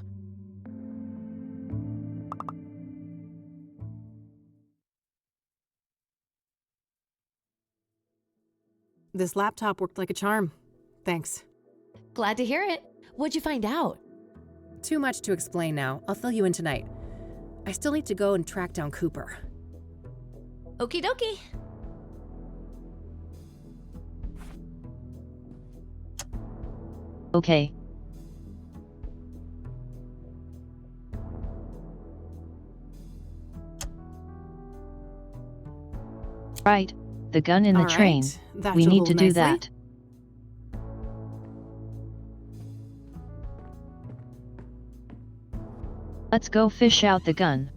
This laptop worked like a charm. Thanks. Glad to hear it. What'd you find out? Too much to explain now. I'll fill you in tonight. I still need to go and track down Cooper. Okie dokie. Okay. Right, the gun in the All right, train. that We should need hold to do nicely. that. Let's go fish out the gun.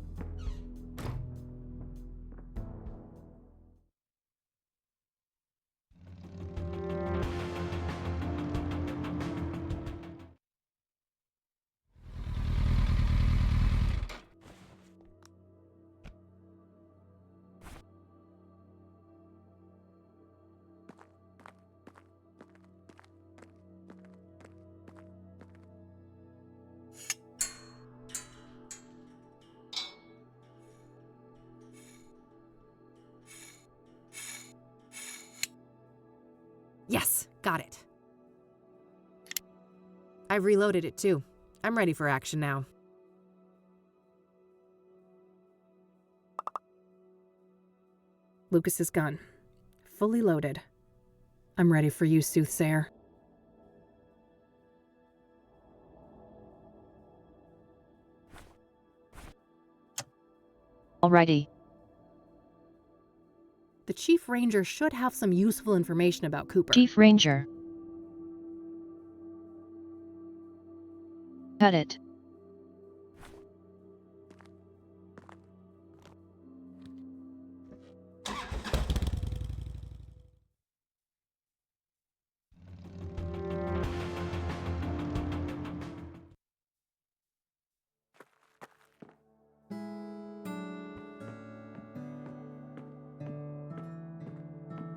Yes, got it. I've reloaded it too. I'm ready for action now. Lucas's gun. Fully loaded. I'm ready for you, Soothsayer. Alrighty. The Chief Ranger should have some useful information about Cooper. Chief Ranger. Cut it.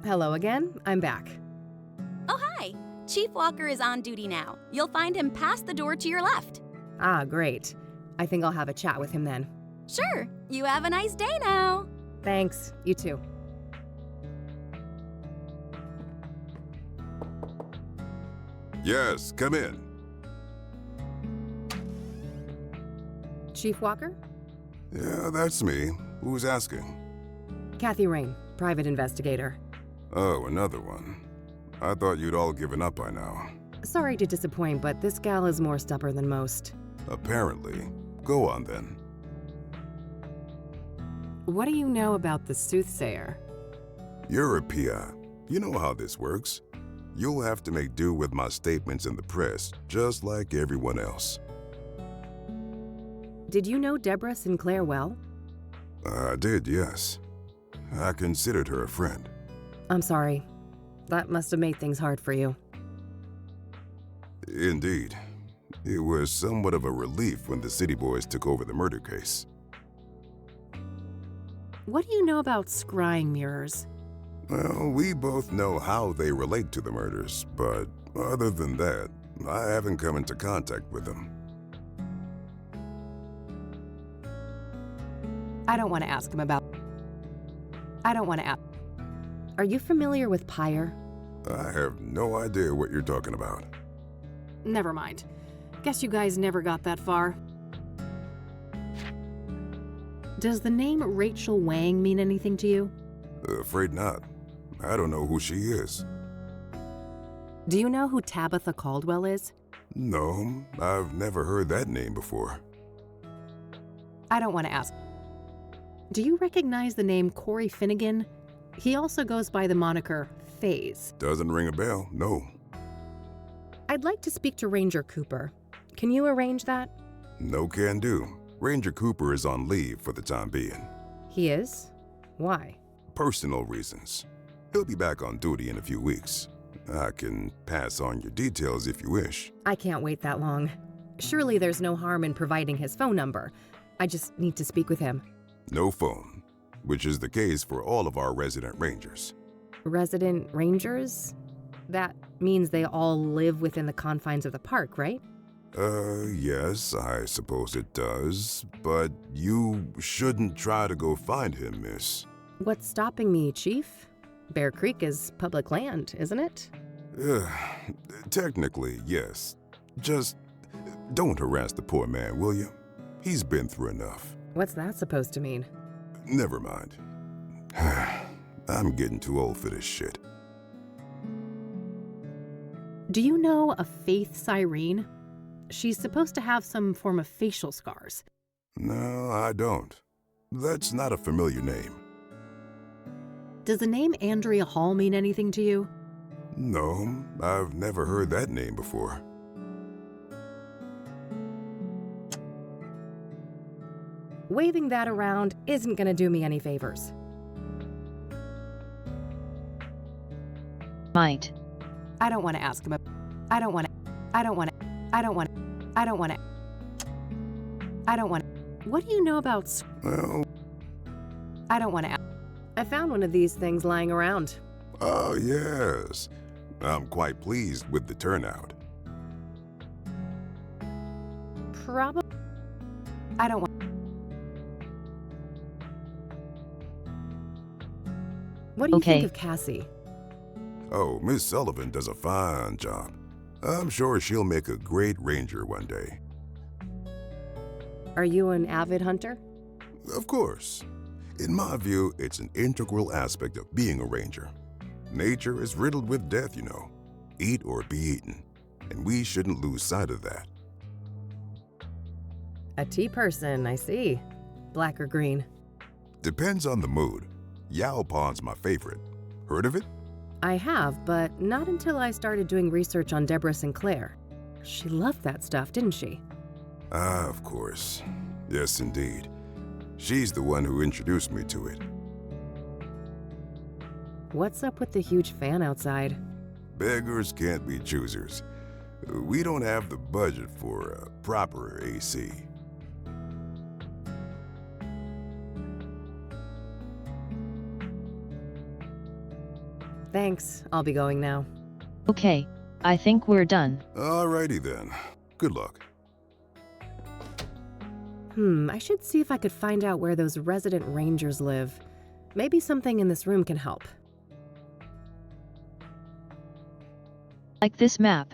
Hello again, I'm back. Oh, hi. Chief Walker is on duty now. You'll find him past the door to your left. Ah, great. I think I'll have a chat with him then. Sure. You have a nice day now. Thanks, you too. Yes, come in. Chief Walker? Yeah, that's me. Who's asking? Kathy Rain, private investigator. Oh, another one. I thought you'd all given up by now. Sorry to disappoint, but this gal is more stubborn than most. Apparently. Go on then. What do you know about the Soothsayer? You're a PI. You know how this works. You'll have to make do with my statements in the press, just like everyone else. Did you know Deborah Sinclair well? I did, yes. I considered her a friend. I'm sorry. That must have made things hard for you. Indeed. It was somewhat of a relief when the City Boys took over the murder case. What do you know about scrying mirrors? Well, we both know how they relate to the murders, but other than that, I haven't come into contact with them. I don't want to ask him about... Are you familiar with Pyre? I have no idea what you're talking about. Never mind. Guess you guys never got that far. Does the name Rachel Wang mean anything to you? Afraid not. I don't know who she is. Do you know who Tabitha Caldwell is? No, I've never heard that name before. I don't want to ask. Do you recognize the name Corey Finnegan? He also goes by the moniker Phase. Doesn't ring a bell, no. I'd like to speak to Ranger Cooper. Can you arrange that? No can do. Ranger Cooper is on leave for the time being. He is? Why? Personal reasons. He'll be back on duty in a few weeks. I can pass on your details if you wish. I can't wait that long. Surely there's no harm in providing his phone number. I just need to speak with him. No phone, which is the case for all of our resident rangers. Resident rangers? That means they all live within the confines of the park, right? Yes, I suppose it does. But you shouldn't try to go find him, miss. What's stopping me, Chief? Bear Creek is public land, isn't it? Technically, yes. Just don't harass the poor man, will you? He's been through enough. What's that supposed to mean? Never mind. I'm getting too old for this shit. Do you know a Faith Cyrene? She's supposed to have some form of facial scars. No, I don't. That's not a familiar name. Does the name Andrea Hall mean anything to you? No, I've never heard that name before. Waving that around isn't gonna do me any favors. Might. I don't want to ask him. I don't want to. What do you know about? Well, I don't want to. I found one of these things lying around. oh yes. I'm quite pleased with the turnout. Probably. I don't want. What do you think of Cassie? Oh, Miss Sullivan does a fine job. I'm sure she'll make a great ranger one day. Are you an avid hunter? Of course. In my view, it's an integral aspect of being a ranger. Nature is riddled with death, you know. Eat or be eaten. And we shouldn't lose sight of that. A tea person, I see. Black or green? Depends on the mood. Yao Pond's my favorite. Heard of it? I have, but not until I started doing research on Deborah Sinclair. She loved that stuff, didn't she? Ah, of course. Yes, indeed. She's the one who introduced me to it. What's up with the huge fan outside? Beggars can't be choosers. We don't have the budget for a proper AC. Thanks, I'll be going now. Okay, I think we're done. Alrighty then. Good luck. I should see if I could find out where those resident rangers live. Maybe something in this room can help. Like this map.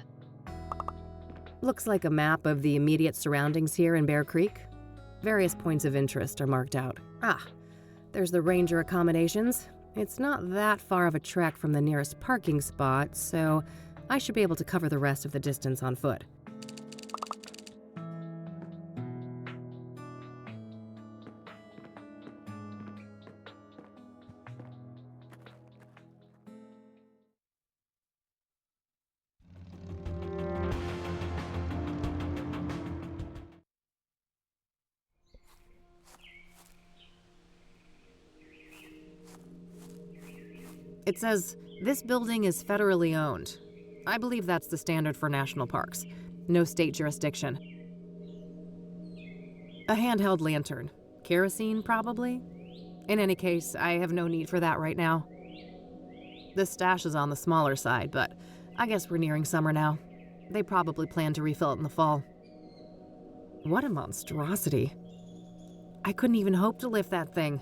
Looks like a map of the immediate surroundings here in Bear Creek. Various points of interest are marked out. Ah, there's the ranger accommodations. It's not that far of a trek from the nearest parking spot, so I should be able to cover the rest of the distance on foot. It says, this building is federally owned. I believe that's the standard for national parks. No state jurisdiction. A handheld lantern. Kerosene, probably? In any case, I have no need for that right now. The stash is on the smaller side, but I guess we're nearing summer now. They probably plan to refill it in the fall. What a monstrosity. I couldn't even hope to lift that thing.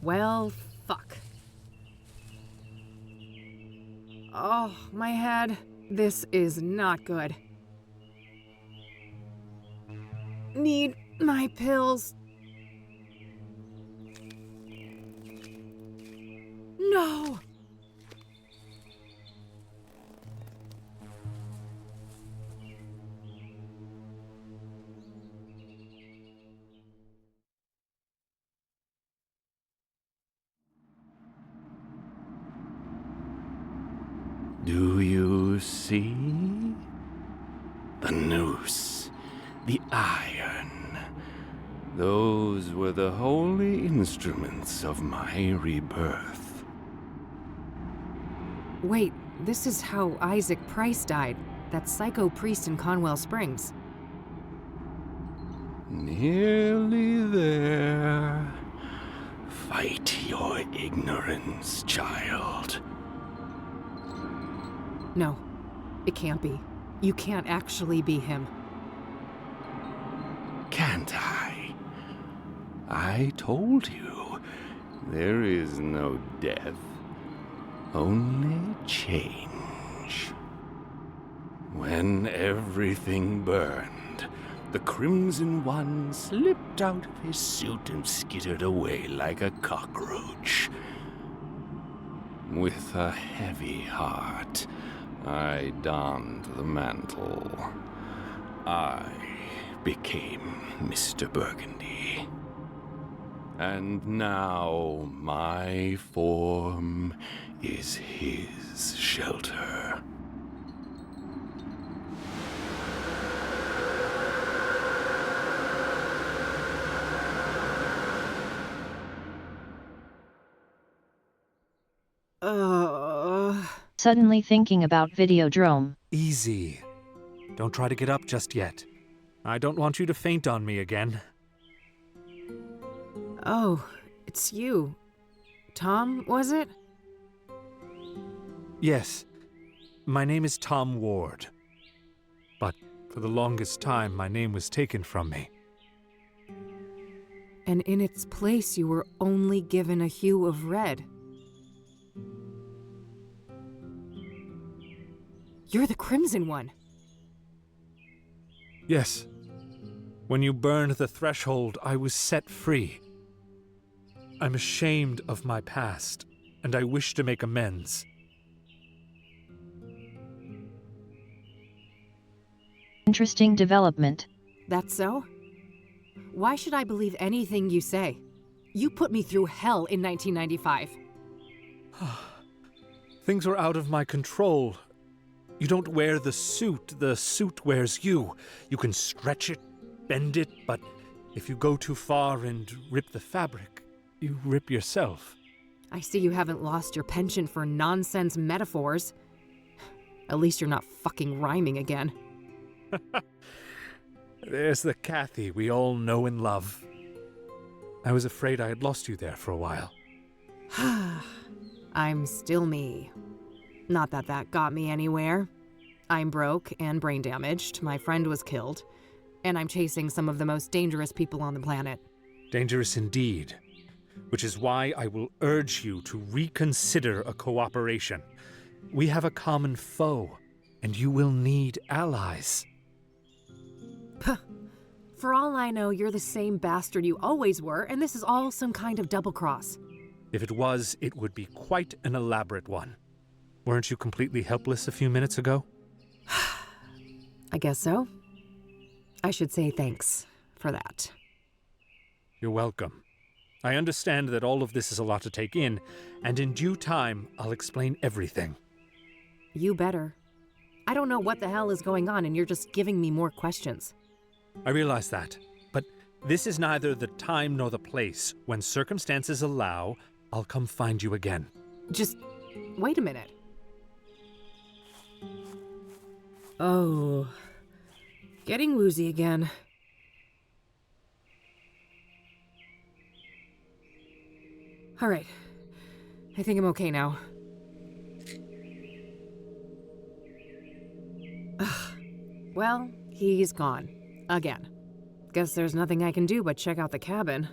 Well, fuck. Oh, my head. This is not good. Need my pills. No! Do you see? The noose, the iron. Those were the holy instruments of my rebirth. Wait, this is how Isaac Price died, that psycho priest in Conwell Springs. Nearly there. Fight your ignorance, child. No, it can't be. You can't actually be him. Can't I? I told you, there is no death, only change. When everything burned, the Crimson One slipped out of his suit and skittered away like a cockroach. With a heavy heart, I donned the mantle. I became Mr. Burgundy. And now my form is his shelter. Suddenly thinking about Videodrome. Easy. Don't try to get up just yet. I don't want you to faint on me again. Oh, it's you. Tom, was it? Yes. My name is Tom Ward. But for the longest time, my name was taken from me. And in its place, you were only given a hue of red. You're the Crimson One. Yes. When you burned the threshold, I was set free. I'm ashamed of my past, and I wish to make amends. Interesting development. That's so? Why should I believe anything you say? You put me through hell in 1995. Things were out of my control. You don't wear the suit wears you. You can stretch it, bend it, but if you go too far and rip the fabric, you rip yourself. I see you haven't lost your penchant for nonsense metaphors. At least you're not fucking rhyming again. There's the Kathy we all know and love. I was afraid I had lost you there for a while. I'm still me. Not that that got me anywhere. I'm broke and brain damaged, my friend was killed, and I'm chasing some of the most dangerous people on the planet. Dangerous indeed. Which is why I will urge you to reconsider a cooperation. We have a common foe, and you will need allies. For all I know, you're the same bastard you always were, and this is all some kind of double-cross. If it was, it would be quite an elaborate one. Weren't you completely helpless a few minutes ago? I guess so. I should say thanks for that. You're welcome. I understand that all of this is a lot to take in, and in due time, I'll explain everything. You better. I don't know what the hell is going on, and you're just giving me more questions. I realize that, but this is neither the time nor the place. When circumstances allow, I'll come find you again. Just wait a minute. Oh, getting woozy again. All right, I think I'm okay now. Well, he's gone. Again. Guess there's nothing I can do but check out the cabin.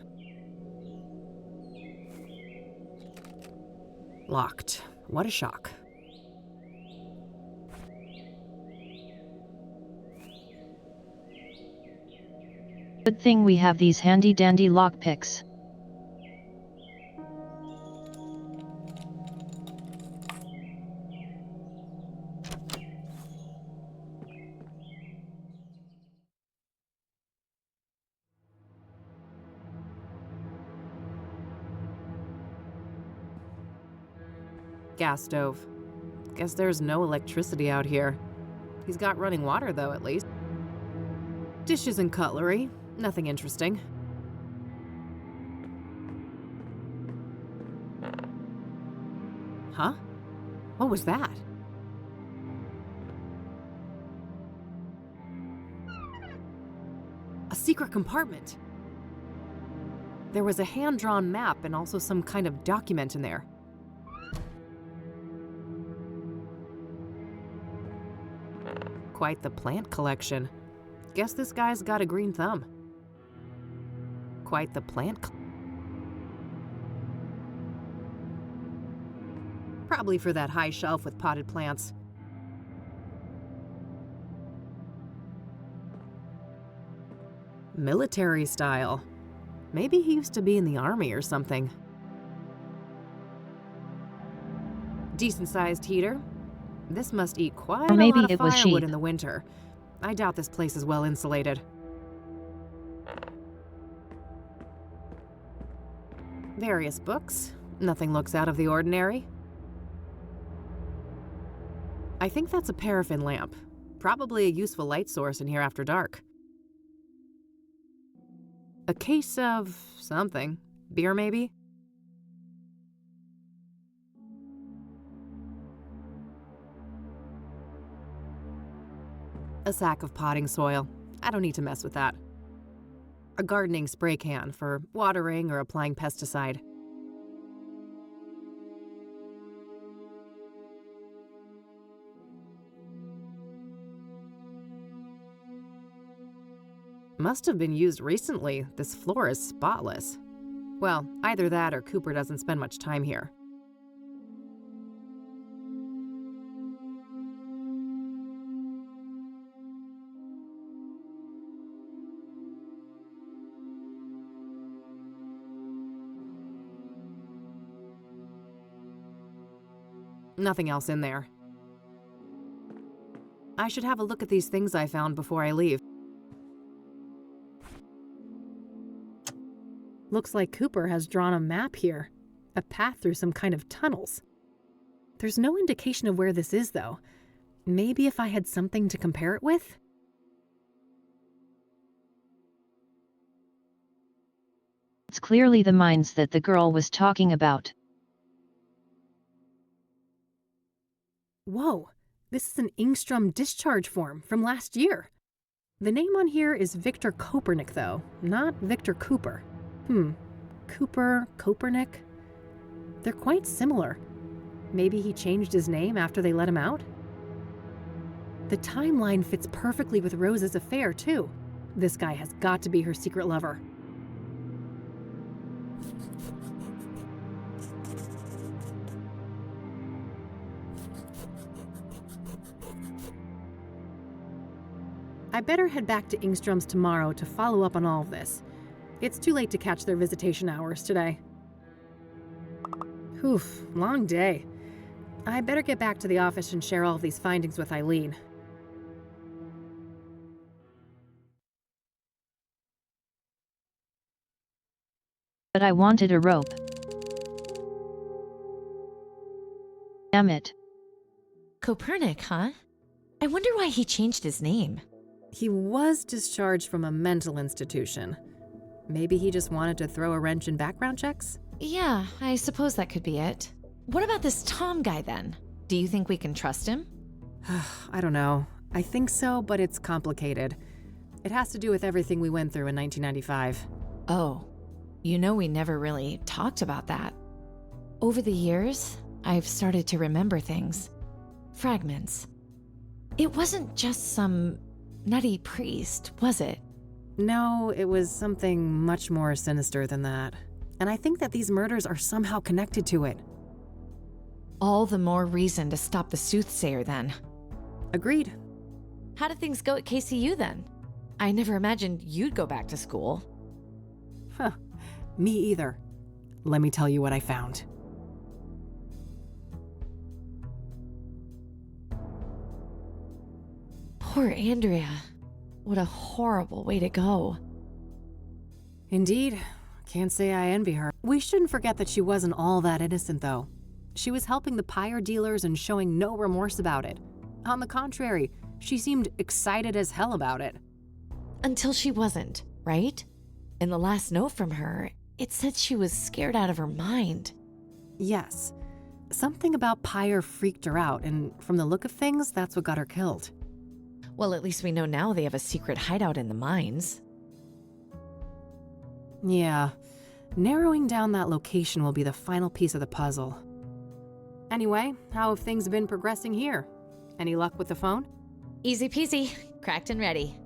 Locked. What a shock. Good thing we have these handy-dandy lockpicks. Gas stove. Guess there's no electricity out here. He's got running water, though, at least. Dishes and cutlery. Nothing interesting. Huh? What was that? A secret compartment. There was a hand-drawn map and also some kind of document in there. Quite the plant collection. Guess this guy's got a green thumb. Quite the plant Probably for that high shelf with potted plants. Military style. Maybe he used to be in the army or something. Decent-sized heater. This must eat quite Or maybe a lot it of was firewood sheep. in the winter. I doubt this place is well insulated. Various books. Nothing looks out of the ordinary. I think that's a paraffin lamp. Probably a useful light source in here after dark. A case of something. Beer, maybe? A sack of potting soil. I don't need to mess with that. A gardening spray can for watering or applying pesticide. Must have been used recently. This floor is spotless. Well, either that or Cooper doesn't spend much time here. Nothing else in there. I should have a look at these things I found before I leave. Looks like Cooper has drawn a map here. A path through some kind of tunnels. There's no indication of where this is, though. Maybe if I had something to compare it with? It's clearly the mines that the girl was talking about. Whoa, this is an Ingstrom discharge form from last year. The name on here is Victor Kopernik, though, not Victor Cooper. Cooper, Kopernik? They're quite similar. Maybe he changed his name after they let him out? The timeline fits perfectly with Rose's affair, too. This guy has got to be her secret lover. I better head back to Ingstrom's tomorrow to follow up on all of this. It's too late to catch their visitation hours today. Oof, long day. I better get back to the office and share all of these findings with Eileen. But I wanted a rope. Damn it. Kopernik, huh? I wonder why he changed his name. He was discharged from a mental institution. Maybe he just wanted to throw a wrench in background checks? Yeah, I suppose that could be it. What about this Tom guy then? Do you think we can trust him? I don't know. I think so, but it's complicated. It has to do with everything we went through in 1995. Oh, you know we never really talked about that. Over the years, I've started to remember things. Fragments. It wasn't just some nutty priest, was it? No, it was something much more sinister than that. And I think that these murders are somehow connected to it. All the more reason to stop the Soothsayer then. Agreed. How did things go at KCU then? I never imagined you'd go back to school. Huh. Me either. Let me tell you what I found. Poor Andrea. What a horrible way to go. Indeed. Can't say I envy her. We shouldn't forget that she wasn't all that innocent, though. She was helping the pyre dealers and showing no remorse about it. On the contrary, she seemed excited as hell about it. Until she wasn't, right? In the last note from her, it said she was scared out of her mind. Yes. Something about pyre freaked her out, and from the look of things, that's what got her killed. Well, at least we know now they have a secret hideout in the mines. Yeah. Narrowing down that location will be the final piece of the puzzle. Anyway, how have things been progressing here? Any luck with the phone? Easy peasy. Cracked and ready.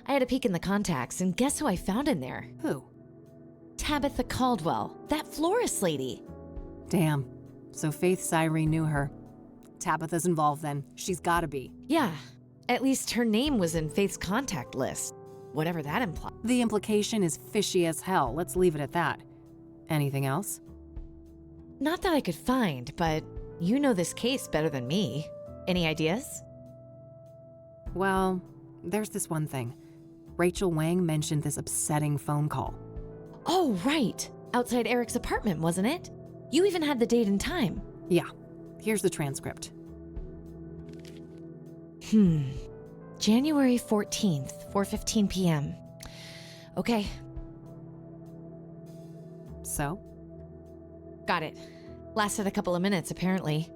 I had a peek in the contacts, and guess who I found in there? Who? Tabitha Caldwell, that florist lady. Damn. So Faith Cyrene knew her. Tabitha's involved then. She's gotta be. Yeah. At least her name was in Faith's contact list. Whatever that implies. The implication is fishy as hell. Let's leave it at that. Anything else? Not that I could find, but you know this case better than me. Any ideas? Well, there's this one thing. Rachel Wang mentioned this upsetting phone call. Oh, right. Outside Eric's apartment, wasn't it? You even had the date and time. Yeah. Here's the transcript. January 14th, 4:15 p.m. Okay. So? Got it. Lasted a couple of minutes, apparently.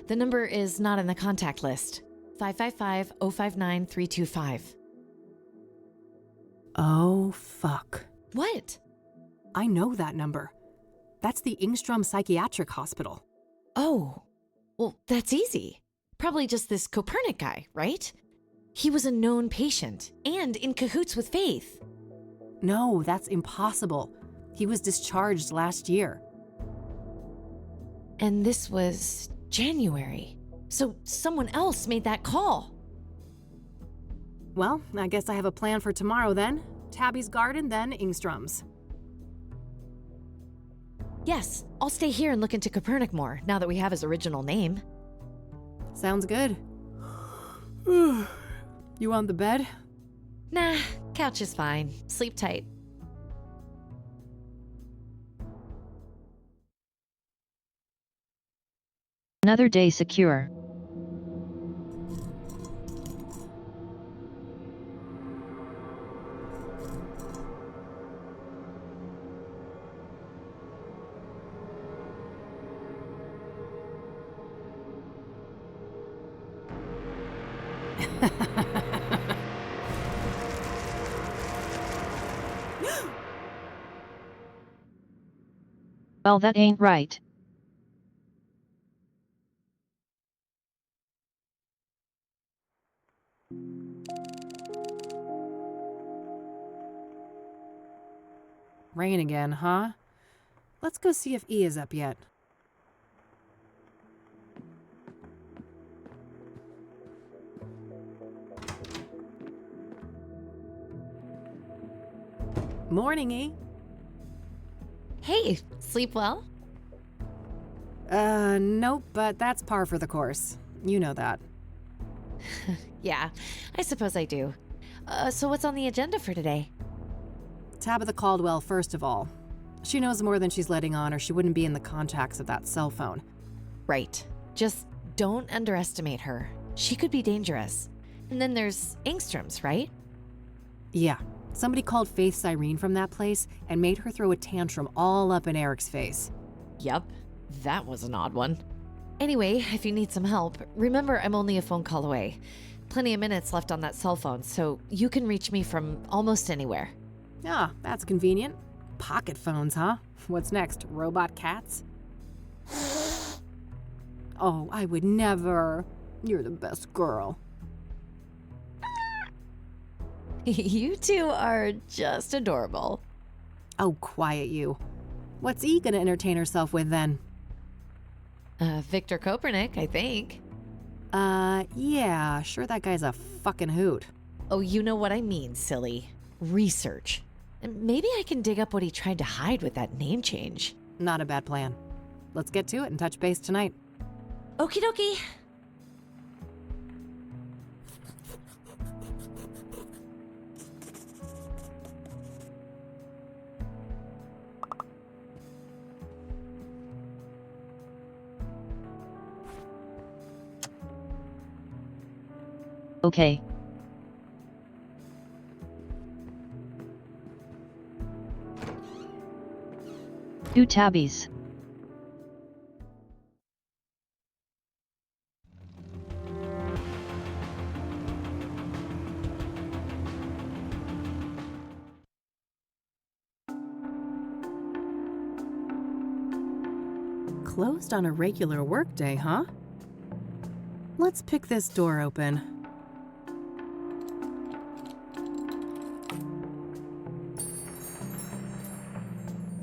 The number is not in the contact list. 555-059-325. Oh, fuck. What? I know that number. That's the Ingstrom Psychiatric Hospital. Oh. Well, that's easy. Probably just this Copernic guy, right? He was a known patient and in cahoots with Faith. No, that's impossible. He was discharged last year. And this was January. So someone else made that call. Well, I guess I have a plan for tomorrow then. Tabby's garden, then Ingstrom's. Yes, I'll stay here and look into Copernic more, now that we have his original name. Sounds good. You want the bed? Nah, couch is fine. Sleep tight. Another day secure. Well, that ain't right. Rain again, huh? Let's go see if E is up yet. Morning, E. Hey, sleep well? Nope, but that's par for the course. You know that. Yeah, I suppose I do. So what's on the agenda for today? Tabitha Caldwell, first of all. She knows more than she's letting on, or she wouldn't be in the contacts of that cell phone. Right. Just don't underestimate her. She could be dangerous. And then there's Ingstrom's, right? Yeah. Somebody called Faith Cyrene from that place and made her throw a tantrum all up in Eric's face. Yup. That was an odd one. Anyway, if you need some help, remember I'm only a phone call away. Plenty of minutes left on that cell phone, so you can reach me from almost anywhere. Ah, that's convenient. Pocket phones, huh? What's next, robot cats? Oh, I would never. You're the best girl. You two are just adorable. Oh, quiet you. What's E gonna entertain herself with then? Victor Copernic, I think. Yeah, sure that guy's a fucking hoot. Oh, you know what I mean, silly. Research. And maybe I can dig up what he tried to hide with that name change. Not a bad plan. Let's get to it and touch base tonight. Okie dokie. Okay. Two tabbies. Closed on a regular workday, huh? Let's pick this door open.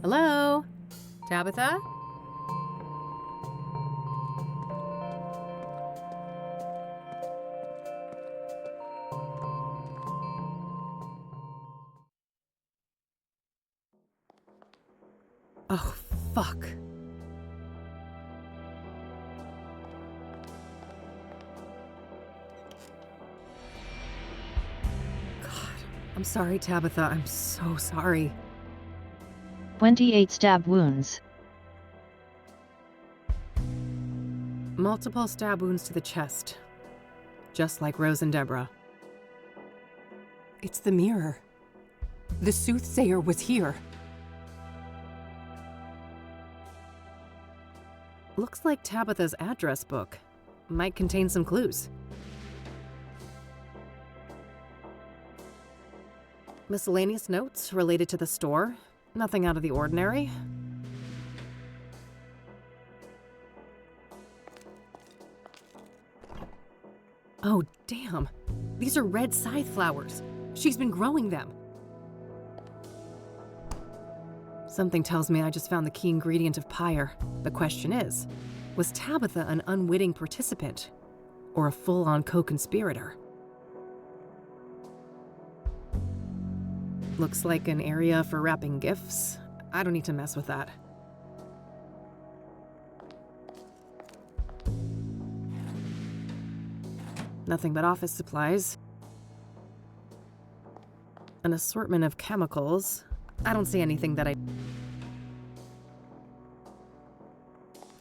Hello? Tabitha? Oh, fuck. I'm sorry, Tabitha. I'm so sorry. 28 stab wounds. Multiple stab wounds to the chest. Just like Rose and Deborah. It's the mirror. The Soothsayer was here. Looks like Tabitha's address book. Might contain some clues. Miscellaneous notes related to the store. Nothing out of the ordinary. Oh, damn. These are red scythe flowers. She's been growing them. Something tells me I just found the key ingredient of pyre. The question is, was Tabitha an unwitting participant or a full-on co-conspirator? Looks like an area for wrapping gifts. I don't need to mess with that. Nothing but office supplies. An assortment of chemicals. I don't see anything that I...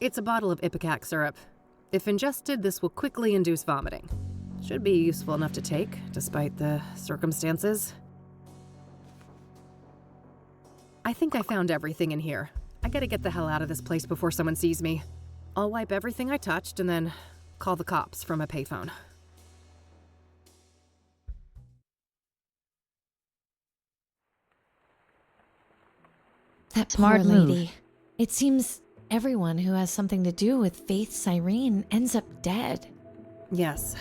It's a bottle of ipecac syrup. If ingested, this will quickly induce vomiting. Should be useful enough to take, despite the circumstances. I think I found everything in here. I gotta get the hell out of this place before someone sees me. I'll wipe everything I touched and then call the cops from a payphone. That Smart poor move. lady. It seems everyone who has something to do with Faith's Irene ends up dead. Yes.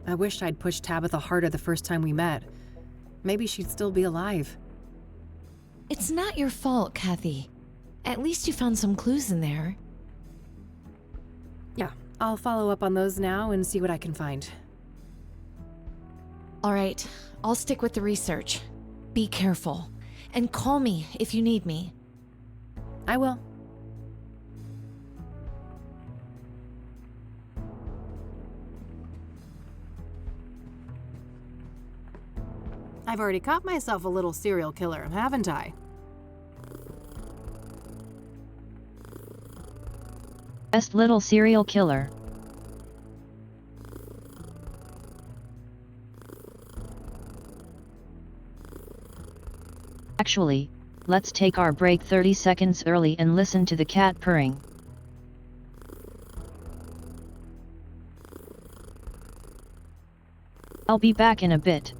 I wish I'd pushed Tabitha harder the first time we met. Maybe she'd still be alive. It's not your fault, Kathy. At least you found some clues in there. Yeah, I'll follow up on those now and see what I can find. All right, I'll stick with the research. Be careful. And call me if you need me. I will. I've already caught myself a little serial killer, haven't I? Best little serial killer. Actually, let's take our break 30 seconds early and listen to the cat purring. I'll be back in a bit.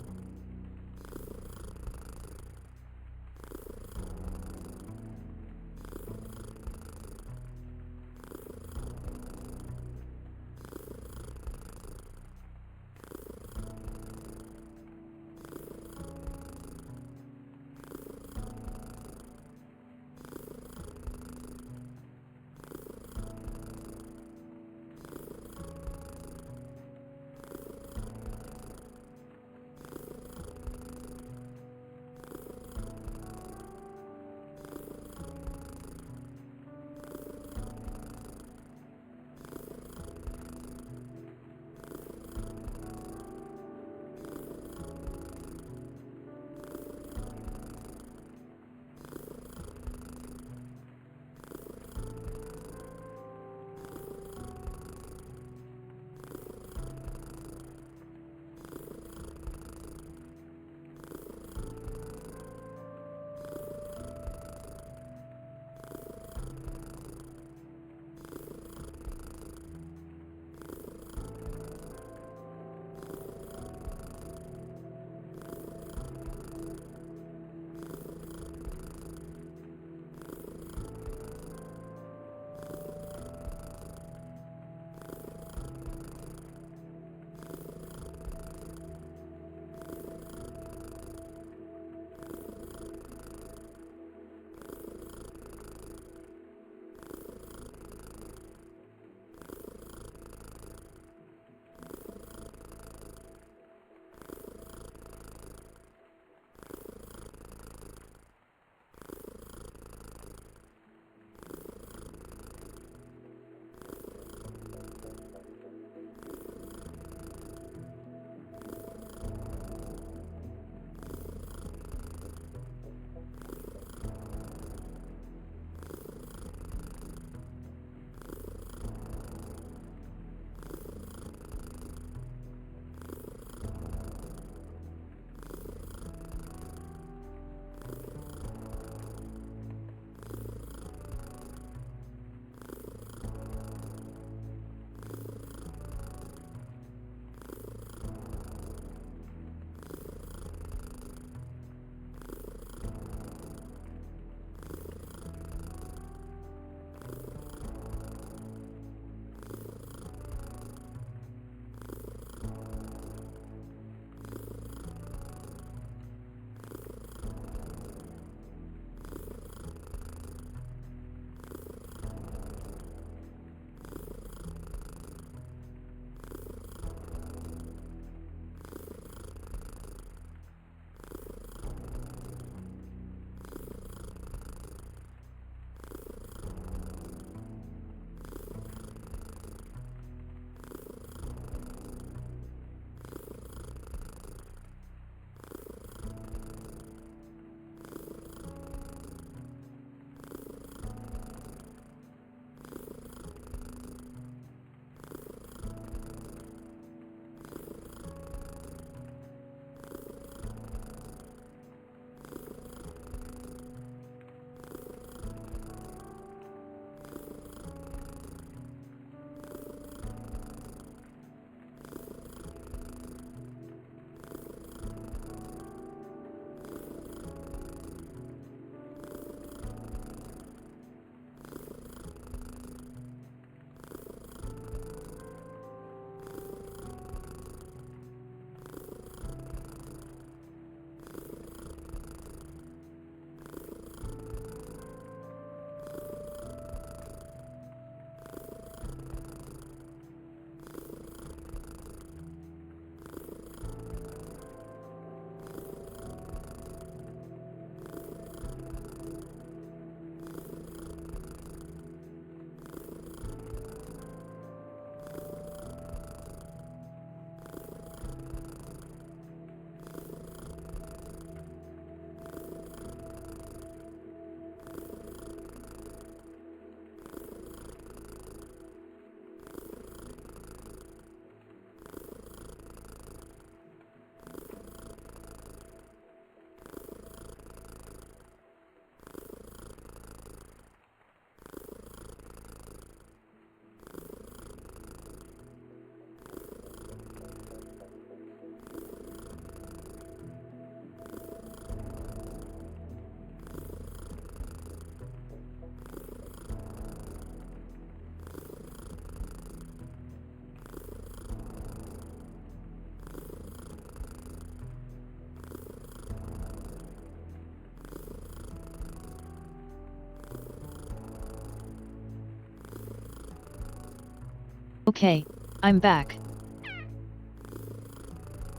Okay, I'm back.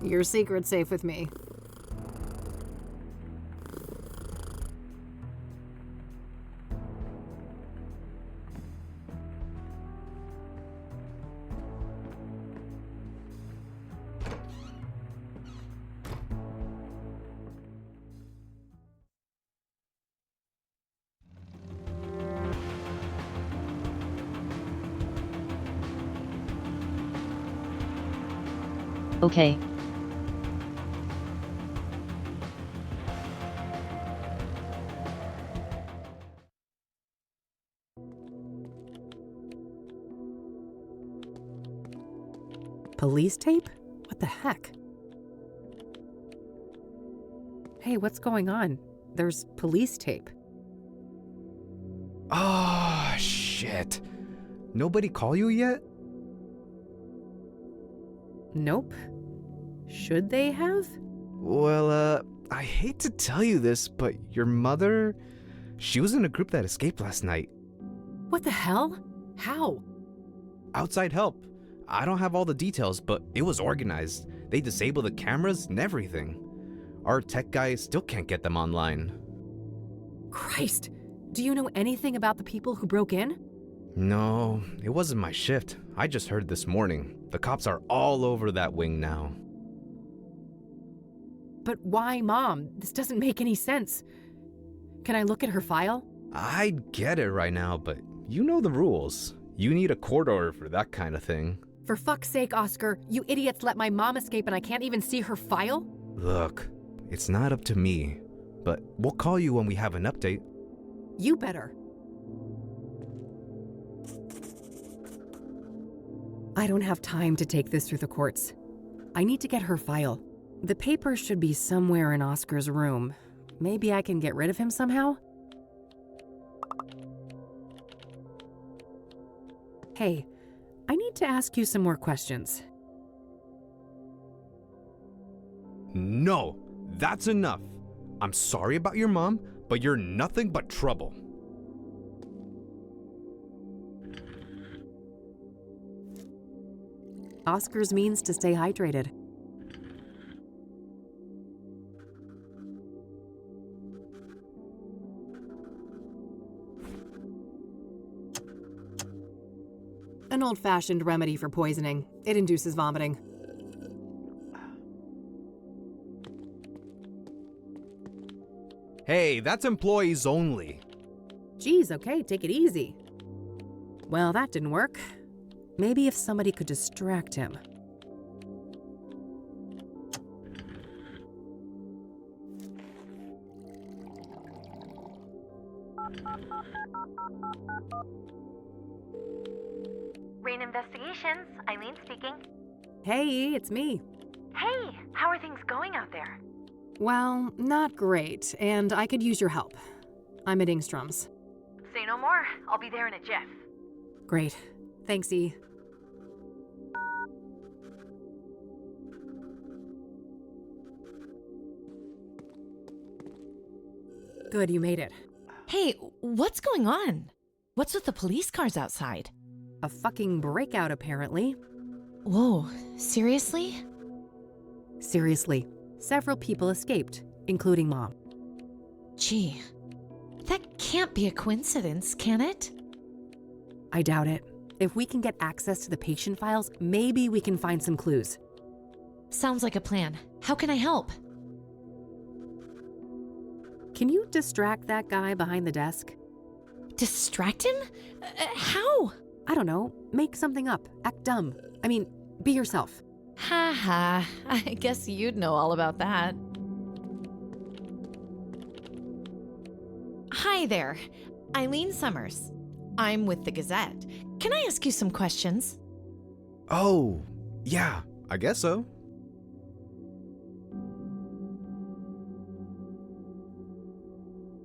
Your secret's safe with me. Okay. Police tape? What the heck? Hey, what's going on? There's police tape. Oh, shit. Nobody call you yet? Nope. Should they have? Well, I hate to tell you this, but your mother, she was in a group that escaped last night. What the hell? How? Outside help. I don't have all the details, but it was organized. They disabled the cameras and everything. Our tech guys still can't get them online. Christ! Do you know anything about the people who broke in? No, it wasn't my shift. I just heard this morning. The cops are all over that wing now. But why, Mom? This doesn't make any sense. Can I look at her file? I'd get it right now, but you know the rules. You need a court order for that kind of thing. For fuck's sake, Oscar, you idiots let my mom escape and I can't even see her file? Look, it's not up to me, but we'll call you when we have an update. You better. I don't have time to take this through the courts. I need to get her file. The paper should be somewhere in Oscar's room. Maybe I can get rid of him somehow? Hey, I need to ask you some more questions. No, that's enough. I'm sorry about your mom, but you're nothing but trouble. Oscar's means to stay hydrated. An old-fashioned remedy for poisoning. It induces vomiting. Hey, that's employees only. Geez, okay, take it easy. Well, that didn't work. Maybe if somebody could distract him. Rain Investigations, Eileen speaking. Hey, it's me. Hey, how are things going out there? Well, not great, and I could use your help. I'm at Ingstrom's. Say no more. I'll be there in a jiff. Great. Thanks, E. Good, you made it. Hey, what's going on? What's with the police cars outside? A fucking breakout, apparently. Whoa, seriously? Seriously. Several people escaped, including Mom. Gee, that can't be a coincidence, can it? I doubt it. If we can get access to the patient files, maybe we can find some clues. Sounds like a plan. How can I help? Can you distract that guy behind the desk? Distract him? How? I don't know. Make something up. Act dumb. I mean, be yourself. Ha ha. I guess you'd know all about that. Hi there. Eileen Summers. I'm with the Gazette. Can I ask you some questions? Oh, yeah, I guess so.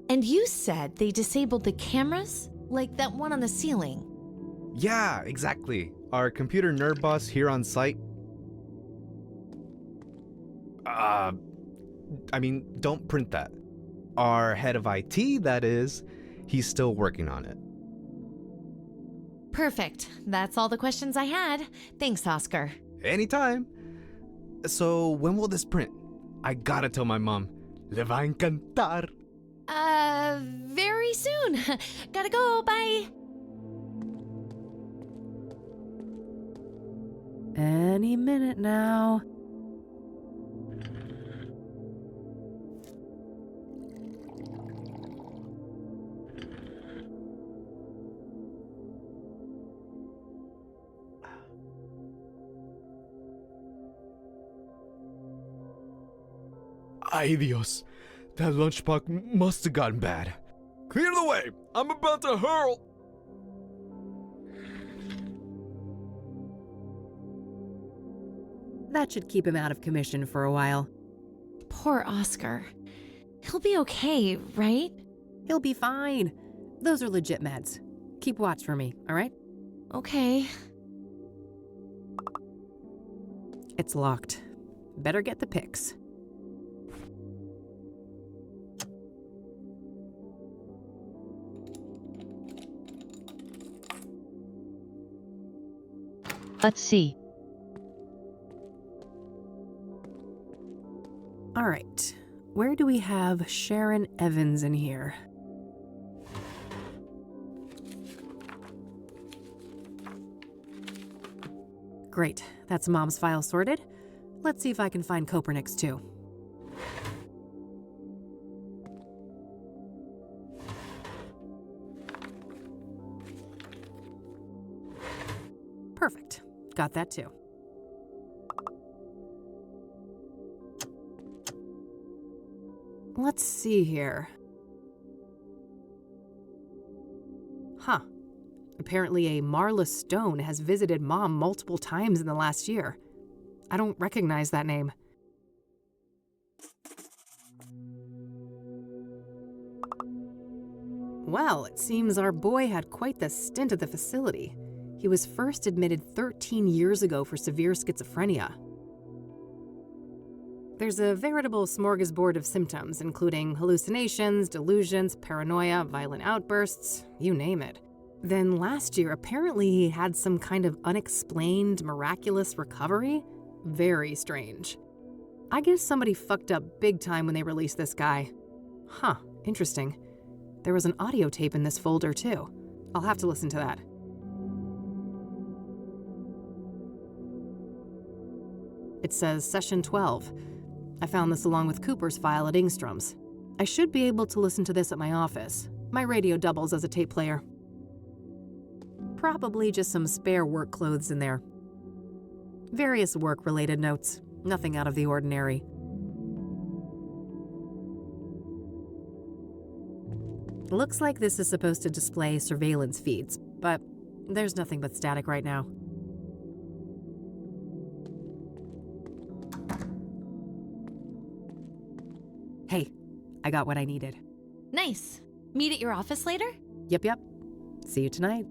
And you said they disabled the cameras? Like that one on the ceiling? Yeah, exactly. Our computer nerd boss here on site. Don't print that. Our head of IT, that is, he's still working on it. Perfect. That's all the questions I had. Thanks, Oscar. Anytime. So, when will this print? I gotta tell my mom. Le va a encantar. Very soon. Gotta go. Bye. Any minute now. Ay Dios. That lunchbox must have gotten bad. Clear the way! I'm about to hurl! That should keep him out of commission for a while. Poor Oscar. He'll be okay, right? He'll be fine. Those are legit meds. Keep watch for me, all right? Okay. It's locked. Better get the pics. Let's see. All right. Where do we have Sharon Evans in here? Great. That's Mom's file sorted. Let's see if I can find Kopernik's too. Perfect. Got that too. Let's see here. Huh. Apparently a Marla Stone has visited Mom multiple times in the last year. I don't recognize that name. Well, it seems our boy had quite the stint at the facility. He was first admitted 13 years ago for severe schizophrenia. There's a veritable smorgasbord of symptoms, including hallucinations, delusions, paranoia, violent outbursts, you name it. Then last year, apparently he had some kind of unexplained, miraculous recovery. Very strange. I guess somebody fucked up big time when they released this guy. Huh, interesting. There was an audio tape in this folder too. I'll have to listen to that. It says Session 12. I found this along with Cooper's file at Ingstrom's. I should be able to listen to this at my office. My radio doubles as a tape player. Probably just some spare work clothes in there. Various work-related notes. Nothing out of the ordinary. Looks like this is supposed to display surveillance feeds, but there's nothing but static right now. Hey, I got what I needed. Nice. Meet at your office later? Yep. See you tonight.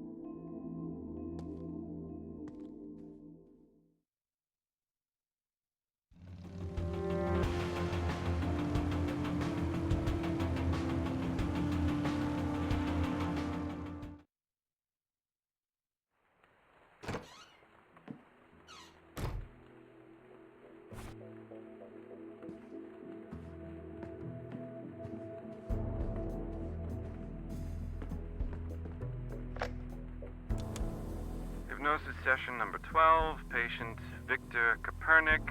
Hypnosis session number 12, patient Victor Kopernik,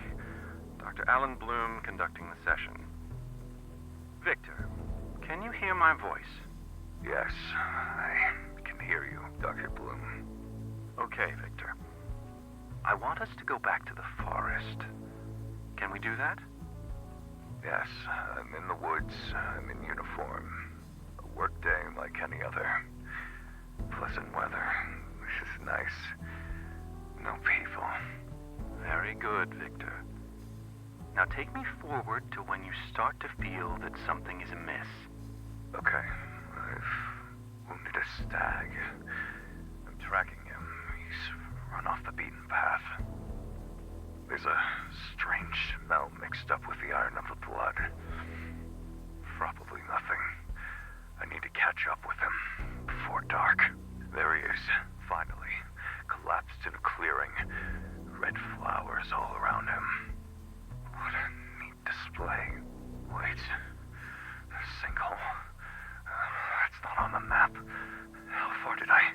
Dr. Alan Bloom conducting the session. Victor, can you hear my voice? Yes, I can hear you, Dr. Bloom. Okay, Victor. I want us to go back to the forest. Can we do that? Yes, I'm in the woods. I'm in uniform. A work day like any other. Pleasant weather. This is nice. No people. Very good, Victor. Now take me forward to when you start to feel that something is amiss. Okay. I've wounded a stag. I'm tracking him. He's run off the beaten path. There's a strange smell mixed up with the iron of the blood. Probably nothing. I need to catch up with him before dark. There he is, finally collapsed in a clearing. Red flowers all around him. What a neat display. Wait. A sinkhole. That's not on the map. How far did I...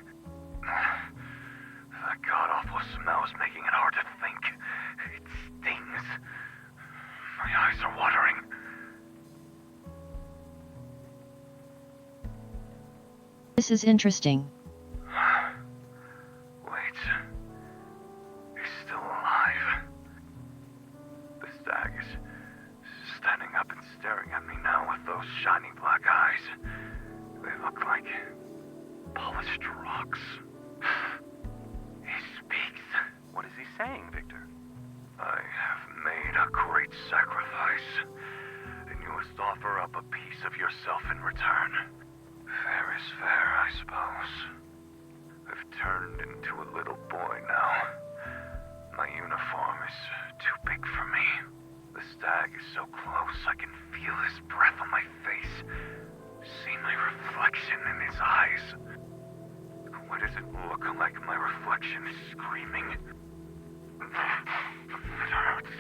That god-awful smell is making it hard to think. It stings. My eyes are watering. This is interesting. Wait. He's still alive. The stag is standing up and staring at me now with those shiny black eyes. They look like polished rocks. He speaks. What is he saying, Victor? I have made a great sacrifice, and you must offer up a piece of yourself in return. Fair is fair, I suppose. I've turned into a little boy now. My uniform is too big for me. The stag is so close I can feel his breath on my face. See my reflection in his eyes. Why does it look like my reflection is screaming? It hurts.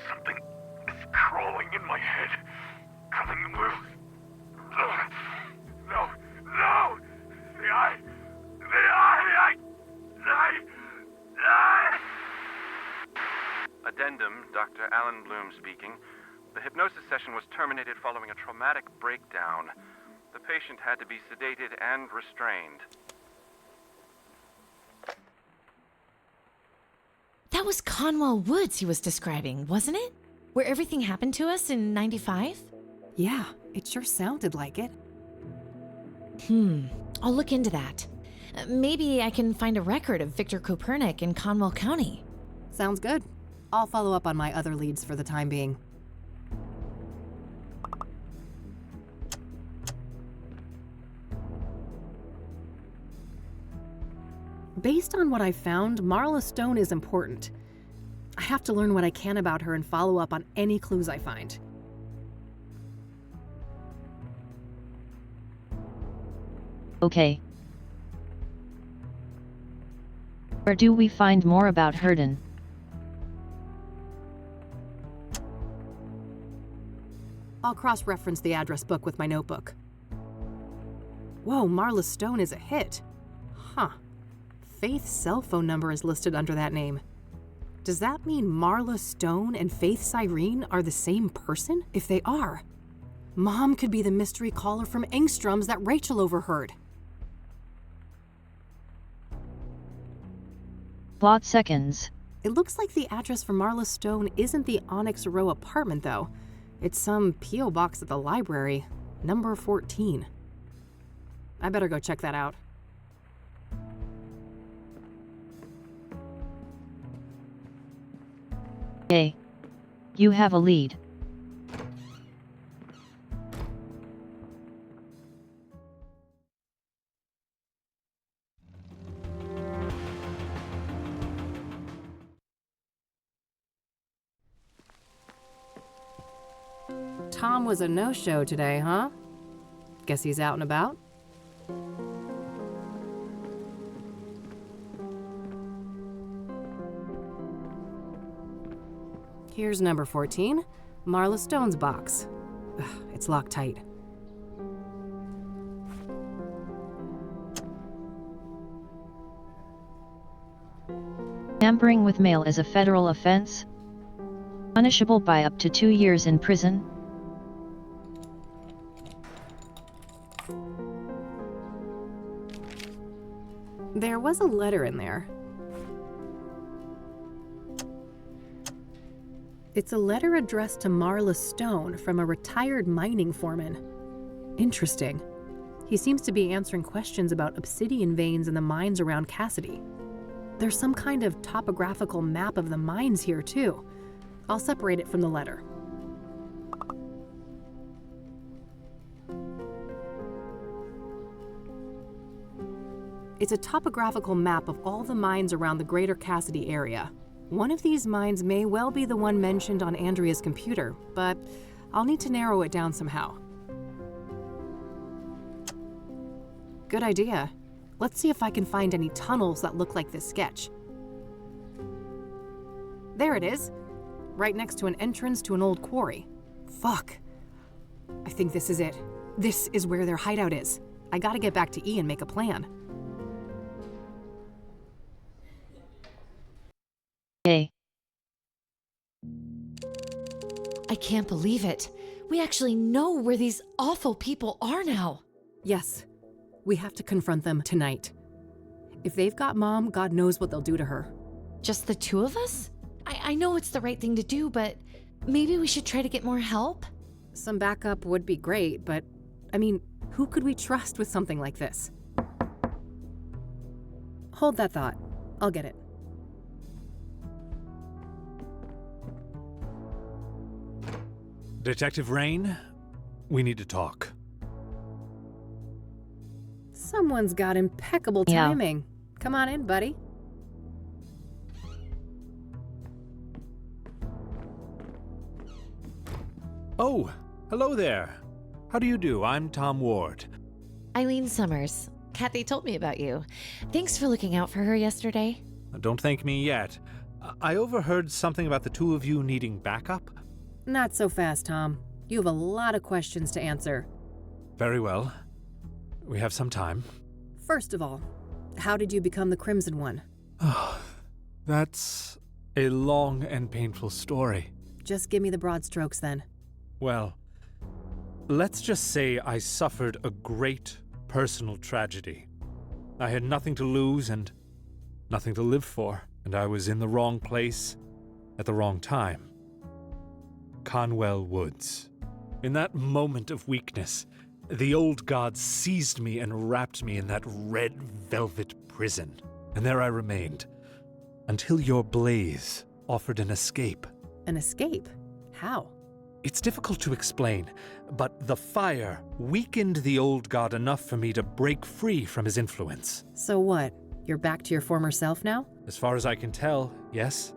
Something is crawling in my head. Coming loose. No! No! The eye! Addendum, Dr. Alan Bloom speaking. The hypnosis session was terminated following a traumatic breakdown. The patient had to be sedated and restrained. That was Conwell Woods he was describing, wasn't it? Where everything happened to us in '95? Yeah, it sure sounded like it. I'll look into that. Maybe I can find a record of Victor Kopernik in Conwell County. Sounds good. I'll follow up on my other leads for the time being. Based on what I found, Marla Stone is important. I have to learn what I can about her and follow up on any clues I find. Okay. Where do we find more about Herden? I'll cross-reference the address book with my notebook. Whoa, Marla Stone is a hit. Huh. Faith's cell phone number is listed under that name. Does that mean Marla Stone and Faith Cyrene are the same person? If they are, Mom could be the mystery caller from Engstrom's that Rachel overheard. Plot seconds. It looks like the address for Marla Stone isn't the Onyx Row apartment, though. It's some P.O. box at the library, number 14. I better go check that out. Hey. You have a lead. Tom was a no-show today, huh? Guess he's out and about? Here's number 14, Marla Stone's box. Ugh, it's locked tight. Tampering with mail is a federal offense, punishable by up to 2 years in prison. There was a letter in there. It's a letter addressed to Marla Stone from a retired mining foreman. Interesting. He seems to be answering questions about obsidian veins in the mines around Cassidy. There's some kind of topographical map of the mines here, too. I'll separate it from the letter. It's a topographical map of all the mines around the greater Cassidy area. One of these mines may well be the one mentioned on Andrea's computer, but I'll need to narrow it down somehow. Good idea. Let's see if I can find any tunnels that look like this sketch. There it is, right next to an entrance to an old quarry. Fuck. I think this is it. This is where their hideout is. I gotta get back to E and make a plan. Hey. I can't believe it. We actually know where these awful people are now. Yes, we have to confront them tonight. If they've got Mom, God knows what they'll do to her. Just the two of us? I know it's the right thing to do, but maybe we should try to get more help? Some backup would be great, but, I mean, who could we trust with something like this? Hold that thought. I'll get it. Detective Rain, we need to talk. Someone's got impeccable Yeah. timing. Come on in, buddy. Oh, hello there. How do you do? I'm Tom Ward. Eileen Summers. Kathy told me about you. Thanks for looking out for her yesterday. Don't thank me yet. I overheard something about the two of you needing backup. Not so fast, Tom. You have a lot of questions to answer. Very well. We have some time. First of all, how did you become the Crimson One? That's a long and painful story. Just give me the broad strokes then. Well, let's just say I suffered a great personal tragedy. I had nothing to lose and nothing to live for, and I was in the wrong place at the wrong time. Conwell Woods. In that moment of weakness, the old god seized me and wrapped me in that red velvet prison, and there I remained, until your blaze offered an escape. An escape? How? It's difficult to explain, but the fire weakened the old god enough for me to break free from his influence. So what? You're back to your former self now? As far as I can tell, yes.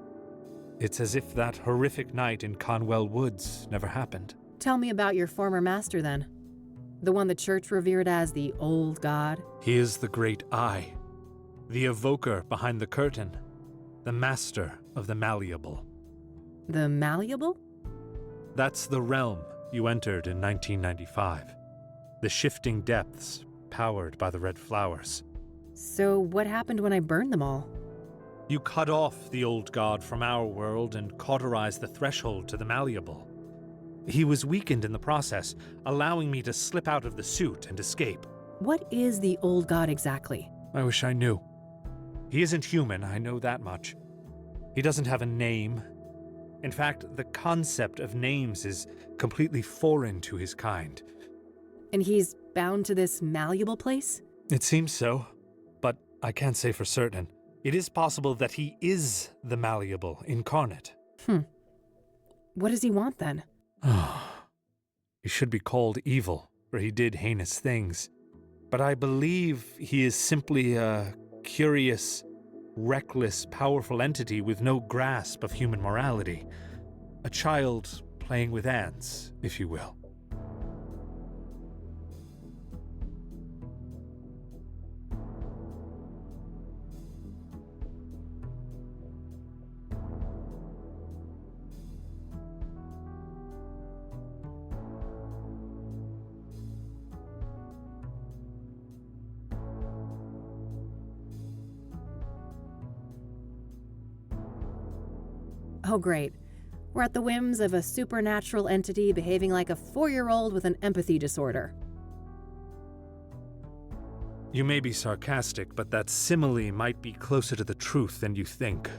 It's as if that horrific night in Conwell Woods never happened. Tell me about your former master then. The one the church revered as the old god? He is the great I, the evoker behind the curtain, the master of the malleable. The malleable? That's the realm you entered in 1995. The shifting depths powered by the red flowers. So what happened when I burned them all? You cut off the old god from our world and cauterized the threshold to the malleable. He was weakened in the process, allowing me to slip out of the suit and escape. What is the old god exactly? I wish I knew. He isn't human, I know that much. He doesn't have a name. In fact, the concept of names is completely foreign to his kind. And he's bound to this malleable place? It seems so, but I can't say for certain. It is possible that he is the malleable incarnate. What does he want then? He should be called evil, for he did heinous things. But I believe he is simply a curious, reckless, powerful entity with no grasp of human morality. A child playing with ants, if you will. Oh great. We're at the whims of a supernatural entity behaving like a 4-year-old with an empathy disorder. You may be sarcastic, but that simile might be closer to the truth than you think.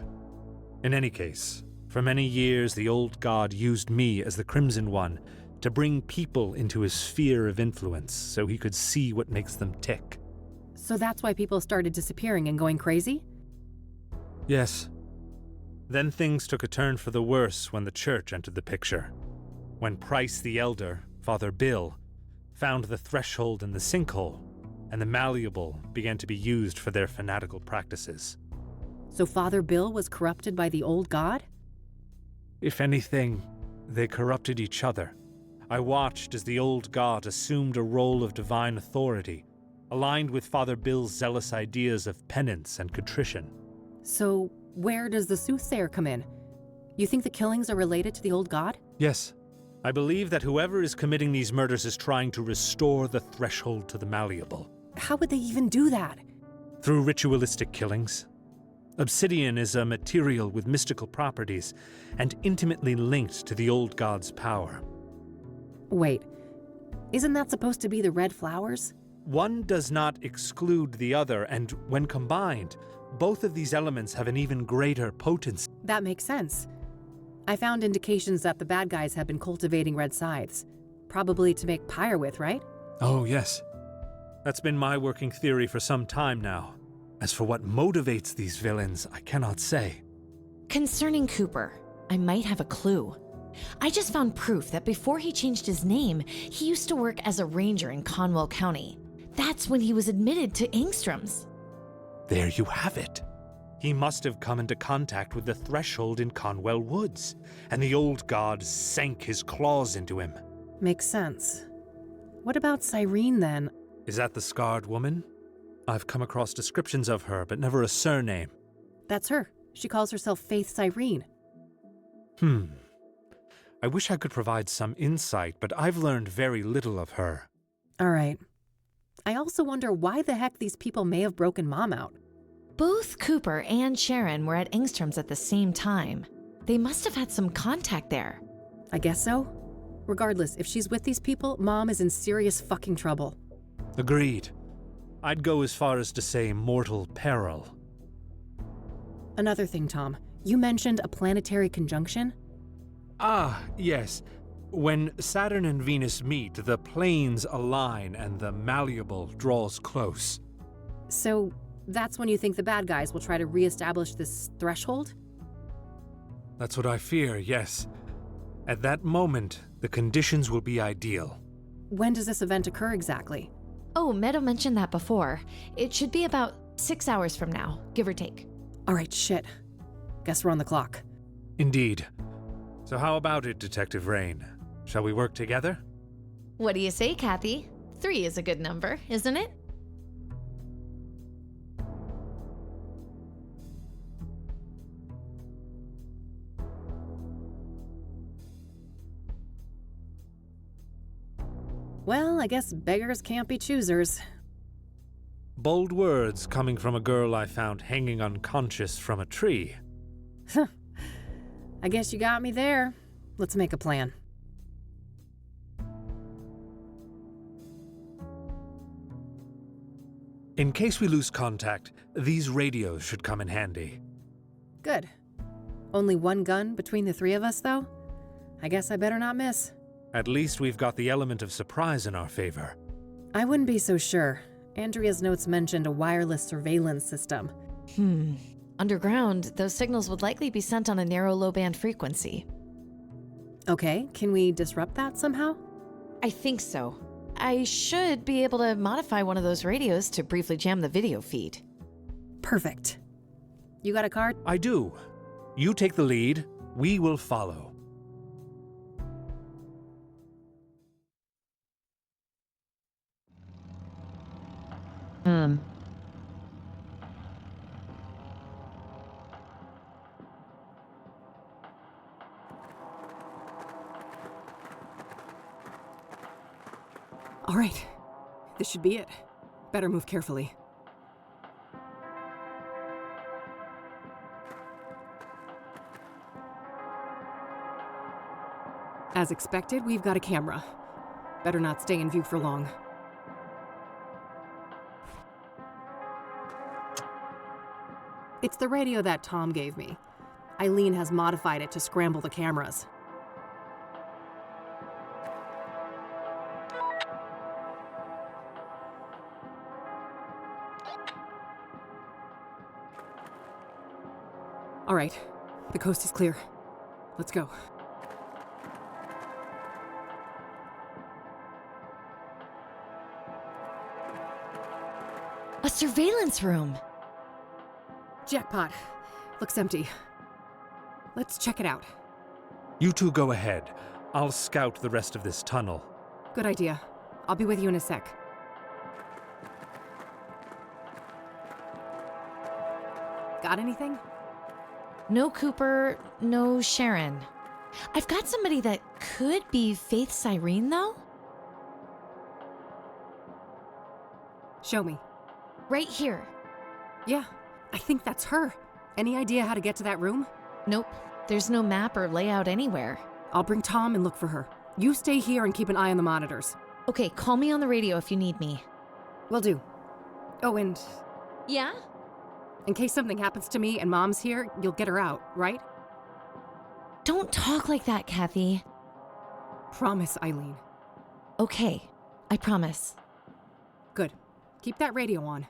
In any case, for many years the old god used me as the Crimson One to bring people into his sphere of influence so he could see what makes them tick. So that's why people started disappearing and going crazy? Yes. Then things took a turn for the worse when the church entered the picture. When Price the Elder, Father Bill, found the threshold in the sinkhole, and the malleable began to be used for their fanatical practices. So Father Bill was corrupted by the old god? If anything, they corrupted each other. I watched as the old god assumed a role of divine authority, aligned with Father Bill's zealous ideas of penance and contrition. So, where does the Soothsayer come in? You think the killings are related to the old god? Yes. I believe that whoever is committing these murders is trying to restore the threshold to the malleable. How would they even do that? Through ritualistic killings. Obsidian is a material with mystical properties and intimately linked to the old god's power. Wait, isn't that supposed to be the red flowers? One does not exclude the other, and when combined, both of these elements have an even greater potency. That makes sense. I found indications that the bad guys have been cultivating red scythes. Probably to make pyre with, right? Oh, yes. That's been my working theory for some time now. As for what motivates these villains, I cannot say. Concerning Cooper, I might have a clue. I just found proof that before he changed his name, he used to work as a ranger in Conwell County. That's when he was admitted to Engstrom's. There you have it. He must have come into contact with the threshold in Conwell Woods, and the old god sank his claws into him. Makes sense. What about Cyrene, then? Is that the scarred woman? I've come across descriptions of her, but never a surname. That's her. She calls herself Faith Cyrene. I wish I could provide some insight, but I've learned very little of her. All right. I also wonder why the heck these people may have broken Mom out. Both Cooper and Sharon were at Engstrom's at the same time. They must have had some contact there. I guess so. Regardless, if she's with these people, Mom is in serious fucking trouble. Agreed. I'd go as far as to say mortal peril. Another thing, Tom. You mentioned a planetary conjunction? Ah, yes. When Saturn and Venus meet, the planes align and the malleable draws close. So, that's when you think the bad guys will try to re-establish this threshold? That's what I fear, yes. At that moment, the conditions will be ideal. When does this event occur exactly? Oh, Meadow mentioned that before. It should be about 6 hours from now, give or take. All right, shit. Guess we're on the clock. Indeed. So how about it, Detective Rain? Shall we work together? What do you say, Kathy? 3 is a good number, isn't it? Well, I guess beggars can't be choosers. Bold words coming from a girl I found hanging unconscious from a tree. I guess you got me there. Let's make a plan. In case we lose contact, these radios should come in handy. Good. Only one gun between the 3 of us, though? I guess I better not miss. At least we've got the element of surprise in our favor. I wouldn't be so sure. Andrea's notes mentioned a wireless surveillance system. Underground, those signals would likely be sent on a narrow low-band frequency. Okay, can we disrupt that somehow? I think so. I should be able to modify one of those radios to briefly jam the video feed. Perfect. You got a card? I do. You take the lead, we will follow. All right. This should be it. Better move carefully. As expected, we've got a camera. Better not stay in view for long. It's the radio that Tom gave me. Eileen has modified it to scramble the cameras. All right, the coast is clear. Let's go. A surveillance room! Jackpot. Looks empty. Let's check it out. You two go ahead. I'll scout the rest of this tunnel. Good idea. I'll be with you in a sec. Got anything? No Cooper, no Sharon. I've got somebody that could be Faith Cyrene, though. Show me. Right here. Yeah, I think that's her. Any idea how to get to that room? Nope. There's no map or layout anywhere. I'll bring Tom and look for her. You stay here and keep an eye on the monitors. Okay, call me on the radio if you need me. Will do. Oh, and... Yeah? In case something happens to me and Mom's here, you'll get her out, right? Don't talk like that, Kathy. Promise, Eileen. Okay, I promise. Good. Keep that radio on.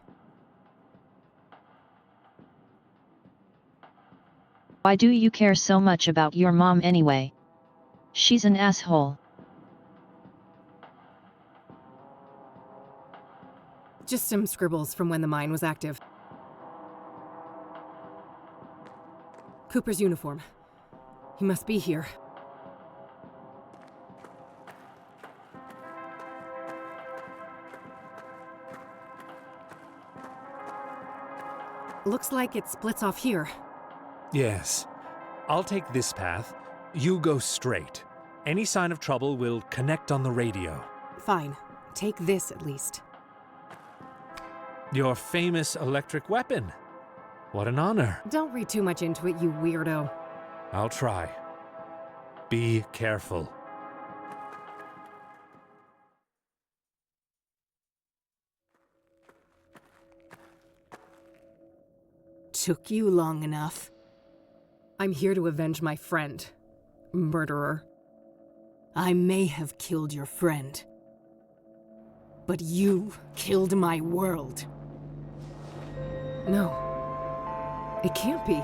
Why do you care so much about your mom anyway? She's an asshole. Just some scribbles from when the mine was active. Cooper's uniform. He must be here. Looks like it splits off here. Yes. I'll take this path. You go straight. Any sign of trouble will connect on the radio. Fine. Take this at least. Your famous electric weapon. What an honor. Don't read too much into it, you weirdo. I'll try. Be careful. Took you long enough. I'm here to avenge my friend, murderer. I may have killed your friend, but you killed my world. No, it can't be.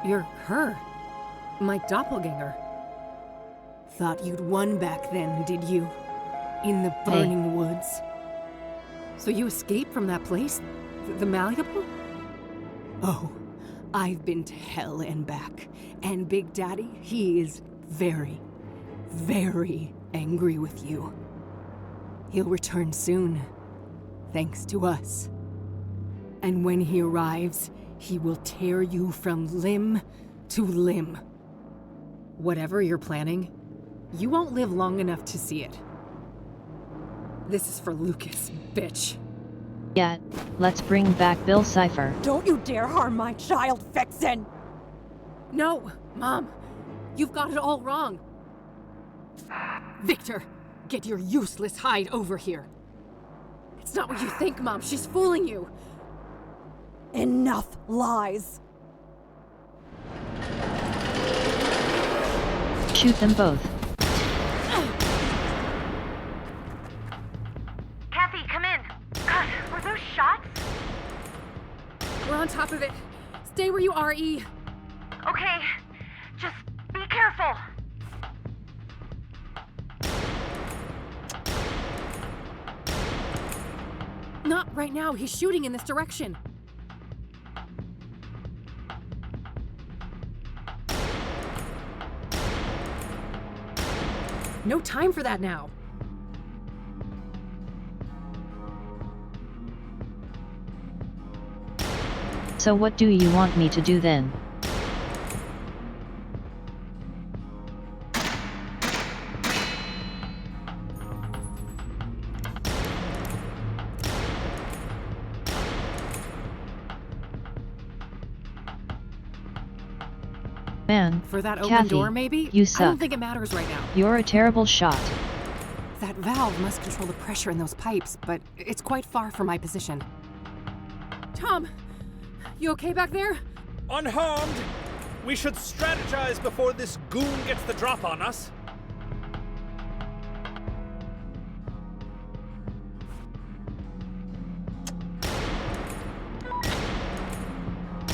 You're her, my doppelganger. Thought you'd won back then, did you? In the burning woods. So you escaped from that place? The Malleable? Oh, I've been to hell and back. And Big Daddy, he is very, very angry with you. He'll return soon, thanks to us. And when he arrives, he will tear you from limb to limb. Whatever you're planning, you won't live long enough to see it. This is for Lucas, bitch. Yeah, let's bring back Bill Cipher. Don't you dare harm my child, Vixen! No, Mom. You've got it all wrong. Victor, get your useless hide over here. It's not what you think, Mom. She's fooling you. Enough lies. Shoot them both. Kathy, come in. God, were those shots? We're on top of it. Stay where you are, E. Okay, just be careful. Not right now. He's shooting in this direction. No time for that now. So what do you want me to do then? Man, For that open Kathy, door, maybe? you I suck. don't think it matters right now. You're a terrible shot. That valve must control the pressure in those pipes, but it's quite far from my position. Tom, you okay back there? Unharmed! We should strategize before this goon gets the drop on us.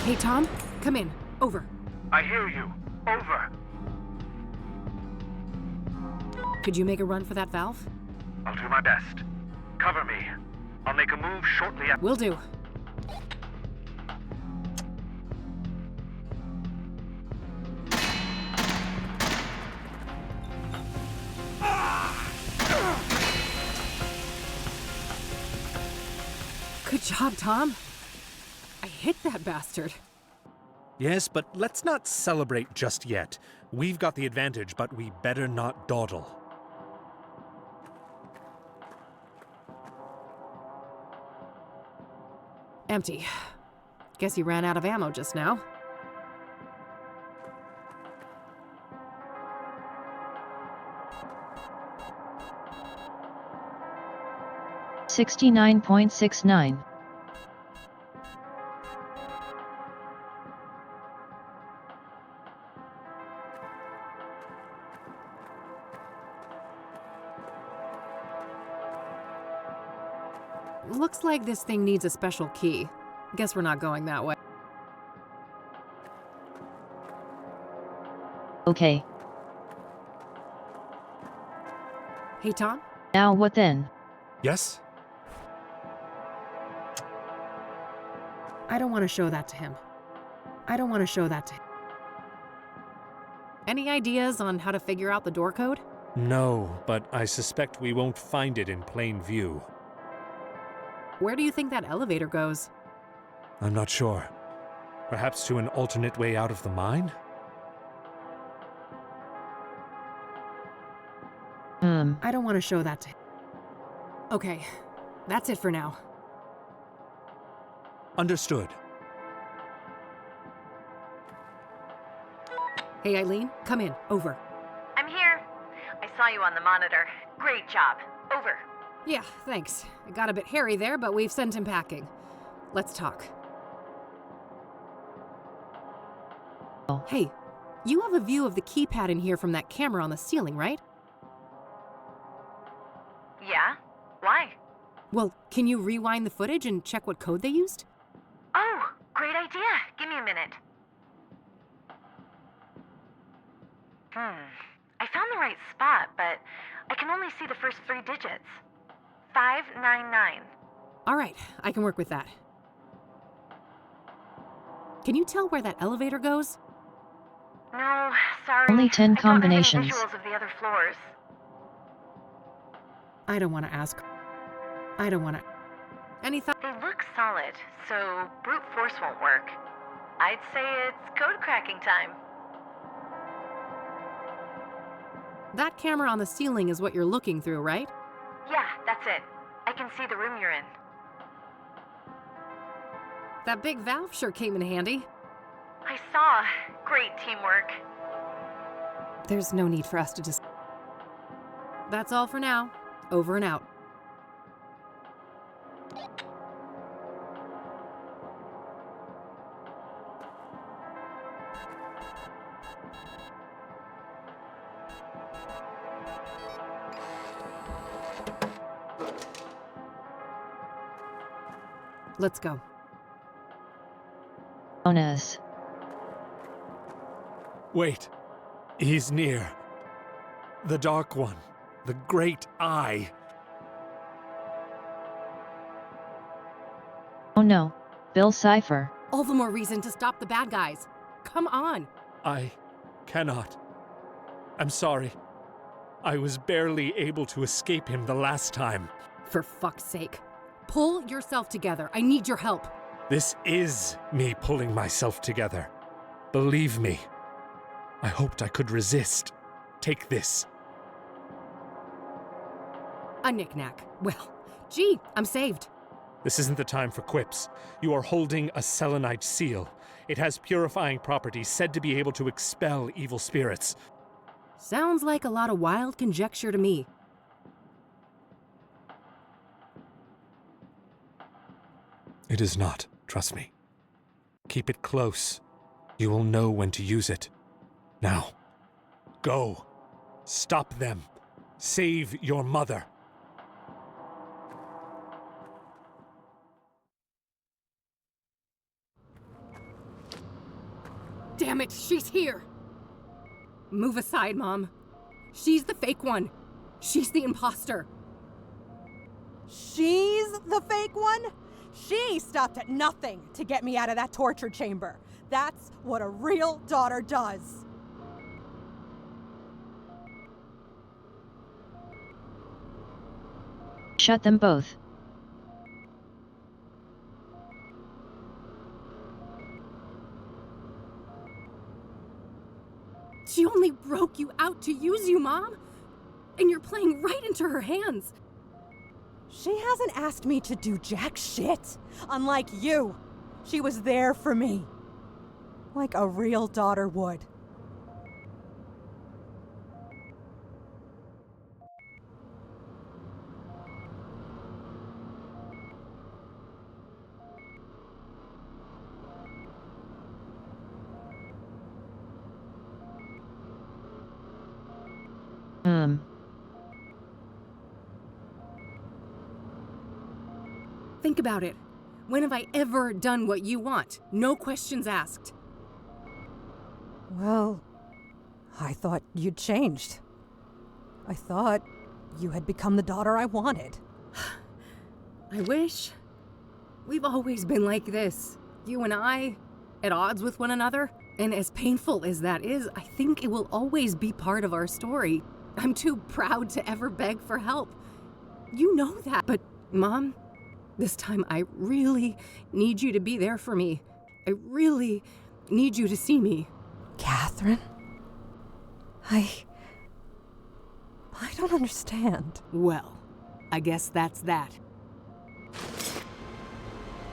Hey, Tom, come in. Over. I hear you. Over. Could you make a run for that valve? I'll do my best. Cover me. I'll make a move shortly after. Will do. Good job, Tom. I hit that bastard. Yes, but let's not celebrate just yet. We've got the advantage, but we better not dawdle. Empty. Guess he ran out of ammo just now. $69.69. Looks like this thing needs a special key. Guess we're not going that way. Okay. Hey, Tom? Now what then? Yes? I don't want to show that to him. I don't want to show that to him. Any ideas on how to figure out the door code? No, but I suspect we won't find it in plain view. Where do you think that elevator goes? I'm not sure. Perhaps to an alternate way out of the mine? I don't want to show that to him. Okay, that's it for now. Understood. Hey, Eileen, come in. Over. I'm here. I saw you on the monitor. Great job. Over. Yeah, thanks. It got a bit hairy there, but we've sent him packing. Let's talk. Hey, you have a view of the keypad in here from that camera on the ceiling, right? Yeah? Why? Well, can you rewind the footage and check what code they used? Oh, great idea. Give me a minute. I found the right spot, but I can only see the first 3 digits. 599. All right, I can work with that. Can you tell where that elevator goes? No, sorry. Only 10 combinations. I don't have any visuals of the other floors. I don't want to ask. I don't want to. Any thought? They look solid, so brute force won't work. I'd say it's code cracking time. That camera on the ceiling is what you're looking through, right? Yeah, that's it. I can see the room you're in. That big valve sure came in handy. I saw. Great teamwork. There's no need for us to just... That's all for now. Over and out. Let's go. Bonus. Wait. He's near. The Dark One. The Great Eye. Oh no. Bill Cipher. All the more reason to stop the bad guys. Come on. I cannot. I'm sorry. I was barely able to escape him the last time. For fuck's sake. Pull yourself together. I need your help. This is me pulling myself together. Believe me. I hoped I could resist. Take this. A knick-knack. Well, gee, I'm saved. This isn't the time for quips. You are holding a selenite seal. It has purifying properties said to be able to expel evil spirits. Sounds like a lot of wild conjecture to me. It is not, trust me. Keep it close. You will know when to use it. Now, go. Stop them. Save your mother. Damn it, she's here! Move aside, Mom. She's the fake one. She's the imposter. She's the fake one? She stopped at nothing to get me out of that torture chamber. That's what a real daughter does. Shut them both. She only broke you out to use you, Mom. And you're playing right into her hands. She hasn't asked me to do jack shit. Unlike you. She was there for me. Like a real daughter would. Think about it. When have I ever done what you want? No questions asked. Well, I thought you'd changed. I thought you had become the daughter I wanted. I wish. We've always been like this. You and I, at odds with one another. And as painful as that is, I think it will always be part of our story. I'm too proud to ever beg for help. You know that. But, Mom, this time I really need you to be there for me. I really need you to see me. Catherine? I don't understand. Well, I guess that's that.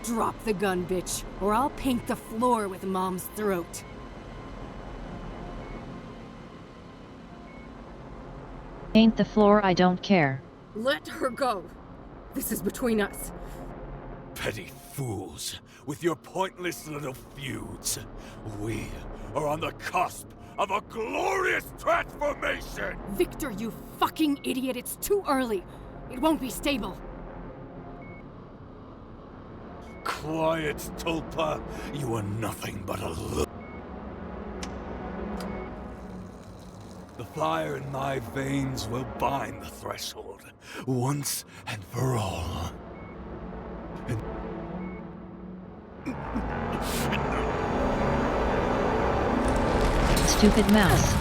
Drop the gun, bitch, or I'll paint the floor with Mom's throat. Paint the floor, I don't care. Let her go. This is between us. Petty fools, with your pointless little feuds. We are on the cusp of a glorious transformation! Victor, you fucking idiot, it's too early. It won't be stable. Quiet, Tulpa. You are nothing but a look. The fire in my veins will bind the threshold, once and for all. Stupid mouse.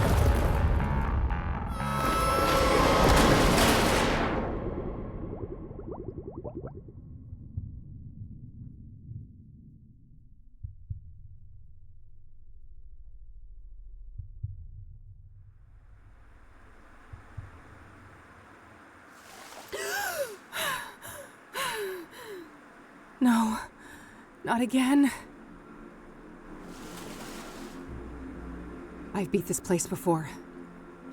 No, not again. I've beat this place before.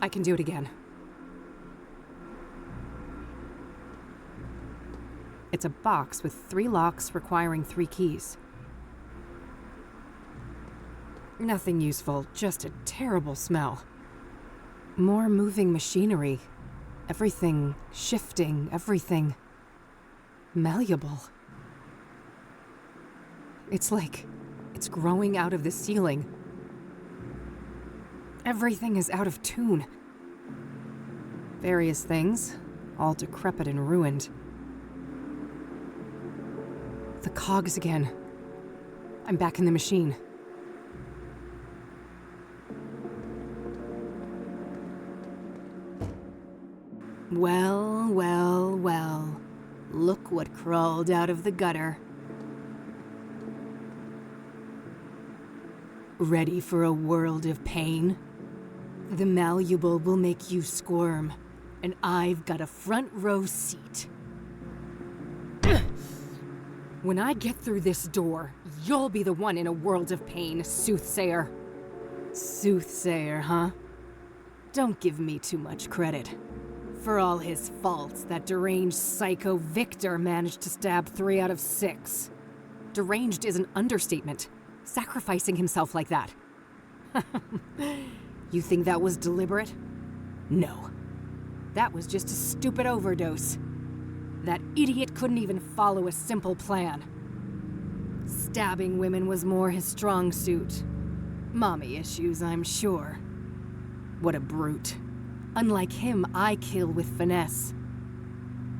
I can do it again. It's a box with 3 locks requiring 3 keys. Nothing useful, just a terrible smell. More moving machinery. Everything shifting, everything malleable. It's like it's growing out of the ceiling. Everything is out of tune. Various things, all decrepit and ruined. The cogs again. I'm back in the machine. Well, well, well. Look what crawled out of the gutter. Ready for a world of pain? The malleable will make you squirm, and I've got a front row seat. When I get through this door, you'll be the one in a world of pain, Soothsayer. Soothsayer, huh? Don't give me too much credit. For all his faults, that deranged psycho Victor managed to stab 3 out of 6. Deranged is an understatement. Sacrificing himself like that. You think that was deliberate? No. That was just a stupid overdose. That idiot couldn't even follow a simple plan. Stabbing women was more his strong suit. Mommy issues, I'm sure. What a brute. Unlike him, I kill with finesse.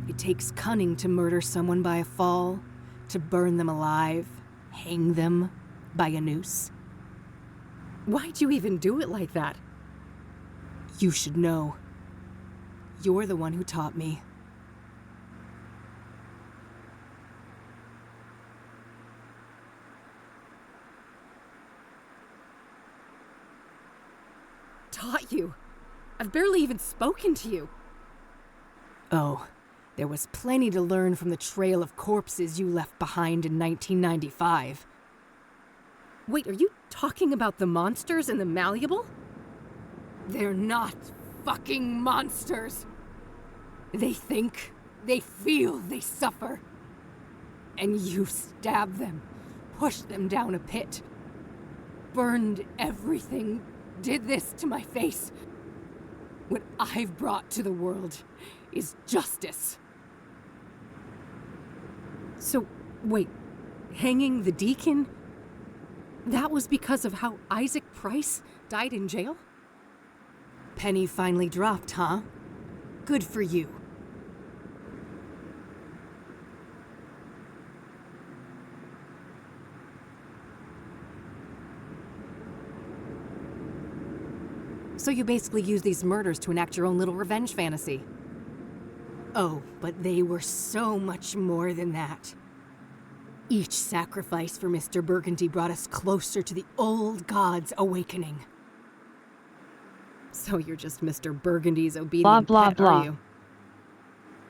It takes cunning to murder someone by a fall, to burn them alive, hang them by a noose. Why'd you even do it like that? You should know. You're the one who taught me. taught you? I've barely even spoken to you. Oh, there was plenty to learn from the trail of corpses you left behind in 1995. Wait, are you talking about the monsters in the Malleable? They're not fucking monsters. They think, they feel, they suffer. And you stabbed them, pushed them down a pit, burned everything, did this to my face. What I've brought to the world is justice. So, wait, hanging the deacon? That was because of how Isaac Price died in jail? Penny finally dropped, huh? Good for you. So you basically use these murders to enact your own little revenge fantasy. Oh, but they were so much more than that. Each sacrifice for Mr. Burgundy brought us closer to the old gods awakening. So you're just Mr. Burgundy's obedient pet, are you?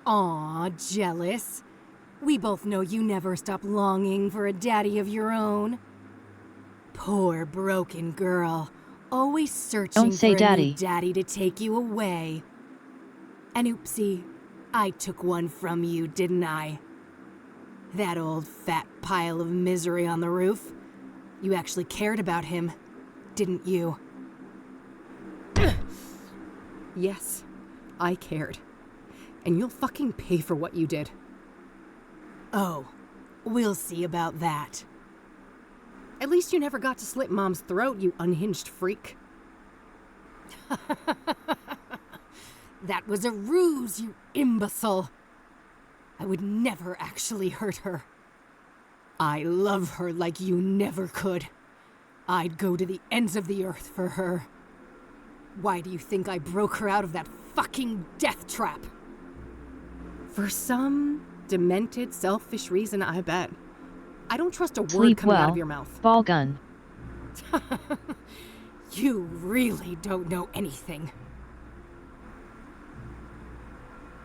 Aw, jealous. We both know you never stop longing for a daddy of your own. Poor broken girl, always searching for a new daddy to take you away. And oopsie, I took one from you, didn't I? That old fat pile of misery on the roof. You actually cared about him, didn't you? Yes, I cared. And you'll fucking pay for what you did. Oh, we'll see about that. At least you never got to slit Mom's throat, you unhinged freak. That was a ruse, you imbecile. I would never actually hurt her. I love her like you never could. I'd go to the ends of the earth for her. Why do you think I broke her out of that fucking death trap? For some demented, selfish reason, I bet. I don't trust a word coming out of your mouth. Ball gun. You really don't know anything.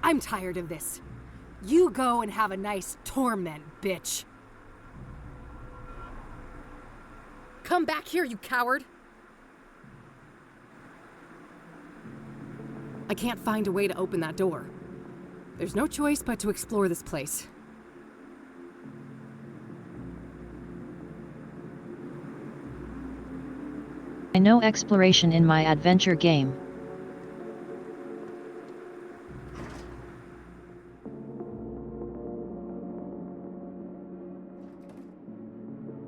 I'm tired of this. You go and have a nice torment, bitch. Come back here, you coward. I can't find a way to open that door. There's no choice but to explore this place. I know exploration in my adventure game.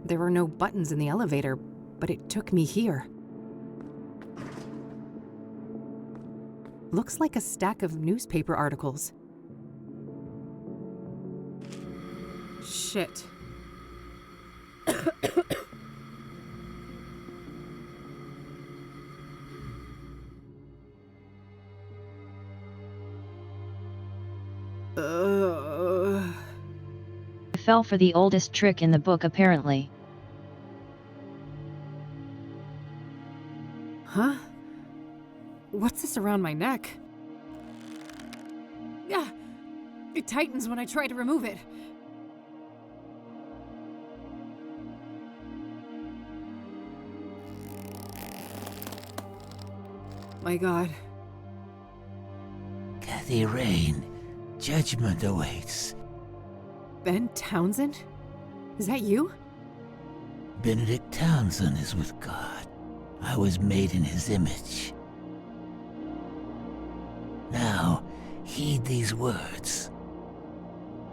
There were no buttons in the elevator, but it took me here. Looks like a stack of newspaper articles. Shit. I fell for the oldest trick in the book, apparently. Huh? What's this around my neck? Yeah, it tightens when I try to remove it. My God. Kathy Rain, judgment awaits. Ben Townsend? Is that you? Benedict Townsend is with God. I was made in his image. Now, heed these words.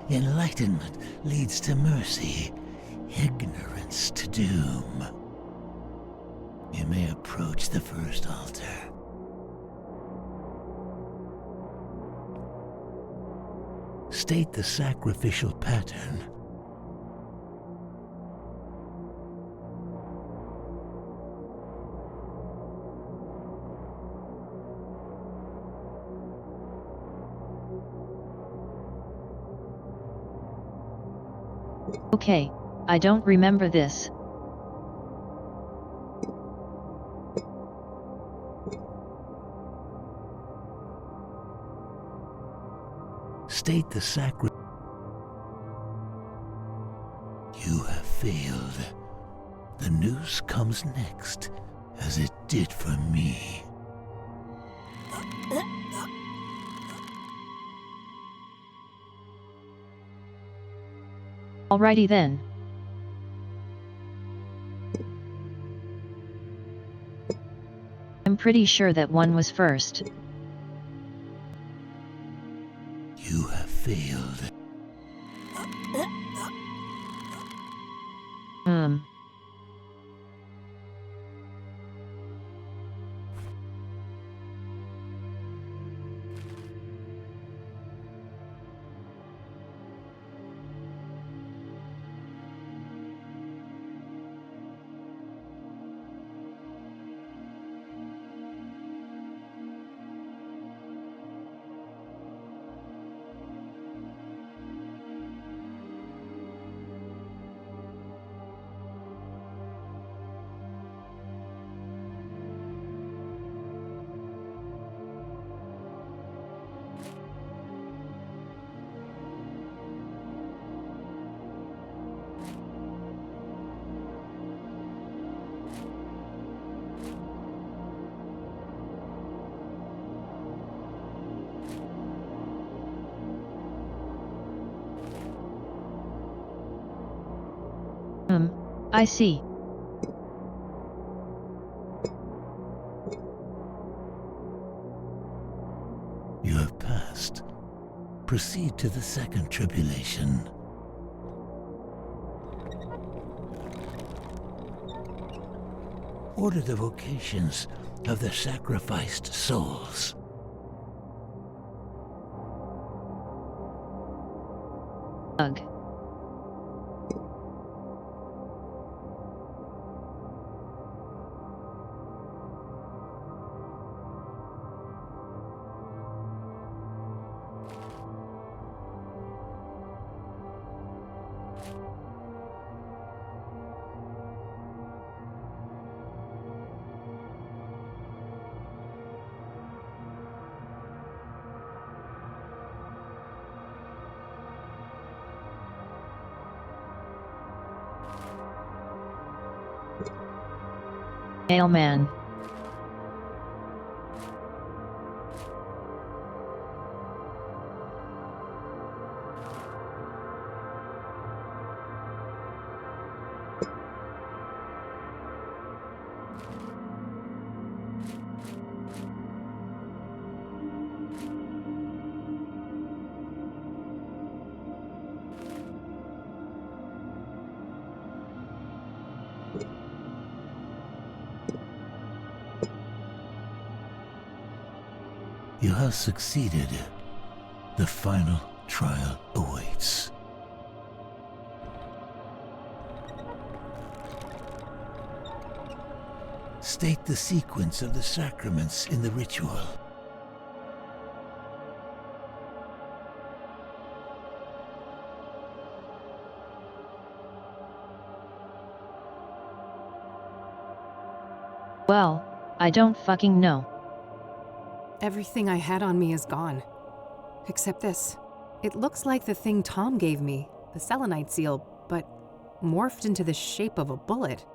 Enlightenment leads to mercy, ignorance to doom. You may approach the first altar. State the sacrificial pattern. Okay, I don't remember this. State the sacri... You have failed. The news comes next, as it did for me. Alrighty then. I'm pretty sure that one was first. You have failed. I see. You have passed. Proceed to the second tribulation. Order the vocations of the sacrificed souls. Ugh. Mailman. You have succeeded. The final trial awaits. State the sequence of the sacraments in the ritual. Well, I don't fucking know. Everything I had on me is gone. Except this. It looks like the thing Tom gave me, the selenite seal, but morphed into the shape of a bullet.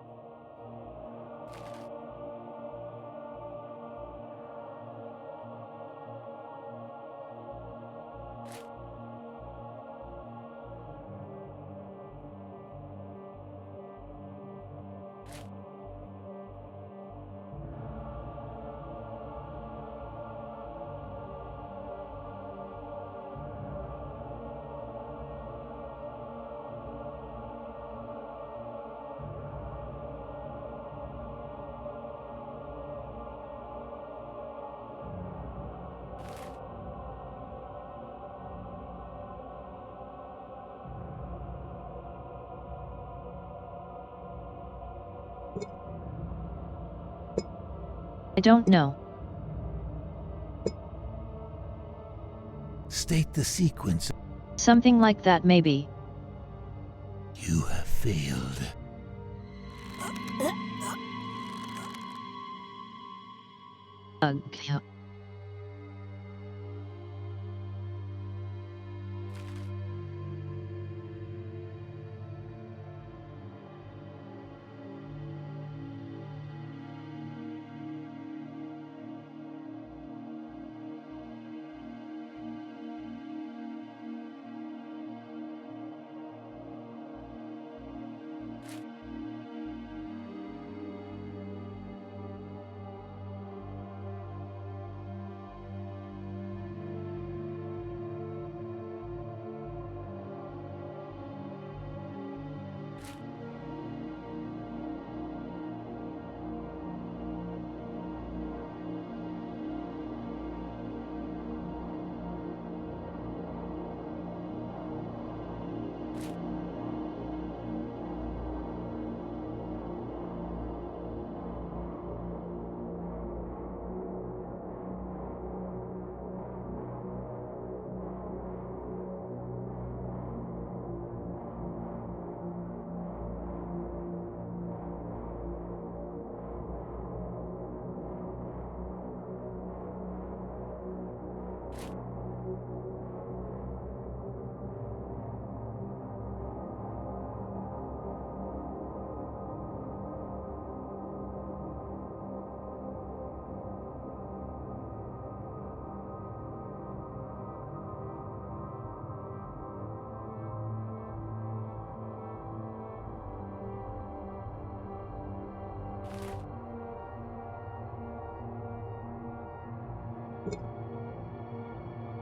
I don't know. State the sequence. Something like that, maybe. You have failed. Ugh.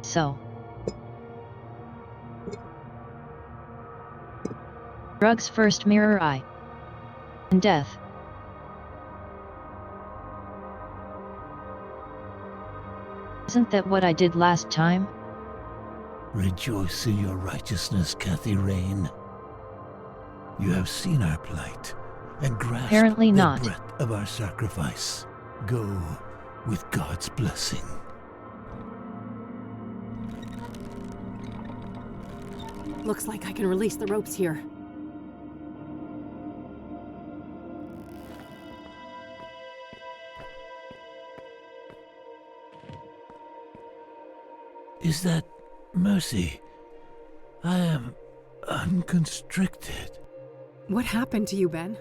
So. Drugs first, mirror eye. And death. Isn't that what I did last time? Rejoice in your righteousness, Kathy Rain. You have seen our plight and grasped Apparently the not. breadth of our sacrifice. Go with God's blessing. Looks like I can release the ropes here. Is that Mercy? I am unconstricted. What happened to you, Ben?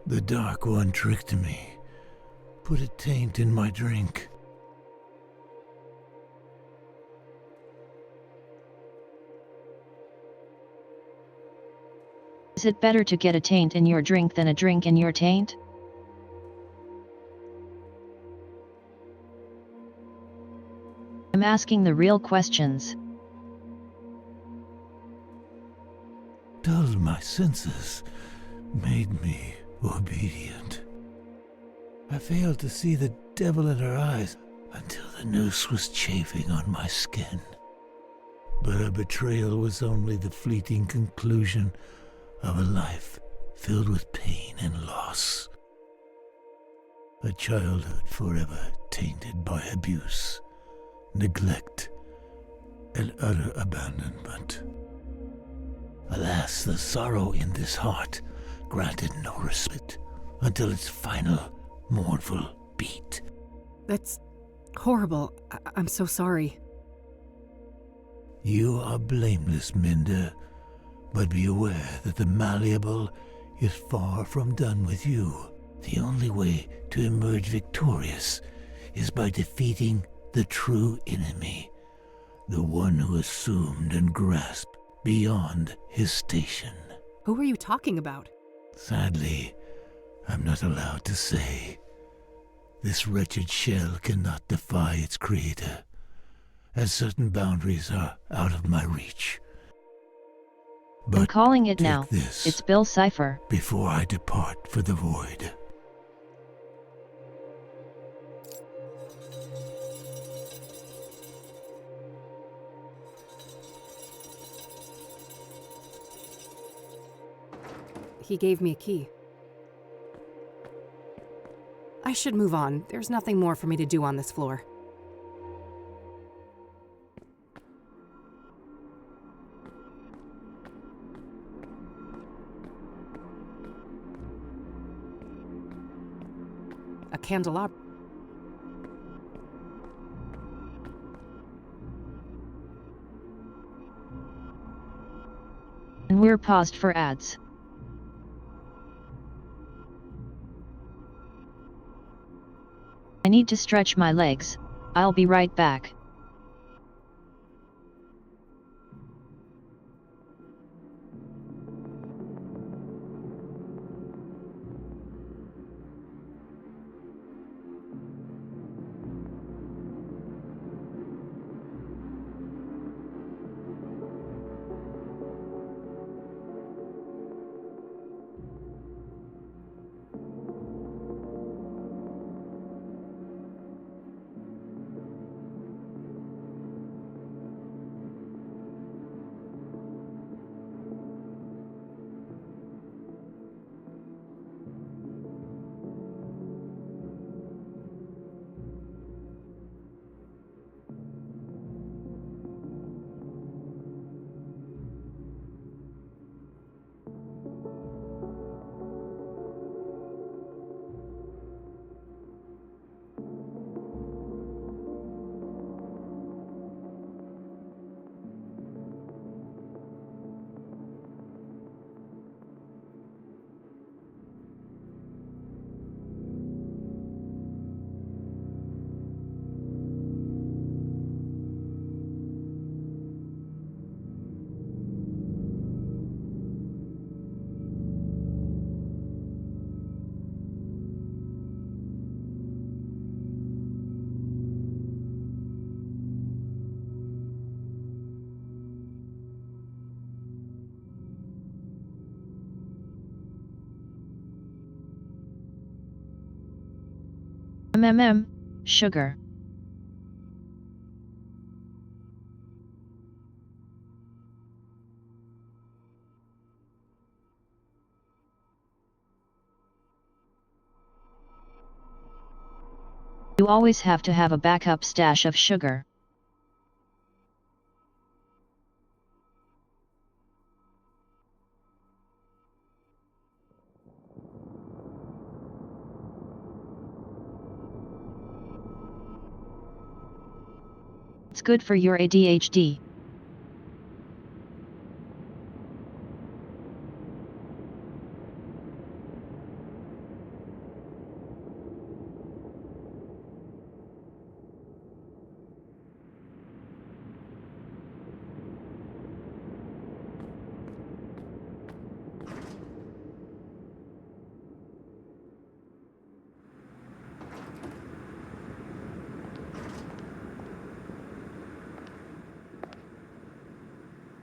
The Dark One tricked me. Put a taint in my drink. Is it better to get a taint in your drink than a drink in your taint? I'm asking the real questions. Dulled my senses, made me obedient. I failed to see the devil in her eyes until the noose was chafing on my skin. But her betrayal was only the fleeting conclusion of a life filled with pain and loss. A childhood forever tainted by abuse, neglect, and utter abandonment. Alas, the sorrow in this heart granted no respite until its final mournful beat. That's horrible. I'm so sorry. You are blameless, Minda, but be aware that the malleable is far from done with you. The only way to emerge victorious is by defeating the true enemy, the one who assumed and grasped beyond his station. Who are you talking about? Sadly, I'm not allowed to say. This wretched shell cannot defy its creator, as certain boundaries are out of my reach. But I'm calling it take now. This it's Bill Cipher. Before I depart for the void. He gave me a key. I should move on. There's nothing more for me to do on this floor. A candelabra. And we're paused for ads. I need to stretch my legs. I'll be right back. Sugar. You always have to have a backup stash of sugar. It's good for your ADHD.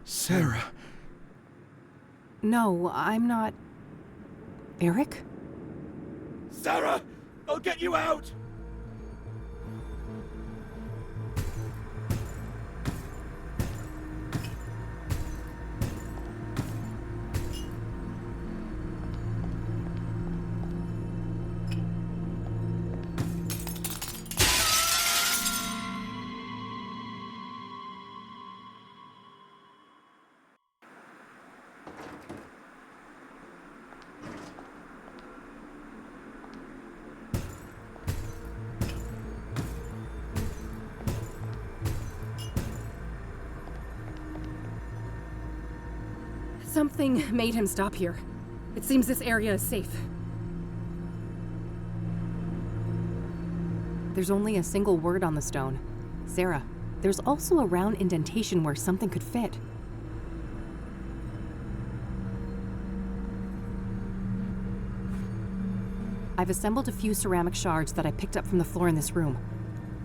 Sarah. No, I'm not. Eric? Sarah! I'll get you out! Something made him stop here. It seems this area is safe. There's only a single word on the stone. Sarah, there's also a round indentation where something could fit. I've assembled a few ceramic shards that I picked up from the floor in this room.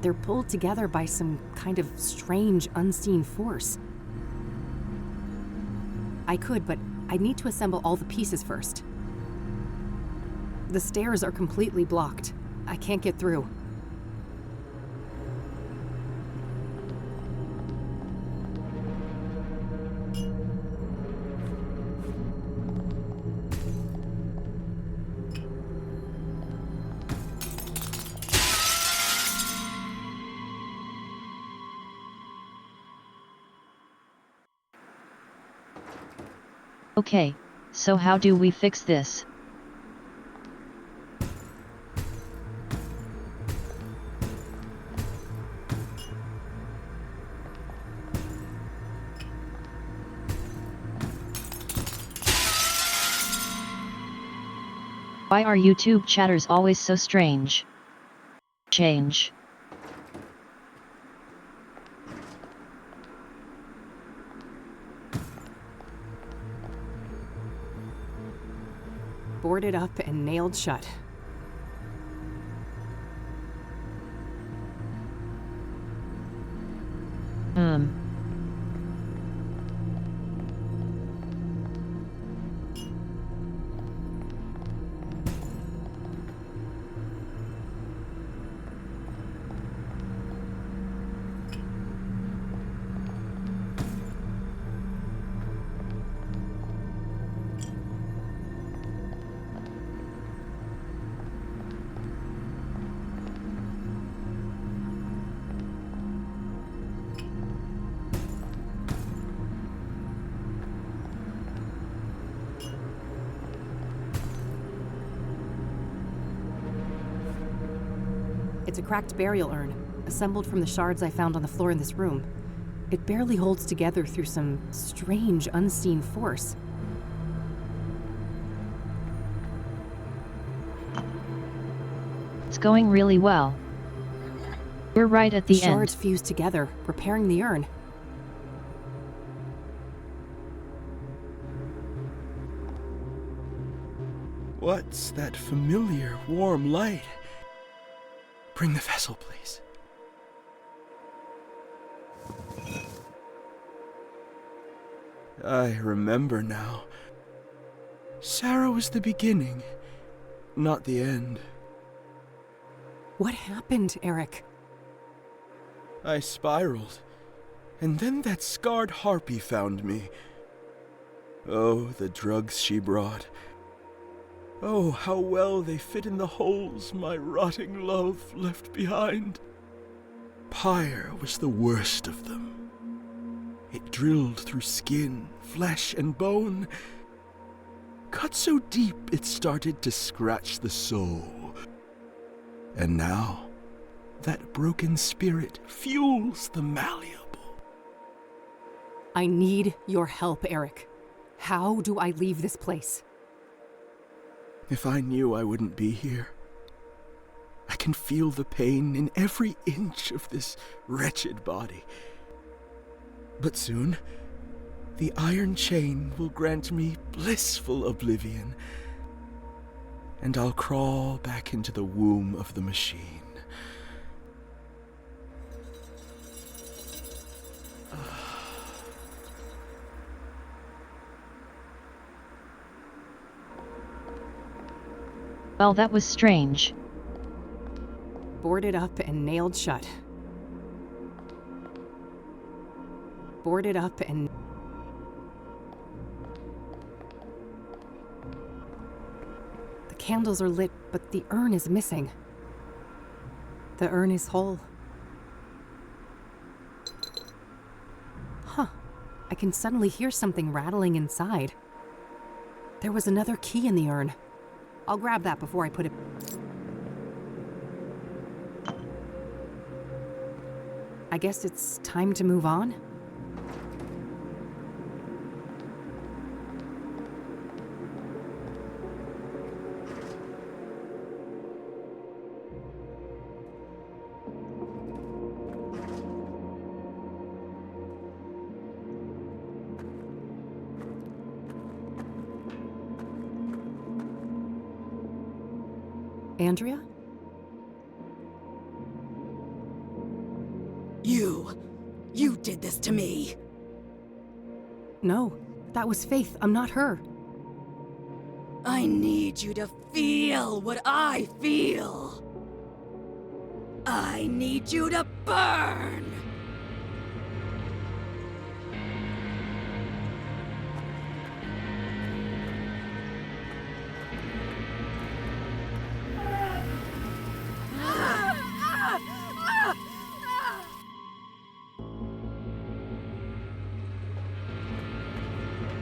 They're pulled together by some kind of strange, unseen force. I could, but I'd need to assemble all the pieces first. The stairs are completely blocked. I can't get through. Okay, so how do we fix this? Why are YouTube chatters always so strange? Change. Boarded up and nailed shut. It's a cracked burial urn, assembled from the shards I found on the floor in this room. It barely holds together through some strange, unseen force. It's going really well. We're right at the end. Shards fused together, repairing the urn. What's that familiar, warm light? Bring the vessel, please. I remember now. Sarah was the beginning, not the end. What happened, Eric? I spiraled, and then that scarred harpy found me. Oh, the drugs she brought. Oh, how well they fit in the holes my rotting love left behind. Pyre was the worst of them. It drilled through skin, flesh, and bone, cut so deep it started to scratch the soul. And now, that broken spirit fuels the malleable. I need your help, Eric. How do I leave this place? If I knew I wouldn't be here. I can feel the pain in every inch of this wretched body. But soon, the iron chain will grant me blissful oblivion, and I'll crawl back into the womb of the machine. Well, that was strange. Boarded up and nailed shut. Boarded up and... The candles are lit, but the urn is missing. The urn is whole. Huh. I can suddenly hear something rattling inside. There was another key in the urn. I'll grab that before I put it... I guess it's time to move on? Andrea? You did this to me. No, that was Faith. I'm not her. I need you to feel what I feel. I need you to burn.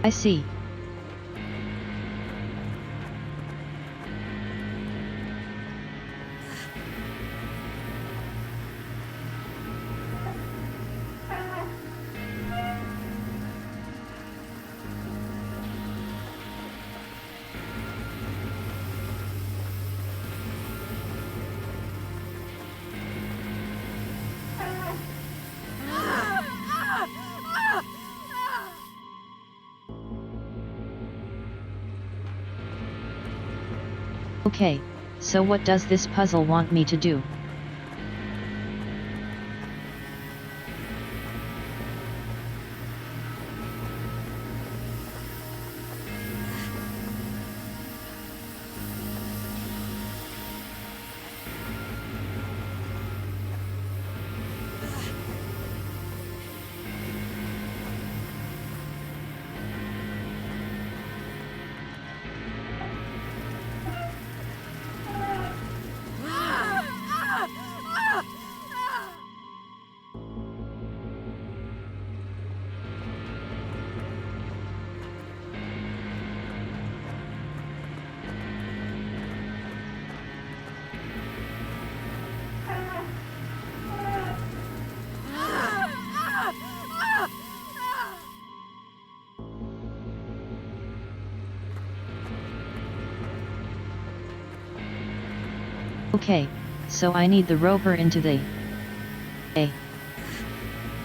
I see. Okay, so what does this puzzle want me to do? Okay, so I need the roper into the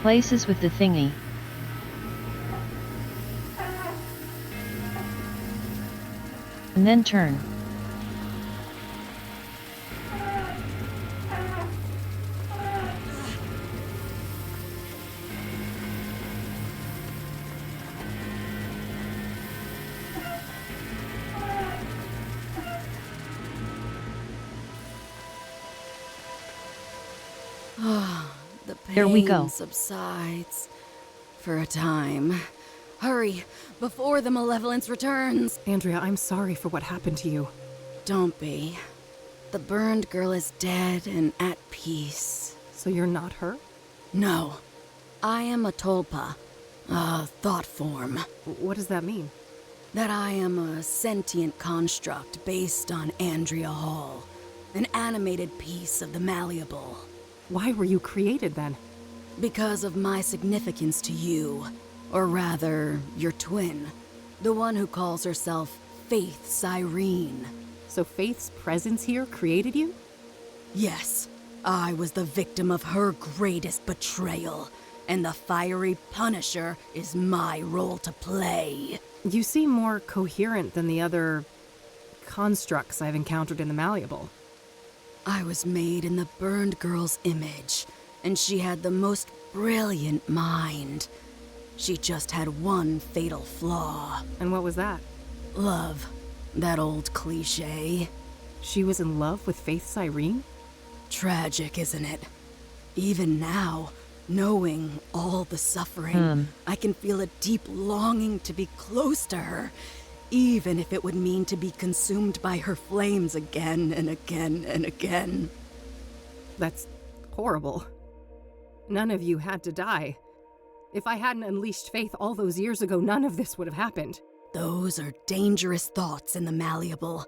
places with the thingy. And then turn. The pain Here we go. subsides. For a time. Hurry, before the malevolence returns. Andrea, I'm sorry for what happened to you. Don't be. The burned girl is dead and at peace. So you're not her? No. I am a tulpa, a thought form. What does that mean? That I am a sentient construct based on Andrea Hall, an animated piece of the malleable. Why were you created then? Because of my significance to you, or rather, your twin, the one who calls herself Faith Cyrene. So Faith's presence here created you? Yes, I was the victim of her greatest betrayal, and the fiery Punisher is my role to play. You seem more coherent than the other constructs I've encountered in the malleable. I was made in the burned girl's image, and she had the most brilliant mind. She just had one fatal flaw. And what was that? Love. That old cliché. She was in love with Faith Cyrene? Tragic, isn't it? Even now, knowing all the suffering, I can feel a deep longing to be close to her, even if it would mean to be consumed by her flames again and again and again. That's horrible. None of you had to die. If I hadn't unleashed Faith all those years ago, none of this would have happened. Those are dangerous thoughts in the malleable.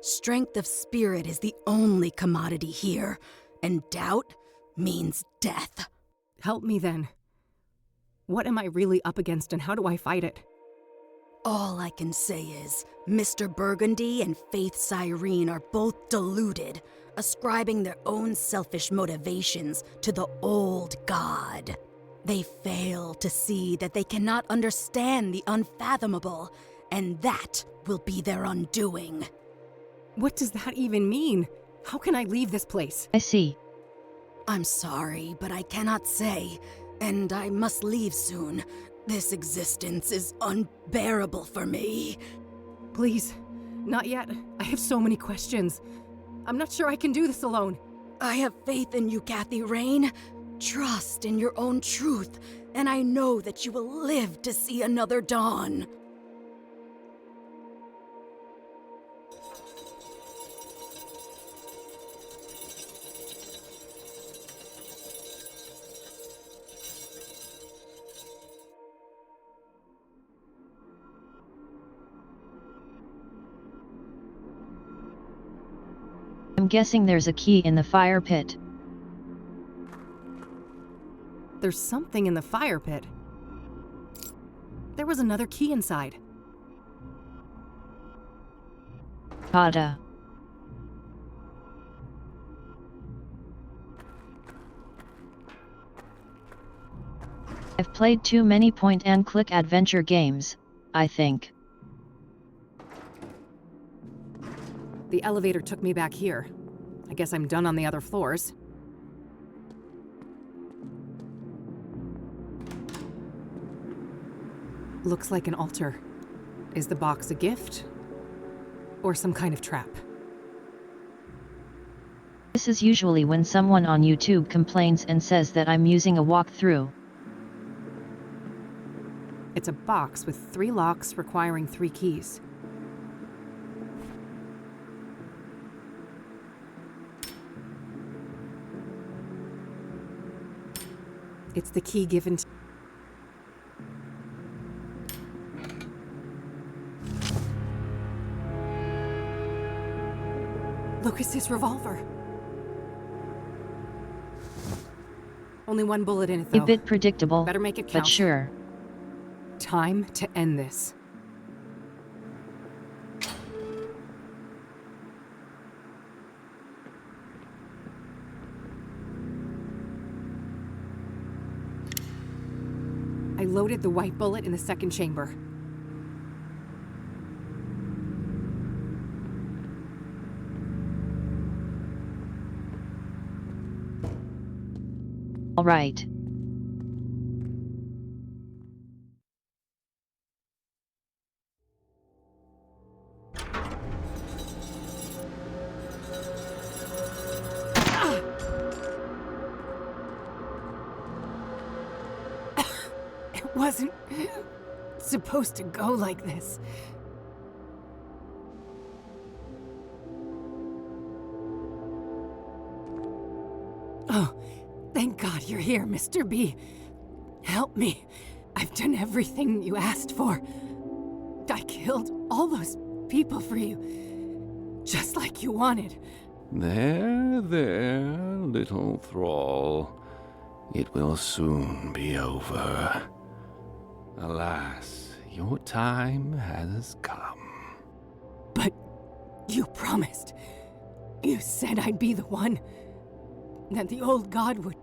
Strength of spirit is the only commodity here, and doubt means death. Help me then. What am I really up against and how do I fight it? All I can say is, Mr. Burgundy and Faith Cyrene are both deluded, ascribing their own selfish motivations to the old god. They fail to see that they cannot understand the unfathomable, and that will be their undoing. What does that even mean? How can I leave this place? I see. I'm sorry, but I cannot say, and I must leave soon. This existence is unbearable for me. Please, not yet. I have so many questions. I'm not sure I can do this alone. I have faith in you, Kathy Rain. Trust in your own truth, and I know that you will live to see another dawn. I'm guessing there's a key in the fire pit. There's something in the fire pit. There was another key inside. Tada. I've played too many point-and-click adventure games, I think. The elevator took me back here. I guess I'm done on the other floors. Looks like an altar. Is the box a gift? Or some kind of trap? This is usually when someone on YouTube complains and says that I'm using a walkthrough. It's a box with 3 locks requiring 3 keys. It's the key given to... Lucas's revolver. Only 1 bullet in it, though. A bit predictable, better make it count. But sure. Time to end this. I loaded the white bullet in the second chamber. All right. It wasn't supposed to go like this. Oh, thank God you're here, Mr. B. Help me. I've done everything you asked for. I killed all those people for you, just like you wanted. There, little thrall. It will soon be over. Alas, your time has come. But you promised. You said I'd be the one. That the old god would...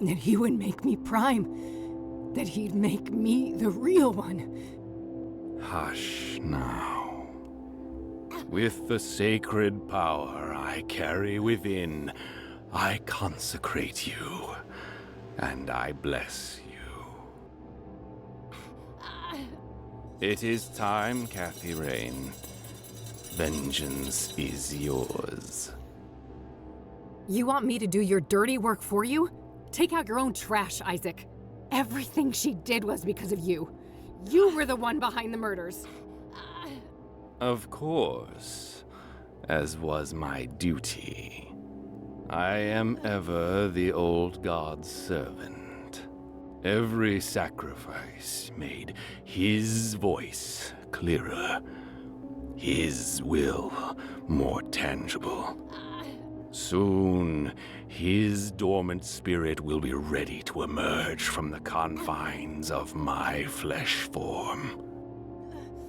that he would make me prime. That he'd make me the real one. Hush now. With the sacred power I carry within, I consecrate you, and I bless you. It is time, Kathy Rain. Vengeance is yours. You want me to do your dirty work for you? Take out your own trash, Isaac. Everything she did was because of you. You were the one behind the murders. Of course, as was my duty. I am ever the old god's servant. Every sacrifice made his voice clearer, his will more tangible. Soon, his dormant spirit will be ready to emerge from the confines of my flesh form.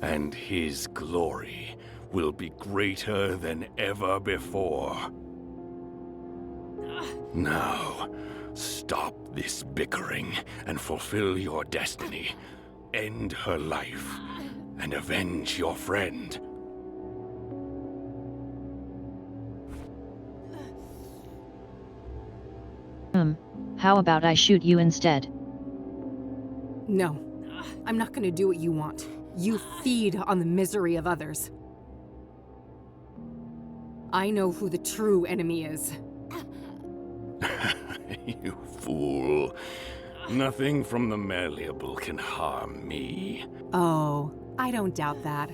And his glory will be greater than ever before. Now, stop this bickering and fulfill your destiny. End her life and avenge your friend. How about I shoot you instead? No, I'm not gonna do what you want. You feed on the misery of others. I know who the true enemy is. You fool. Nothing from the malleable can harm me. Oh, I don't doubt that.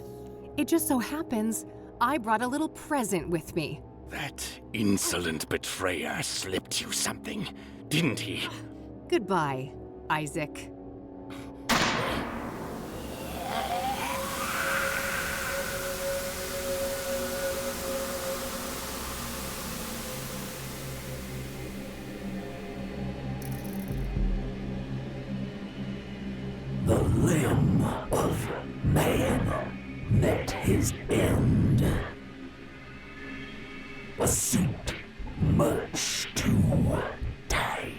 It just so happens I brought a little present with me. That insolent betrayer slipped you something, didn't he? Goodbye, Isaac. The limb of man met his end. A suit much too tight.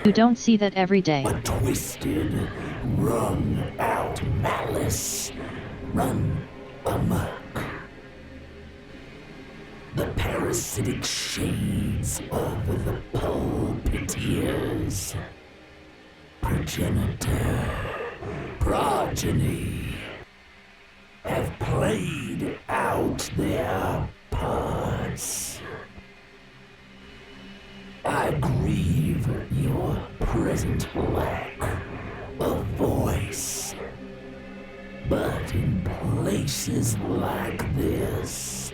You don't see that every day. A twisted, wrung out malice. Run amok. The parasitic shades of the pulpiteers. Progenitor, progeny, have played out their parts. I grieve your present lack of voice. But in places like this,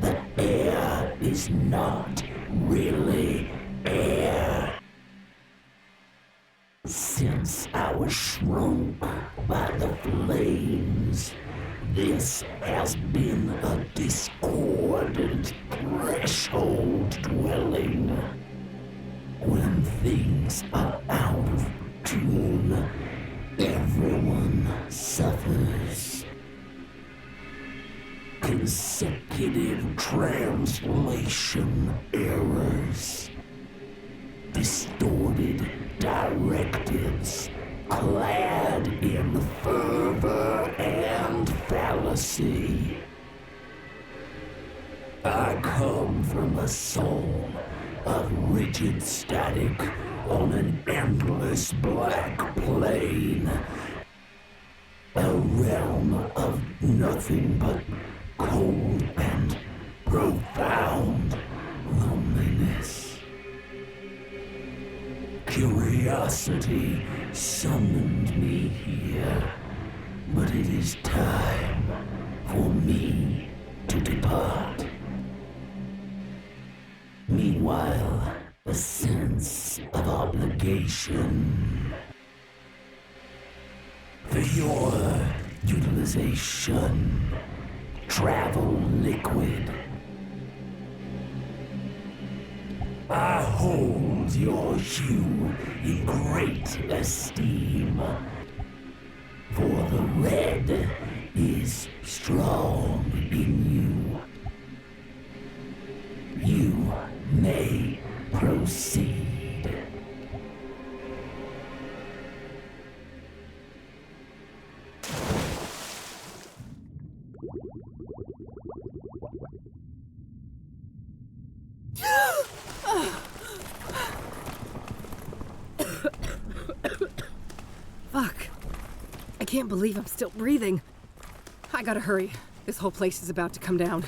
the air is not really air. Since I was shrunk by the flames, this has been a discordant threshold dwelling. When things are out of tune, everyone suffers. Consecutive translation errors. Distorted directives, clad in fervor and fallacy. I come from a soul of rigid static on an endless black plain. A realm of nothing but cold and profound loneliness. curiosity summoned me here, but it is time for me to depart. Meanwhile, a sense of obligation for your utilization. Travel liquid. I hold your hue in great esteem, for the red is strong in you. You may proceed. Fuck. I can't believe I'm still breathing. I gotta hurry. This whole place is about to come down.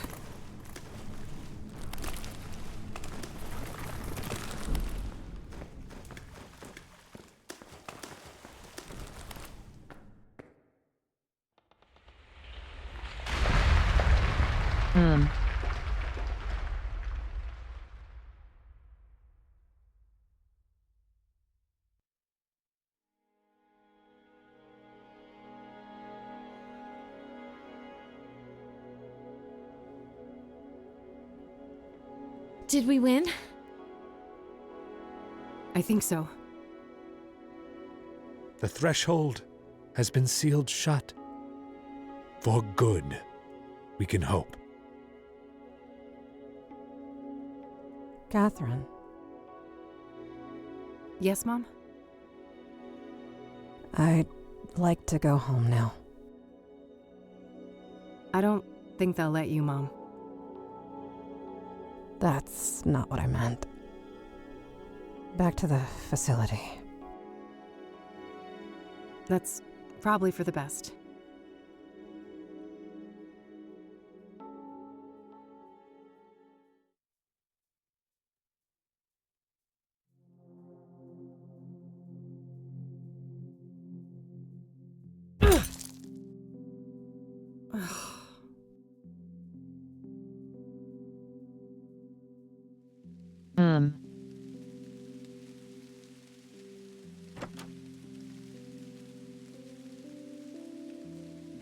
Did we win? I think so. The threshold has been sealed shut. For good, we can hope. Catherine. Yes, Mom? I'd like to go home now. I don't think they'll let you, Mom. That's not what I meant. Back to the facility. That's probably for the best.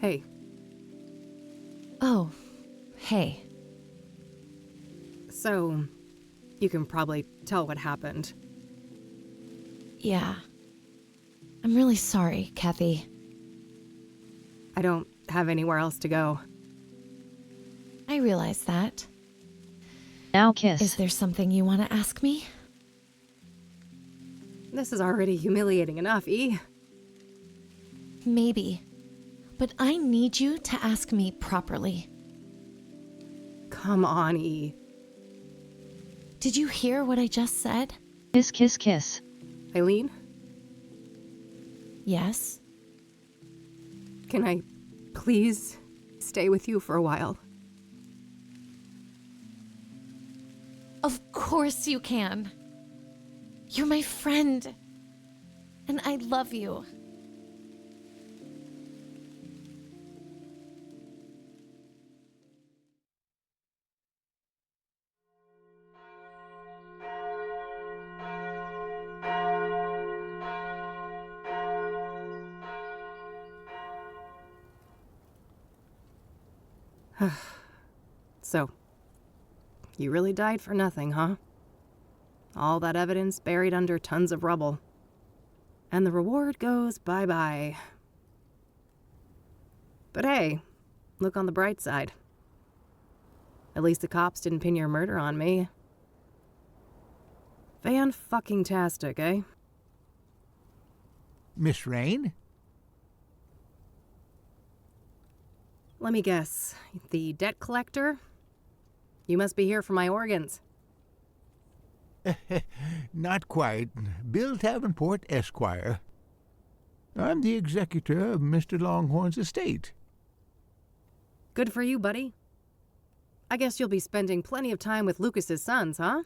Hey. Oh, hey. So, you can probably tell what happened. Yeah. I'm really sorry, Kathy. I don't have anywhere else to go. I realize that. Now kiss. Is there something you want to ask me? This is already humiliating enough, E. Maybe. But I need you to ask me properly. Come on, E. Did you hear what I just said? Kiss, kiss, kiss. Eileen? Yes? Can I please stay with you for a while? Of course you can. You're my friend. And I love you. So, you really died for nothing, huh? All that evidence buried under tons of rubble. And the reward goes bye-bye. But hey, look on the bright side. At least the cops didn't pin your murder on me. Fan-fucking-tastic, eh? Miss Rain? Let me guess. The debt collector? You must be here for my organs. Not quite. Bill Davenport, Esquire. I'm the executor of Mr. Longhorn's estate. Good for you, buddy. I guess you'll be spending plenty of time with Lucas's sons, huh?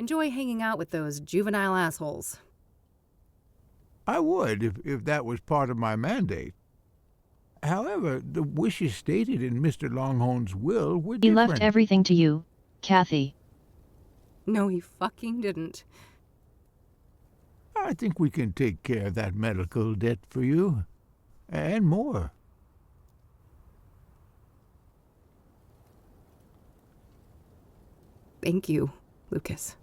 Enjoy hanging out with those juvenile assholes. I would, if that was part of my mandate. However, the wishes stated in Mr. Longhorn's will were He different. left everything to you, Kathy. No, he fucking didn't. I think we can take care of that medical debt for you. And more. Thank you, Lucas.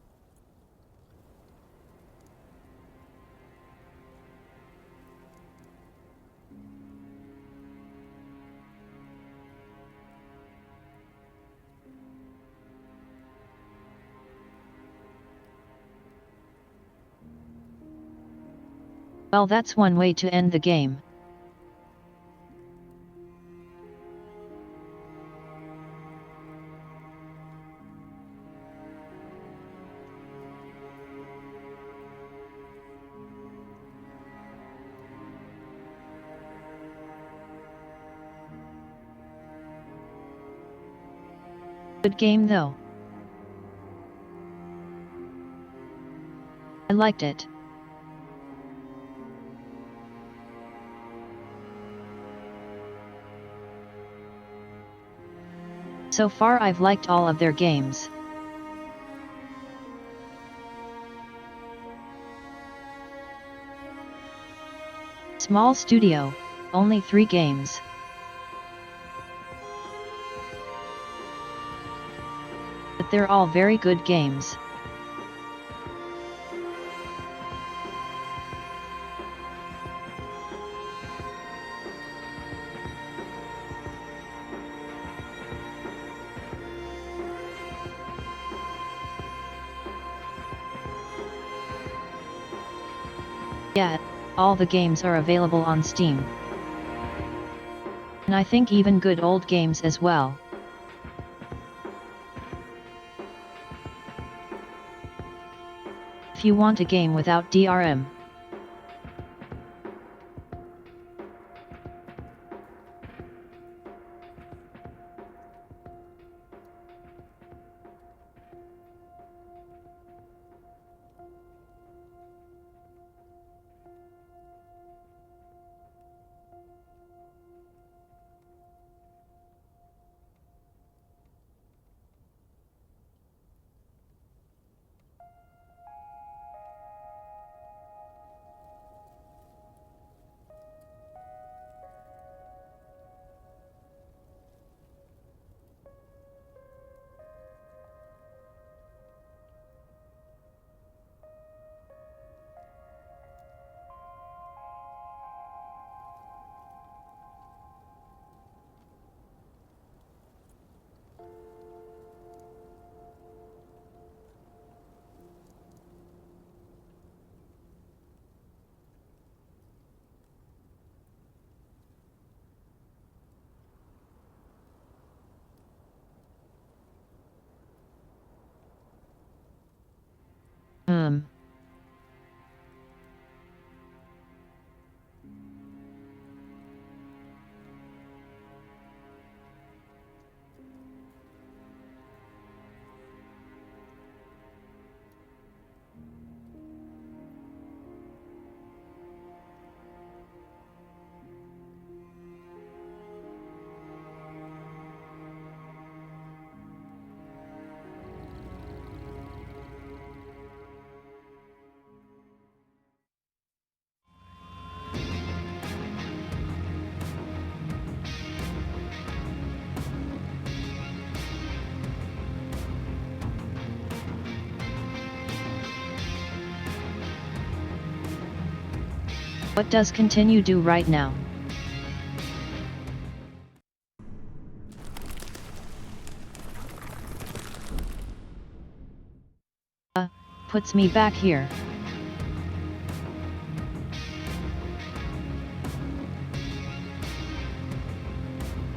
Well, that's one way to end the game. Good game though. I liked it. So far I've liked all of their games. Small studio, only 3 games. But they're all very good games. Yeah, all the games are available on Steam. And I think even good old games as well. If you want a game without DRM. What does continue do right now? Puts me back here.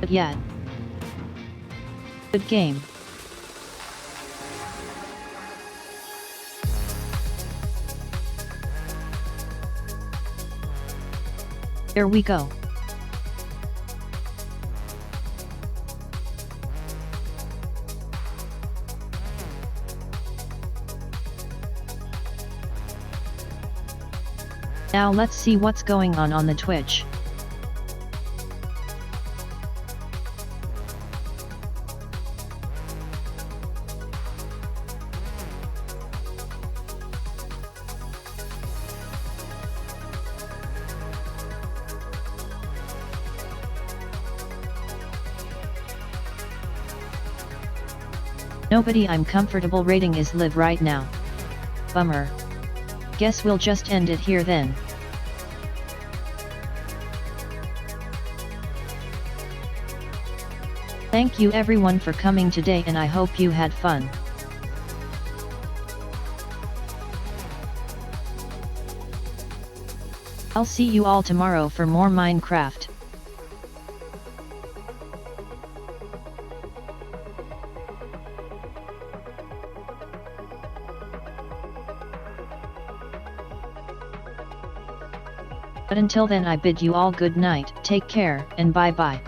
But yeah. Good game. There we go. Now let's see what's going on the Twitch. Nobody I'm comfortable rating is live right now. Bummer. Guess we'll just end it here then. Thank you everyone for coming today and I hope you had fun. I'll see you all tomorrow for more Minecraft. But until then I bid you all good night, take care, and bye bye.